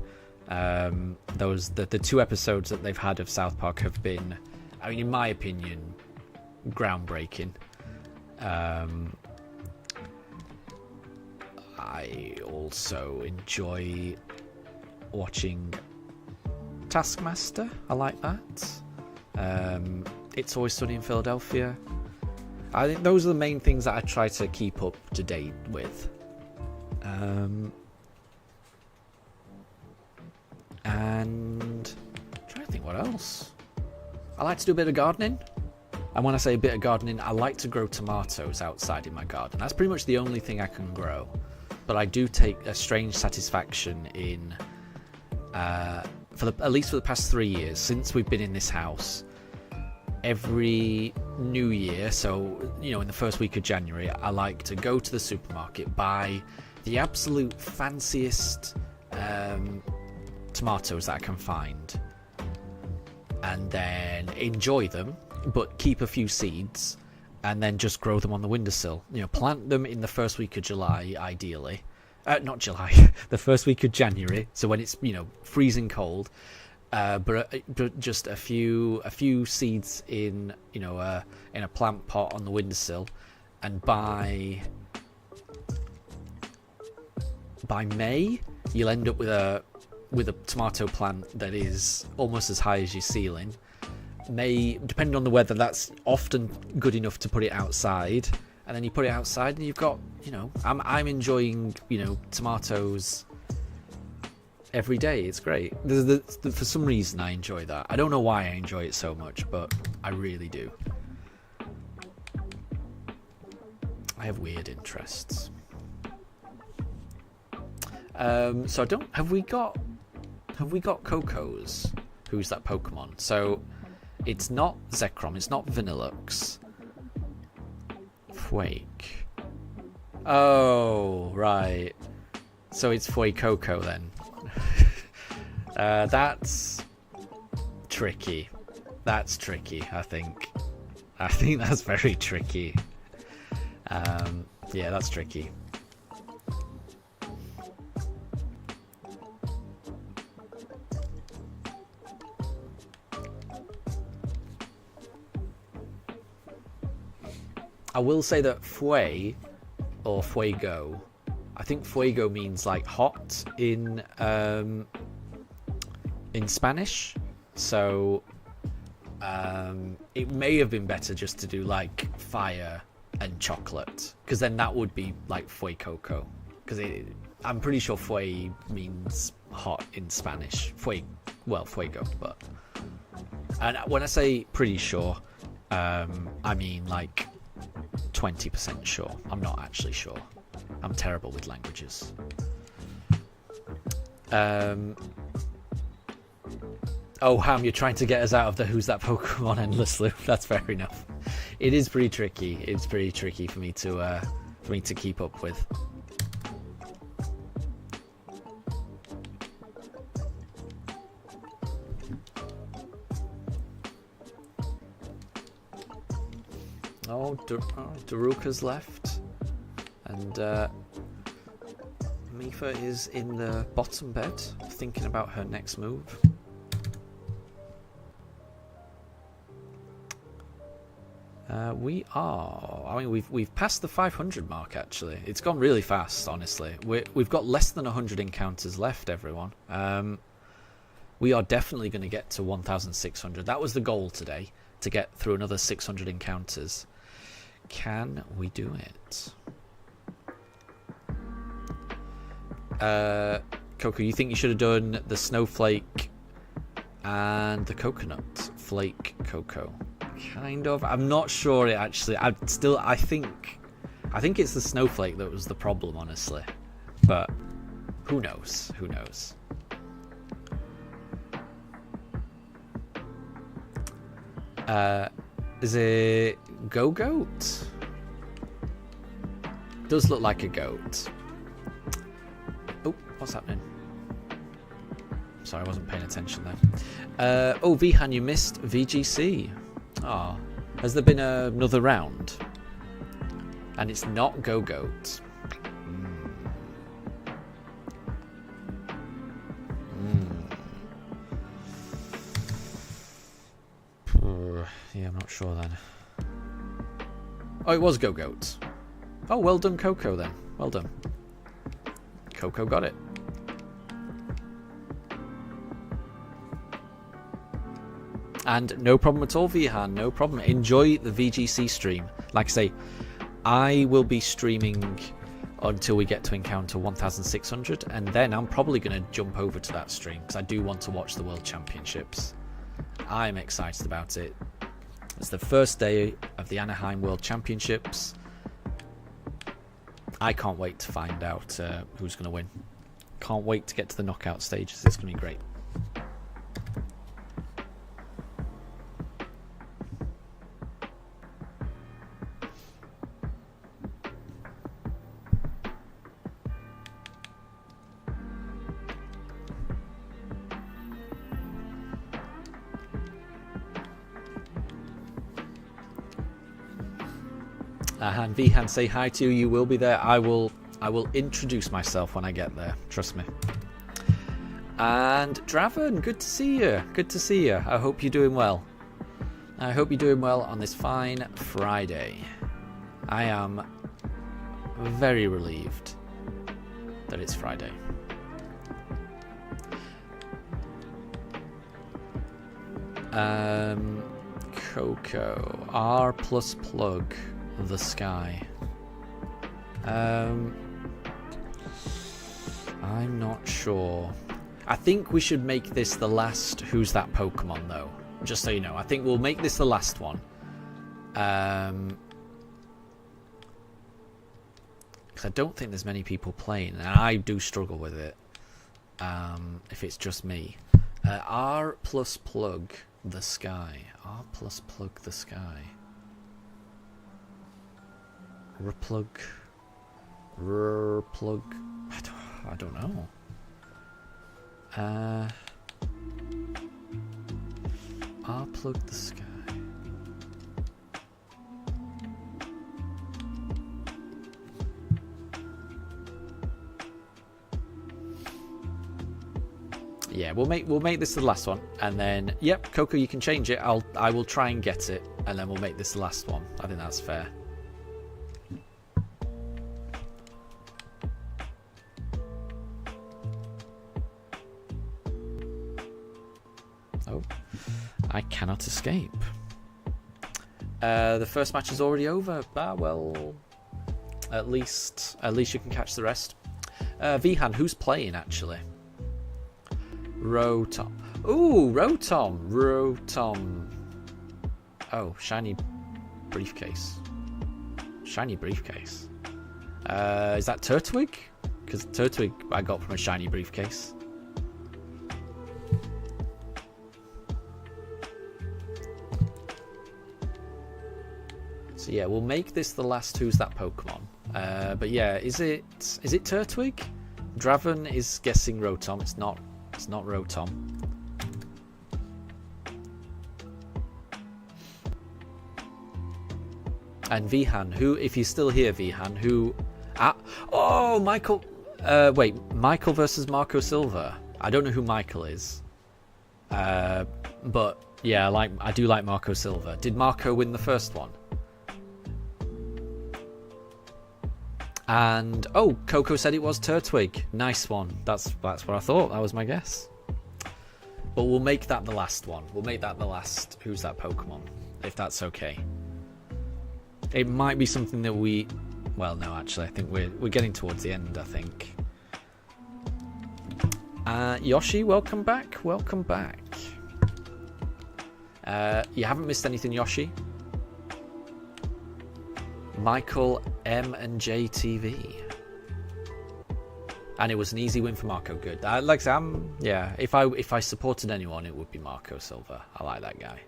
The 2 episodes that they've had of South Park have been, I mean, in my opinion, groundbreaking. I also enjoy watching Taskmaster. I like that. It's Always Sunny in Philadelphia. I think those are the main things that I try to keep up to date with. And I'm trying to think what else. I like to do a bit of gardening. And when I say a bit of gardening, I like to grow tomatoes outside in my garden. That's pretty much the only thing I can grow. But I do take a strange satisfaction in, at least for the past 3 years, since we've been in this house, every New Year, so, you know, in the first week of January, I like to go to the supermarket, buy the absolute fanciest tomatoes that I can find, and then enjoy them, but keep a few seeds, and then just grow them on the windowsill. You know, plant them in the first week of July, ideally. Not July, the first week of January, so when it's, you know, freezing cold. But just a few seeds in, you know, in a plant pot on the windowsill, and by May you'll end up with a tomato plant that is almost as high as your ceiling. May, depending on the weather, that's often good enough to put it outside, and then you put it outside and you've got, you know, I'm enjoying, you know, tomatoes every day. It's great. For some reason I enjoy that. I don't know why I enjoy it so much, but I really do. I have weird interests. So I don't, have we got Coco's? Who's that Pokemon? So it's not Zekrom, it's not Vanillux. Quake. Oh, right. So it's Fuecoco then. That's tricky. That's tricky, I think. I think that's very tricky. Yeah, that's tricky. I will say that Fue or Fuego, I think Fuego means like hot in Spanish, so it may have been better just to do like fire and chocolate, because then that would be like Fuecoco, because I'm pretty sure Fue means hot in Spanish. Fuego, but, and when I say pretty sure, I mean like 20% sure. I'm not actually sure. I'm terrible with languages. Oh, Ham, you're trying to get us out of the Who's That Pokemon endless loop. That's fair enough. It is pretty tricky. It's pretty tricky for me to keep up with. Oh, Daruka's left. And Eva is in the bottom bed, thinking about her next move. We are. I mean, we've passed the 500 mark. Actually, it's gone really fast. Honestly, we've got less than 100 encounters left. Everyone, we are definitely going to get to 1,600. That was the goal today, to get through another 600 encounters. Can we do it? Coco, you think you should have done the snowflake and the coconut flake, Coco? Kind of. I'm not sure it actually. I think it's the snowflake that was the problem, honestly. But who knows? Who knows? Is it goat? Does look like a goat. Oh, what's happening? Sorry, I wasn't paying attention there. Oh, Vihan, you missed VGC. Oh, has there been another round? And it's not Go-Goat. Yeah, I'm not sure then. Oh, it was Go-Goat. Oh, well done, Coco, then. Well done. Coco got it. And no problem at all, Vihan. No problem. Enjoy the VGC stream. Like I say, I will be streaming until we get to encounter 1,600, and then I'm probably going to jump over to that stream because I do want to watch the World Championships. I'm excited about it. It's the first day of the Anaheim World Championships. I can't wait to find out who's going to win. Can't wait to get to the knockout stages. It's going to be great. And Vihan, say hi to you. You will be there. I will introduce myself when I get there. Trust me. And Draven, good to see you. Good to see you. I hope you're doing well. I hope you're doing well on this fine Friday. I am very relieved that it's Friday. Coco. R plus plug. The sky. I'm not sure. I think we should make this the last Who's That Pokemon, though. Just so you know. I think we'll make this the last one. Because I don't think there's many people playing. And I do struggle with it. If it's just me. R plus plug the sky. R plus plug the sky. Replug. Replug. I don't know. I'll plug the sky. Yeah, we'll make this the last one, and then yep, Coco, you can change it. I will try and get it, and then we'll make this the last one. I think that's fair. Oh, I cannot escape. The first match is already over. Ah, well, at least you can catch the rest. Vihan, who's playing actually? Rotom. Ooh, Rotom. Oh, shiny briefcase. Shiny briefcase. Is that Turtwig? Because Turtwig I got from a shiny briefcase. So yeah, we'll make this the last Who's That Pokemon. But yeah, is it Turtwig? Draven is guessing Rotom. It's not Rotom. And Vihan, who, if you're still here, Vihan, who... oh, Michael... Wait, Michael versus Marco Silva. I don't know who Michael is. But yeah, I do like Marco Silva. Did Marco win the first one? And oh, Coco said it was Turtwig. Nice one. That's what I thought. That was my guess. But we'll make that the last one. We'll make that the last. Who's that Pokemon? If that's okay. It might be something that we. Well, no, actually, I think we're getting towards the end. I think. Yoshi, welcome back. Welcome back. You haven't missed anything, Yoshi. Michael M and J TV. And it was an easy win for Marco. Good. Like Sam, yeah. If I supported anyone, it would be Marco Silva. I like that guy.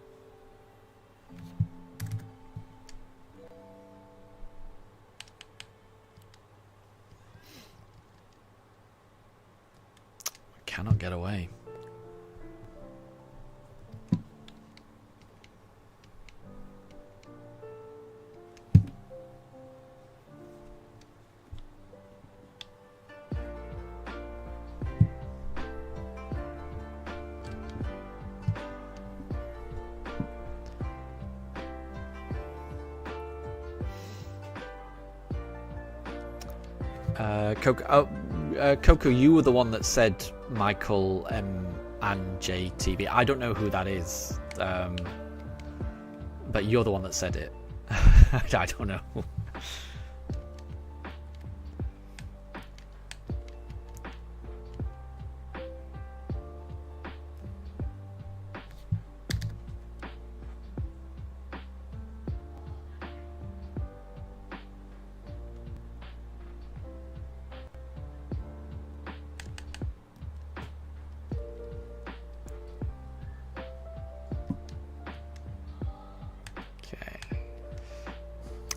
I cannot get away. Coco, you were the one that said Michael M and J TV. I don't know who that is, but you're the one that said it. I don't know.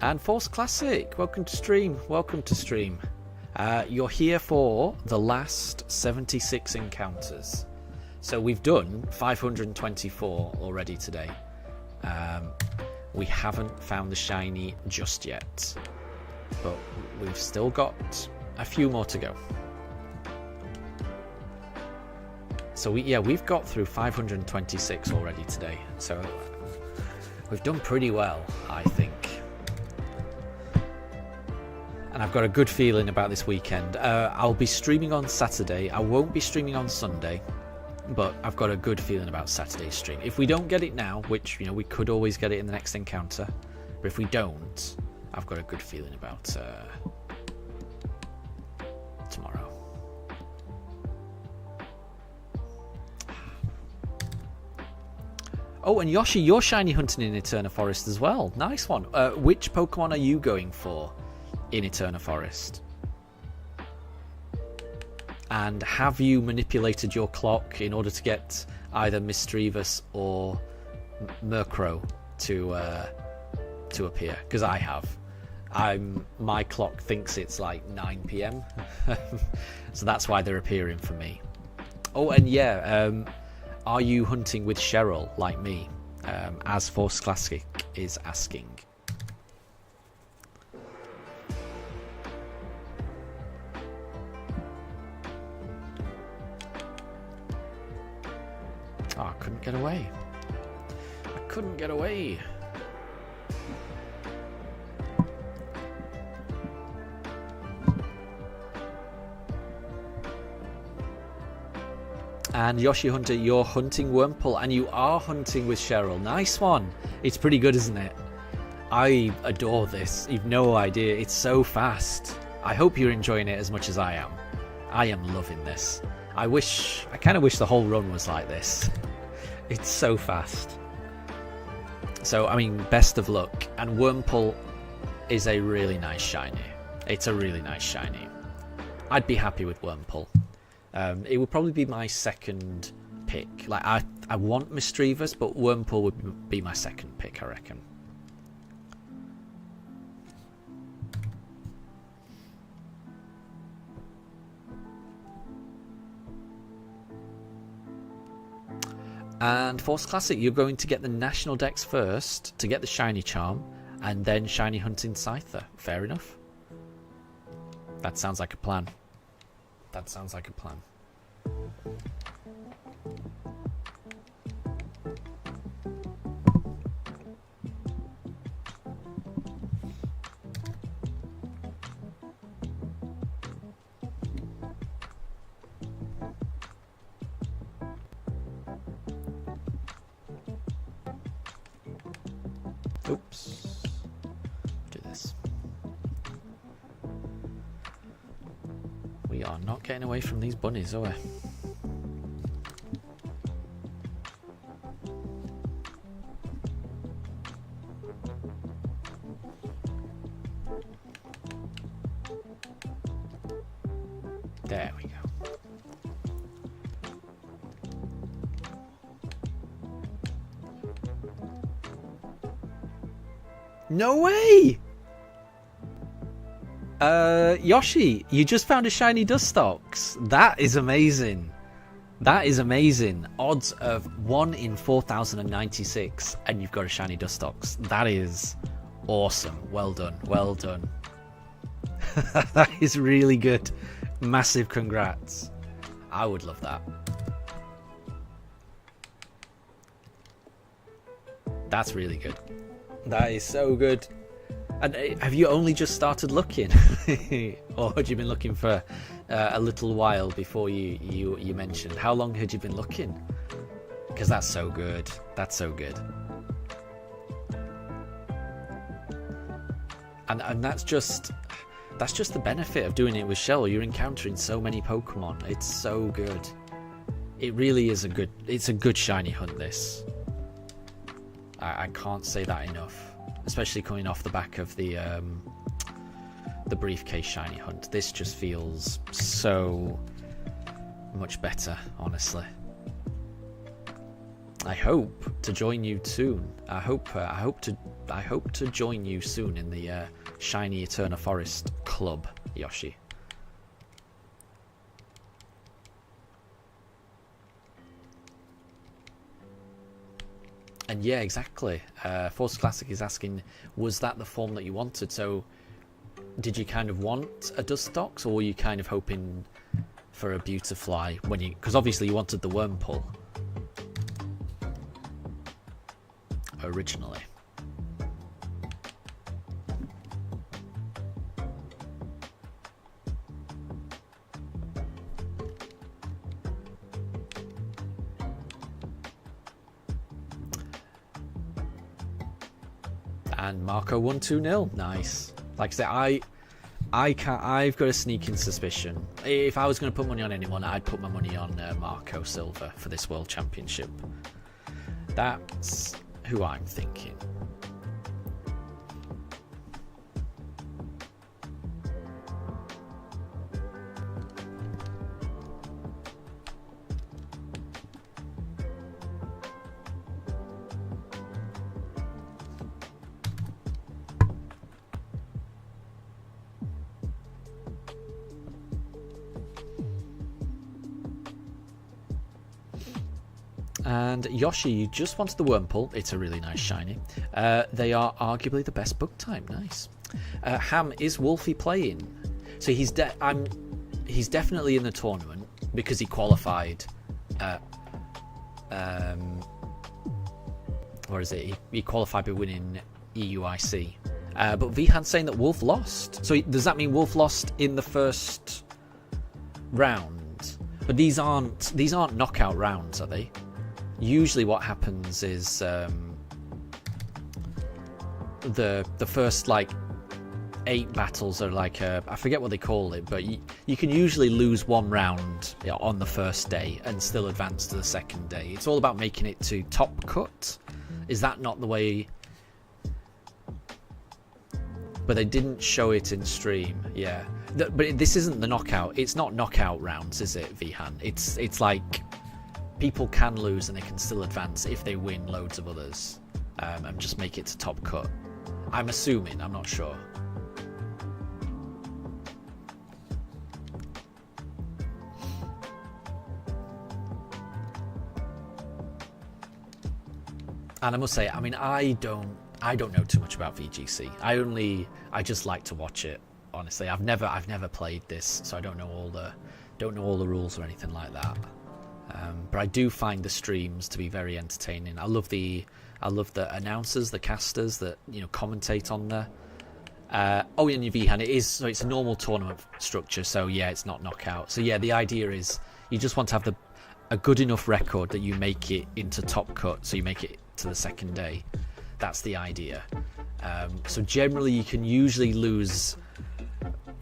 And Force Classic, welcome to stream. Welcome to stream. You're here for the last 76 encounters. So we've done 524 already today. We haven't found the shiny just yet, but we've still got a few more to go. So we've got through 526 already today. So we've done pretty well, I think. And I've got a good feeling about this weekend. I'll be streaming on Saturday. I won't be streaming on Sunday, but I've got a good feeling about Saturday's stream. If we don't get it now, which we could always get it in the next encounter, but if we don't, I've got a good feeling about tomorrow. Oh, and Yoshi, you're shiny hunting in Eterna Forest as well. Nice one. Which Pokemon are you going for in Eterna Forest? And have you manipulated your clock in order to get either Misdreavus or Murkrow to appear? Because I have. My clock thinks it's like 9 PM, so that's why they're appearing for me. Oh, and yeah, are you hunting with Cheryl like me? As Force Classic is asking. Oh, I couldn't get away. I couldn't get away. And Yoshi Hunter, you're hunting Wurmple, and you are hunting with Cheryl. Nice one. It's pretty good, isn't it? I adore this. You've no idea. It's so fast. I hope you're enjoying it as much as I am. I am loving this. I kind of wish the whole run was like this. It's so fast. So, I mean, best of luck. And Wurmple is a really nice shiny. It's a really nice shiny. I'd be happy with Wurmple. It would probably be my second pick. Like, I want Misdreavus, but Wurmple would be my second pick, I reckon. And Force Classic, you're going to get the National Dex first to get the Shiny Charm, and then Shiny Hunting Scyther. Fair enough. That sounds like a plan. That sounds like a plan. Oops. Do this. We are not getting away from these bunnies, are we? There we go. No way! Yoshi, you just found a shiny Dustox. That is amazing. That is amazing. Odds of 1 in 4,096 and you've got a shiny Dustox. That is awesome. Well done. Well done. That is really good. Massive congrats. I would love that. That's really good. That is so good. And have you only just started looking? Or had you been looking for a little while before you mentioned? How long had you been looking? Because that's so good. That's so good. And that's just the benefit of doing it with Shell. You're encountering so many Pokemon. It's so good. It really is it's a good shiny hunt, this. I can't say that enough, especially coming off the back of the briefcase shiny hunt. This just feels so much better, honestly. I hope to join you soon. I hope to join you soon in the shiny Eterna Forest Club, Yoshi. And yeah, exactly. Force Classic is asking, was that the form that you wanted? So, did you kind of want a Dustox, or were you kind of hoping for a Beautifly when you? Because obviously you wanted the Wurmple originally. And Marco won 2-0. Nice. Like I say, I've got a sneaking suspicion. If I was going to put money on anyone, I'd put my money on Marco Silva for this World Championship. That's who I'm thinking. And Yoshi, you just wanted the Wurmple. It's a really nice shiny. They are arguably the best bug type. Nice. Ham, is Wolfie playing? So he's definitely in the tournament because he qualified. What is it? He qualified by winning EUIC. But Vihan's saying that Wolf lost. So does that mean Wolf lost in the first round? But these aren't knockout rounds, are they? Usually what happens is the first like 8 battles are like I forget what they call it, but you can usually lose one round on the first day and still advance to the second day. It's all about making it to top cut. Is that not the way? But they didn't show it in stream. Yeah, but this isn't the knockout. It's not knockout rounds, is it, Vihan? It's like people can lose and they can still advance if they win loads of others and just make it to top cut. I'm assuming. I'm not sure. And I must say, I mean, I don't know too much about VGC. I just like to watch it. Honestly, I've never played this, so I don't know Don't know all the rules or anything like that. But I do find the streams to be very entertaining. I love the announcers, the casters that commentate on there. Oh, in your VHAN, it's a normal tournament structure, so yeah, it's not knockout. So yeah, the idea is you just want to have a good enough record that you make it into top cut, so you make it to the second day. That's the idea. So generally, you can usually lose.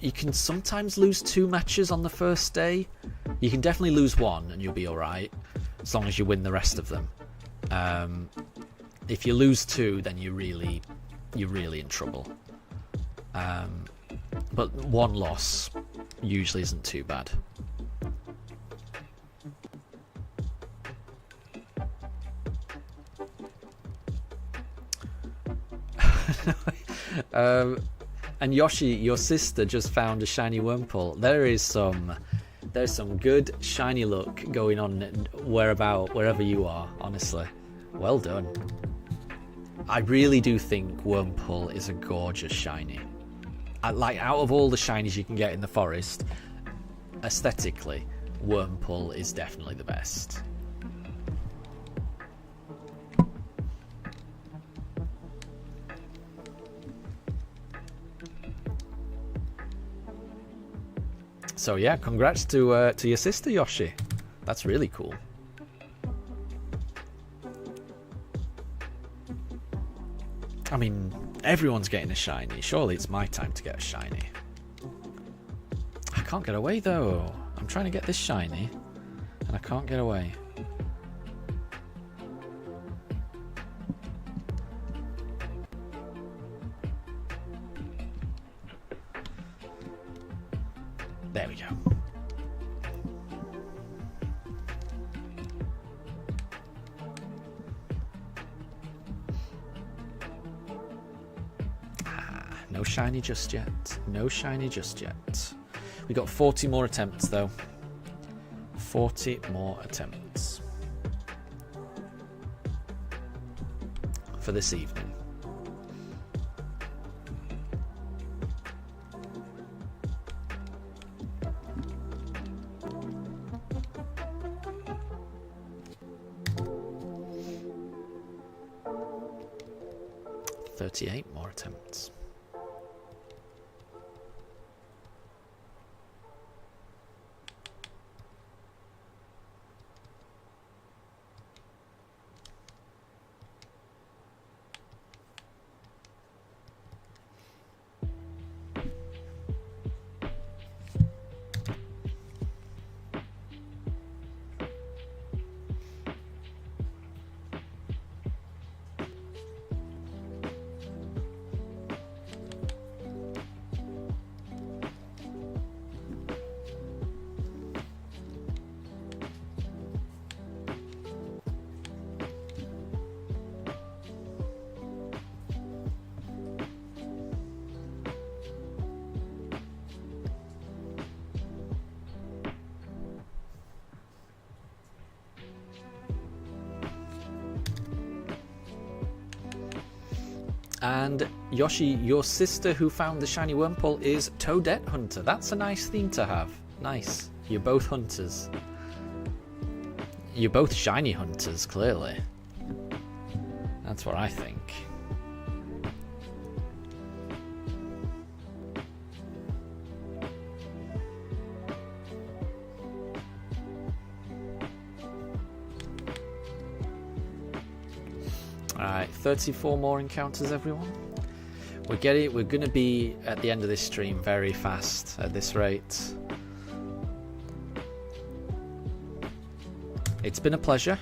You can sometimes lose 2 matches on the first day. You can definitely lose 1 and you'll be alright, as long as you win the rest of them. If you lose 2, then you're really in trouble. But 1 loss usually isn't too bad. And Yoshi, your sister just found a shiny Wurmple. There's some good shiny luck going on wherever you are, honestly. Well done. I really do think Wurmple is a gorgeous shiny. Like, out of all the shinies you can get in the forest, aesthetically, Wurmple is definitely the best. So yeah, congrats to your sister, Yoshi. That's really cool. I mean, everyone's getting a shiny. Surely it's my time to get a shiny. I can't get away though. I'm trying to get this shiny, and I can't get away. There we go. No shiny just yet. No shiny just yet. We got 40 more attempts though. 40 more attempts for this evening. More attempts. And Yoshi, your sister who found the shiny Wurmple is Toadette Hunter. That's a nice theme to have. Nice. You're both hunters. You're both shiny hunters, clearly. That's what I think. Alright, 34 more encounters, everyone. We're going to be at the end of this stream very fast at this rate. It's been a pleasure.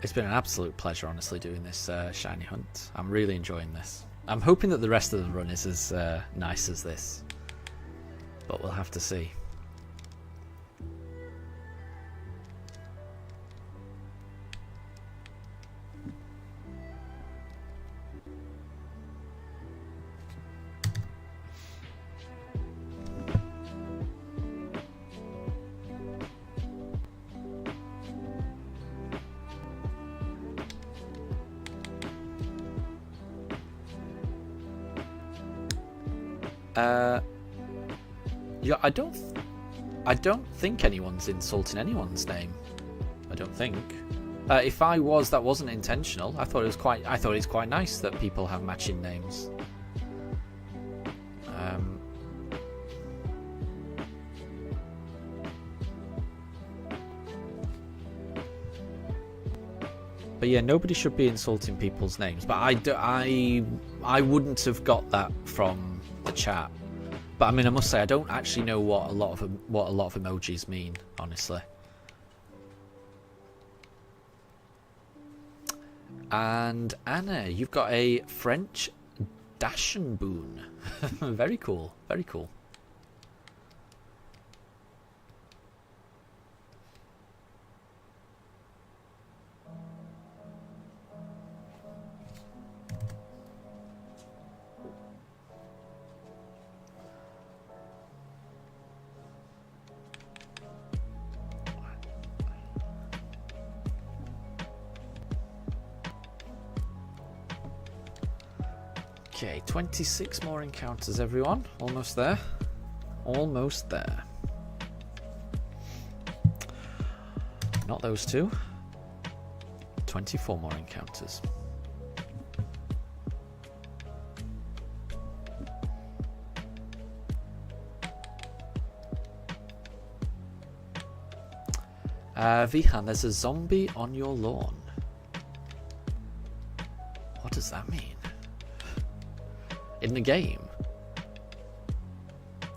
It's been an absolute pleasure, honestly, doing this shiny hunt. I'm really enjoying this. I'm hoping that the rest of the run is as nice as this, but we'll have to see. Yeah, I don't think anyone's insulting anyone's name. I don't think. If I was, that wasn't intentional. I thought it's quite nice that people have matching names. But yeah, nobody should be insulting people's names. But I wouldn't have got that from the chat. But I mean, I must say, I don't actually know what a lot of emojis mean, honestly. And Anna, you've got a French Dashenboon. Very cool, very cool. Okay, 26 more encounters, everyone. Almost there. Almost there. Not those two. 24 more encounters. Vihan, there's a zombie on your lawn. What does that mean? In the game?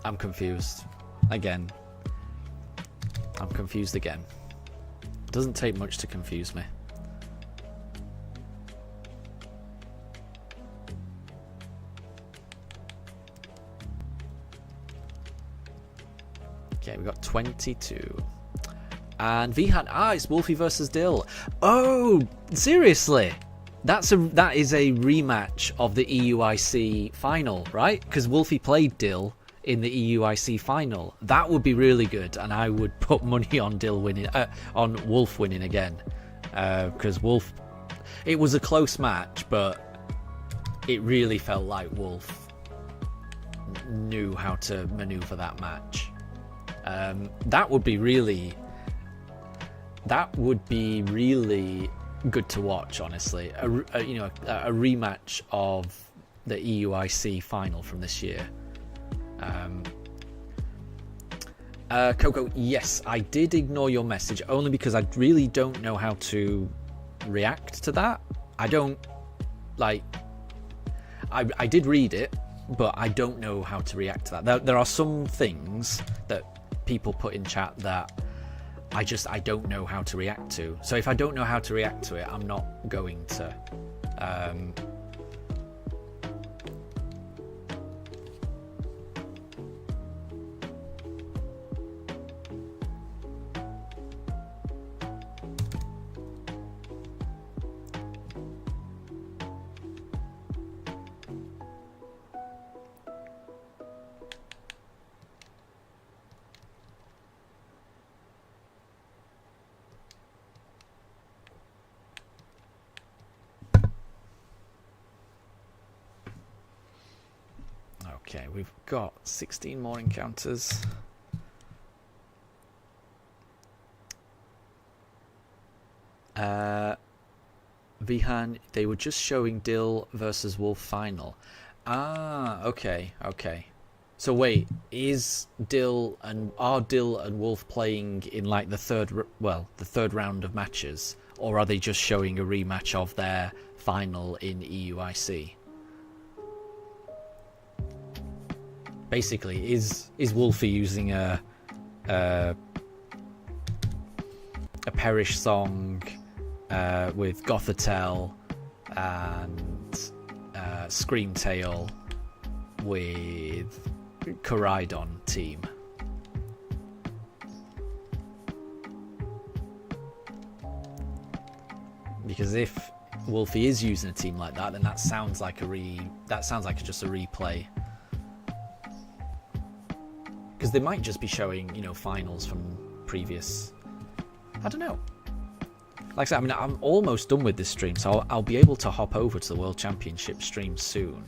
I'm confused. Again. I'm confused again. It doesn't take much to confuse me. Okay, we got 22. And Vihan, it's Wolfie versus Dill. Oh, seriously? That is a rematch of the EUIC final, right? Because Wolfie played Dill in the EUIC final. That would be really good, and I would put money on Dill winning, on Wolf winning again, because Wolf. It was a close match, but it really felt like Wolf knew how to maneuver that match. That would be really good to watch, honestly. A rematch of the EUIC final from this year. Coco, yes, I did ignore your message only because I really don't know how to react to that. I don't like. I did read it, but I don't know how to react to that. There are some things that people put in chat that I don't know how to react to. So if I don't know how to react to it, I'm not going to. Okay, we've got 16 more encounters. Vihan, they were just showing Dill versus Wolf final. Okay. So wait, are Dill and Wolf playing in like the third round of matches, or are they just showing a rematch of their final in EUIC? Basically, is Wolfie using a Perish song with Gothitelle and Screamtail with Koraidon team? Because if Wolfie is using a team like that, then that sounds like just a replay. Because they might just be showing, finals from previous. I don't know. Like I said, I'm almost done with this stream, so I'll be able to hop over to the World Championship stream soon.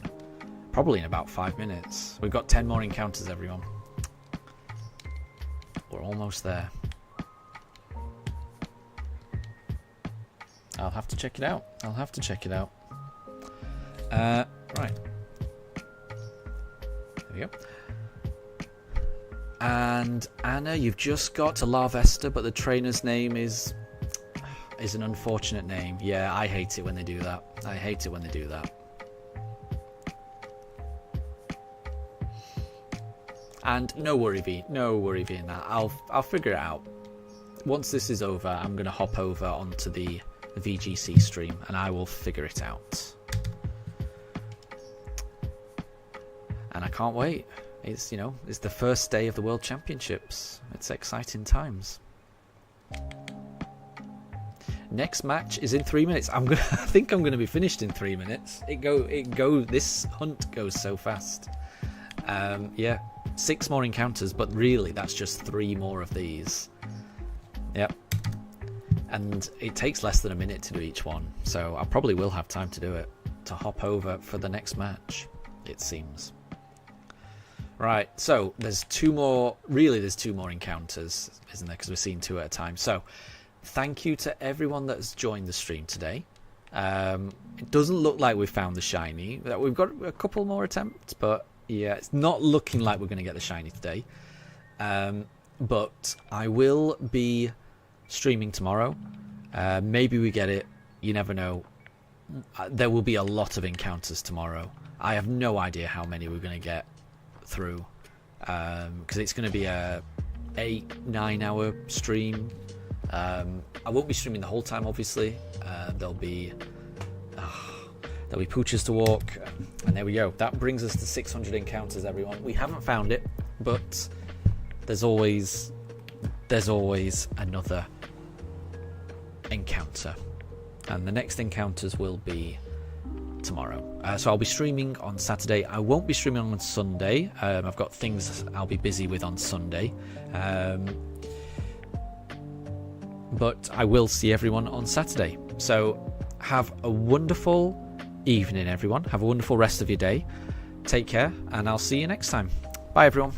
Probably in about 5 minutes. We've got 10 more encounters, everyone. almost there. I'll have to check it out. Right. There we go. And Anna, you've just got to Larvesta, but the trainer's name is an unfortunate name. Yeah, I hate it when they do that. And no worry being that. I'll figure it out. Once this is over, I'm gonna hop over onto the VGC stream and I will figure it out. And I can't wait. It's the first day of the World Championships. It's exciting times. Next match is in 3 minutes. I think I'm gonna be finished in 3 minutes. This hunt goes so fast. Yeah, 6 more encounters, but really that's just 3 more of these. Yep. And it takes less than a minute to do each one, so I probably will have time to do it, to hop over for the next match, it seems. Right, so there's 2 more encounters, isn't there, because we're seeing 2 at a time. So thank you to everyone that has joined the stream today. It doesn't look like we've found the shiny. We've got a couple more attempts, but yeah, it's not looking like we're going to get the shiny today. But I will be streaming tomorrow. Maybe we get it. You never know. There will be a lot of encounters tomorrow. I have no idea how many we're going to get through, because it's going to be a 8-9 hour stream. I won't be streaming the whole time, obviously. There'll be pooches to walk, and there we go. That brings us to 600 encounters, everyone. We haven't found it, but there's always another encounter, and the next encounters will be tomorrow. So I'll be streaming on Saturday. I won't be streaming on Sunday. I've got things I'll be busy with on Sunday, but I will see everyone on Saturday. So have a wonderful evening, everyone. Have a wonderful rest of your day. Take care, and I'll see you next time. Bye, everyone.